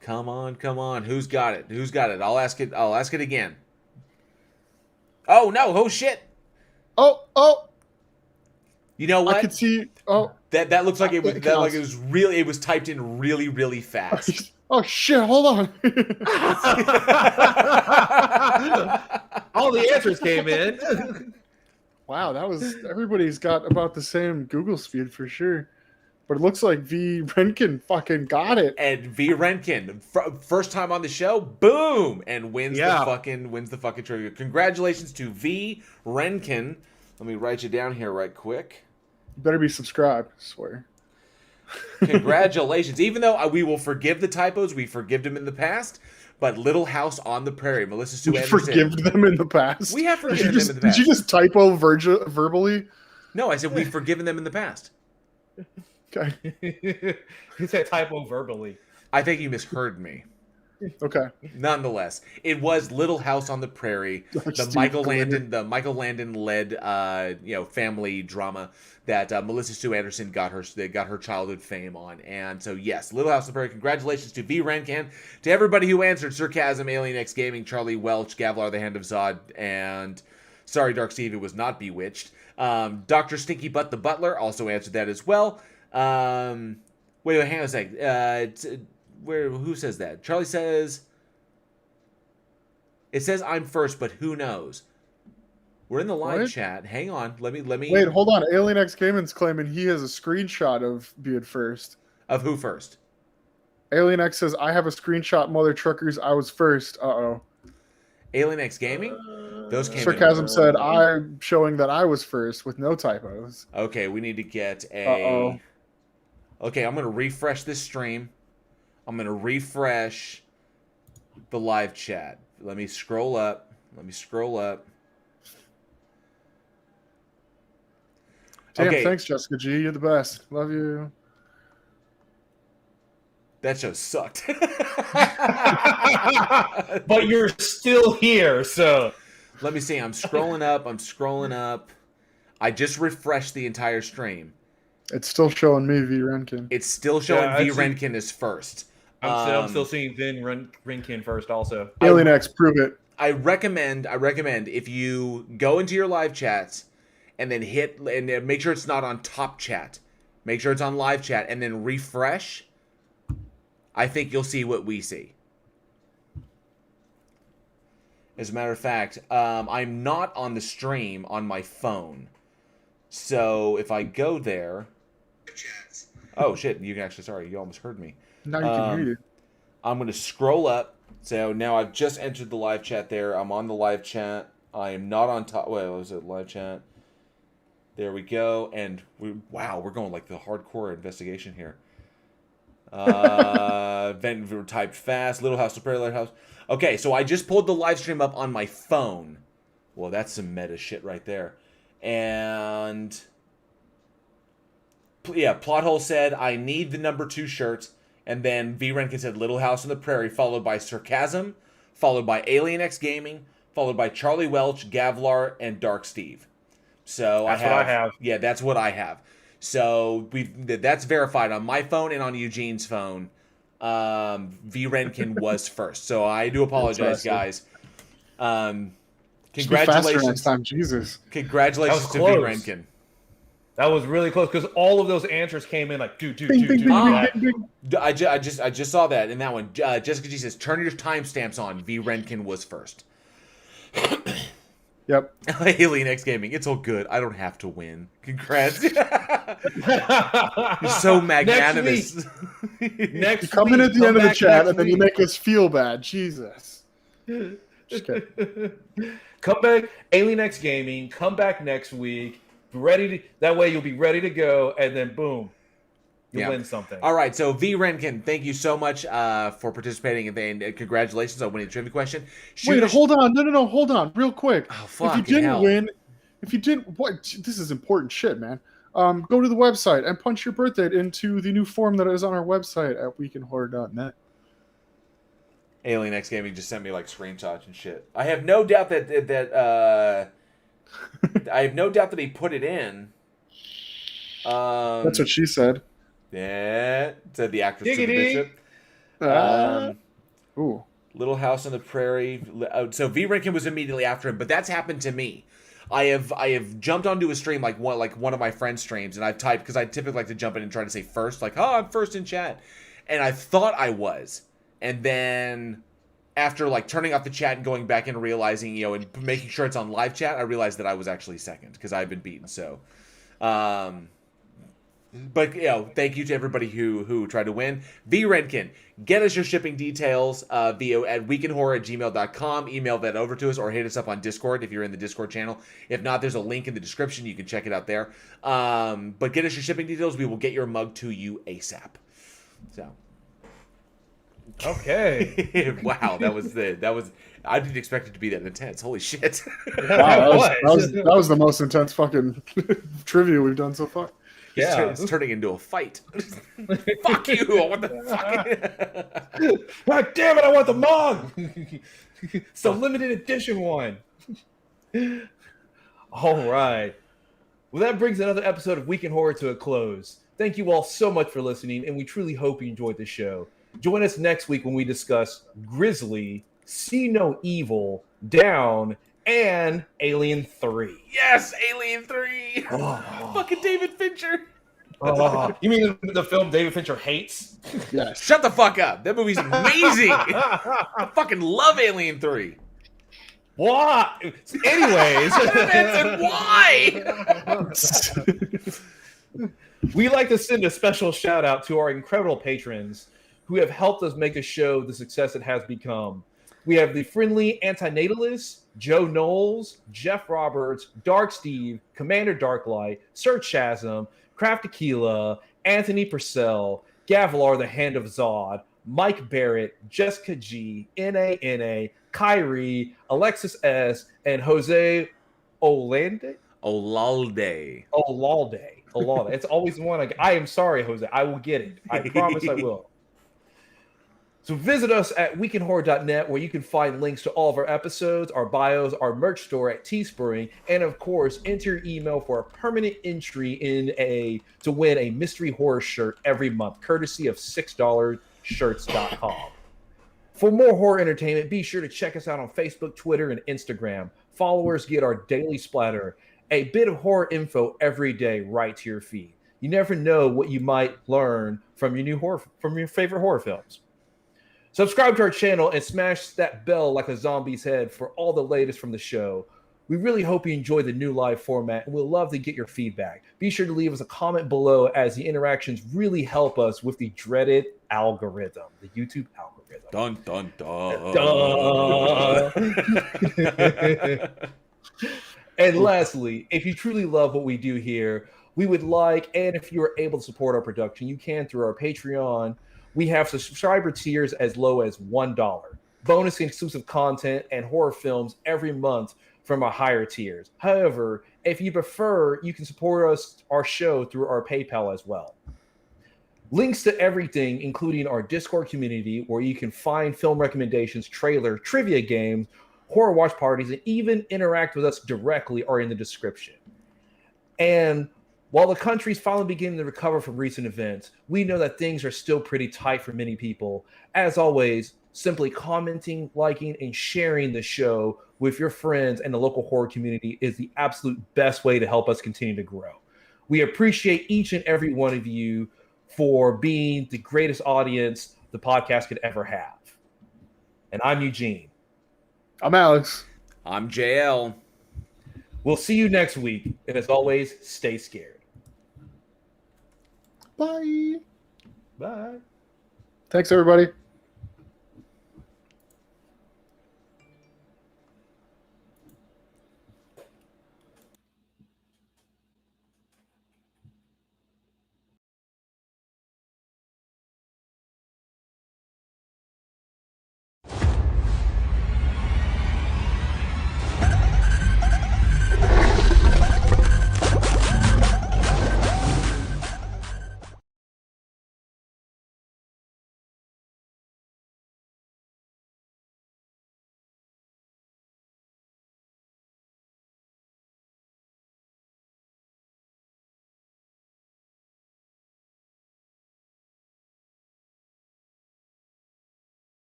S1: Come on. Who's got it? I'll ask it again. Oh no! Oh shit!
S4: Oh!
S1: You know what?
S4: I could see. Oh,
S1: that looks like it was. It was typed in really, really fast.
S4: Oh shit! Hold on.
S2: All the answers came in.
S4: Wow, that was. Everybody's got about the same Google speed for sure. But it looks like V. Renkin fucking got it.
S1: And V. Renkin, first time on the show, boom, and wins the fucking trivia. Congratulations to V. Renkin. Let me write you down here right quick.
S4: You better be subscribed, I swear.
S1: Congratulations. Even though we will forgive the typos, we forgave them in the past. But Little House on the Prairie, Melissa Sue Anderson.
S4: We forgive them in the past.
S1: We have forgiven them in the past.
S4: Did you just typo verbally?
S1: No, I said we've forgiven them in the past.
S4: Okay.
S2: He said typo verbally.
S1: I think you misheard me.
S4: Okay.
S1: Nonetheless, it was Little House on the Prairie, the Michael Landon led family drama that Melissa Sue Anderson got her childhood fame on. And so yes, Little House on the Prairie. Congratulations to V. Rencan, to everybody who answered: Sarcasm, Alien X Gaming, Charlie Welch, Gavlar, the Hand of Zod, and sorry, Dark Steve, it was not Bewitched. Dr. Stinky Butt the Butler also answered that as well. Wait, hang on a sec. Who says that? Charlie says, it says I'm first, but who knows? We're in the live chat. Hang on. Let me.
S4: Wait, hold on. Alien X Gaming's claiming he has a screenshot of being first.
S1: Of who first?
S4: Alien X says, I have a screenshot, mother truckers. I was first. Uh-oh.
S1: Alien X Gaming? Those came
S4: Sarcasm said, I'm showing that I was first with no typos.
S1: Okay, we need to get a...
S4: Uh-oh.
S1: Okay, I'm going to refresh this stream. I'm going to refresh the live chat. Let me scroll up.
S4: Damn,
S1: okay.
S4: Thanks, Jessica G. You're the best. Love you.
S1: That show sucked.
S2: But you're still here, so...
S1: Let me see. I'm scrolling up. I just refreshed the entire stream.
S4: It's still showing me V. Renkin.
S1: It's still showing V. Renkin is first.
S2: I'm still seeing Vin Renkin first also.
S4: Alien X, prove it.
S1: I recommend if you go into your live chats and then hit and make sure it's not on top chat. Make sure it's on live chat and then refresh. I think you'll see what we see. As a matter of fact, I'm not on the stream on my phone. So if I go there... Oh, shit. You can actually... Sorry, you almost heard me.
S4: Now you can hear you.
S1: I'm going to scroll up. So now I've just entered the live chat there. I'm on the live chat. I am not on top... Wait, what was it? Live chat. There we go. And wow, we're going like the hardcore investigation here. Vent typed fast. Little House to Prairie, Little House. Okay, so I just pulled the live stream up on my phone. Well, that's some meta shit right there. And yeah, Plothole said, I need the #2 shirt. And then V. Renkin said Little House on the Prairie, followed by Sarcasm, followed by Alien X Gaming, followed by Charlie Welch, Gavlar, and Dark Steve. So
S2: that's what I have.
S1: Yeah, that's what I have. So that's verified on my phone and on Eugene's phone. V. Renkin was first. So I do apologize, guys.
S4: Just be faster next
S1: Congratulations.
S4: time, Jesus.
S1: Congratulations
S2: That was
S1: to V.
S2: close.
S1: Renkin.
S2: That was really close because all of those answers came in like, dude.
S4: Ding, ding, ding,
S2: Yeah.
S4: ding, ding, ding.
S1: I just saw that in that one. Jessica G says, turn your timestamps on. V. Renkin was first.
S4: Yep.
S1: Alien X Gaming. It's all good. I don't have to win. Congrats. You're so magnanimous.
S2: Next
S4: You come in at the end of the chat and then you make us feel bad. Jesus. Just kidding.
S2: Come back, Alien X Gaming. Come back next week. Ready to, that way you'll be ready to go, and then boom, you'll win something.
S1: All right, so V. Renkin, thank you so much for participating, and congratulations on winning the trivia question.
S4: Wait, hold on. No, hold on. Real quick.
S1: Oh,
S4: If you didn't win, this is important shit, man. Go to the website and punch your birth date into the new form that is on our website at weekinhorror.net.
S1: Alien X Gaming just sent me like screenshots and shit. I have no doubt that I have no doubt that he put it in.
S4: That's what she said.
S1: Yeah, said the actress to the
S2: Giggity.
S1: bishop.
S4: Ooh.
S1: Little House on the Prairie. So V. Renkin was immediately after him, but that's happened to me. I have jumped onto a stream like one of my friends' streams, and I've typed because I typically like to jump in and try to say first, like, oh, I'm first in chat, and I thought I was, and then after like turning off the chat and going back and realizing, and making sure it's on live chat, I realized that I was actually second because I've been beaten. So, but thank you to everybody who tried to win. V. Renkin, get us your shipping details via at weekinhorror@gmail.com. Email that over to us or hit us up on Discord if you're in the Discord channel. If not, there's a link in the description. You can check it out there. But get us your shipping details. We will get your mug to you ASAP. So.
S2: Okay.
S1: Wow, that was I didn't expect it to be that intense. Holy shit.
S4: Wow, that was the most intense fucking trivia we've done so far.
S2: Yeah.
S1: It's turning into a fight. Fuck you. What the fuck?
S2: God damn it, I want the mug. It's a limited edition one. All right. Well, that brings another episode of Week in Horror to a close. Thank you all so much for listening, and we truly hope you enjoyed the show. Join us next week when we discuss Grizzly, See No Evil, Down, and Alien 3.
S1: Yes, Alien 3.
S2: Oh.
S1: Fucking David Fincher.
S2: Oh, you mean the film David Fincher hates?
S4: Yes.
S1: Shut the fuck up. That movie's amazing. I fucking love Alien 3.
S2: What? Anyways.
S1: And why?
S2: We like to send a special shout out to our incredible patrons who have helped us make the show the success it has become. We have the friendly antinatalist, Joe Knowles, Jeff Roberts, Dark Steve, Commander Darklight, Sir Chasm, Craft Tequila, Anthony Purcell, Gavlar, the Hand of Zod, Mike Barrett, Jessica G, NANA, Kyrie, Alexis S, and Jose Olalde. It's always the one. I am sorry, Jose. I will get it. I promise I will. So visit us at weekinhorror.net where you can find links to all of our episodes, our bios, our merch store at Teespring, and of course, enter your email for a permanent entry to win a mystery horror shirt every month, courtesy of $6shirts.com. For more horror entertainment, be sure to check us out on Facebook, Twitter, and Instagram. Followers get our daily splatter, a bit of horror info every day right to your feed. You never know what you might learn from your favorite horror films. Subscribe to our channel and smash that bell like a zombie's head for all the latest from the show. We really hope you enjoy the new live format, and we'll love to get your feedback. Be sure to leave us a comment below, as the interactions really help us with the dreaded algorithm, the YouTube algorithm.
S1: Dun, dun, dun.
S2: And lastly, if you truly love what we do here, we would like, and if you are able to support our production, you can through our Patreon. We have subscriber tiers as low as $1, bonus and exclusive content, and horror films every month from our higher tiers. However, if you prefer, you can support our show through our PayPal as well. Links to everything, including our Discord community, where you can find film recommendations, trailer, trivia games, horror watch parties, and even interact with us directly, are in the description. And while the country's finally beginning to recover from recent events, we know that things are still pretty tight for many people. As always, simply commenting, liking, and sharing the show with your friends and the local horror community is the absolute best way to help us continue to grow. We appreciate each and every one of you for being the greatest audience the podcast could ever have. And I'm Eugene.
S4: I'm Alex.
S1: I'm JL.
S2: We'll see you next week. And as always, stay scared.
S4: Bye.
S2: Bye.
S4: Thanks, everybody.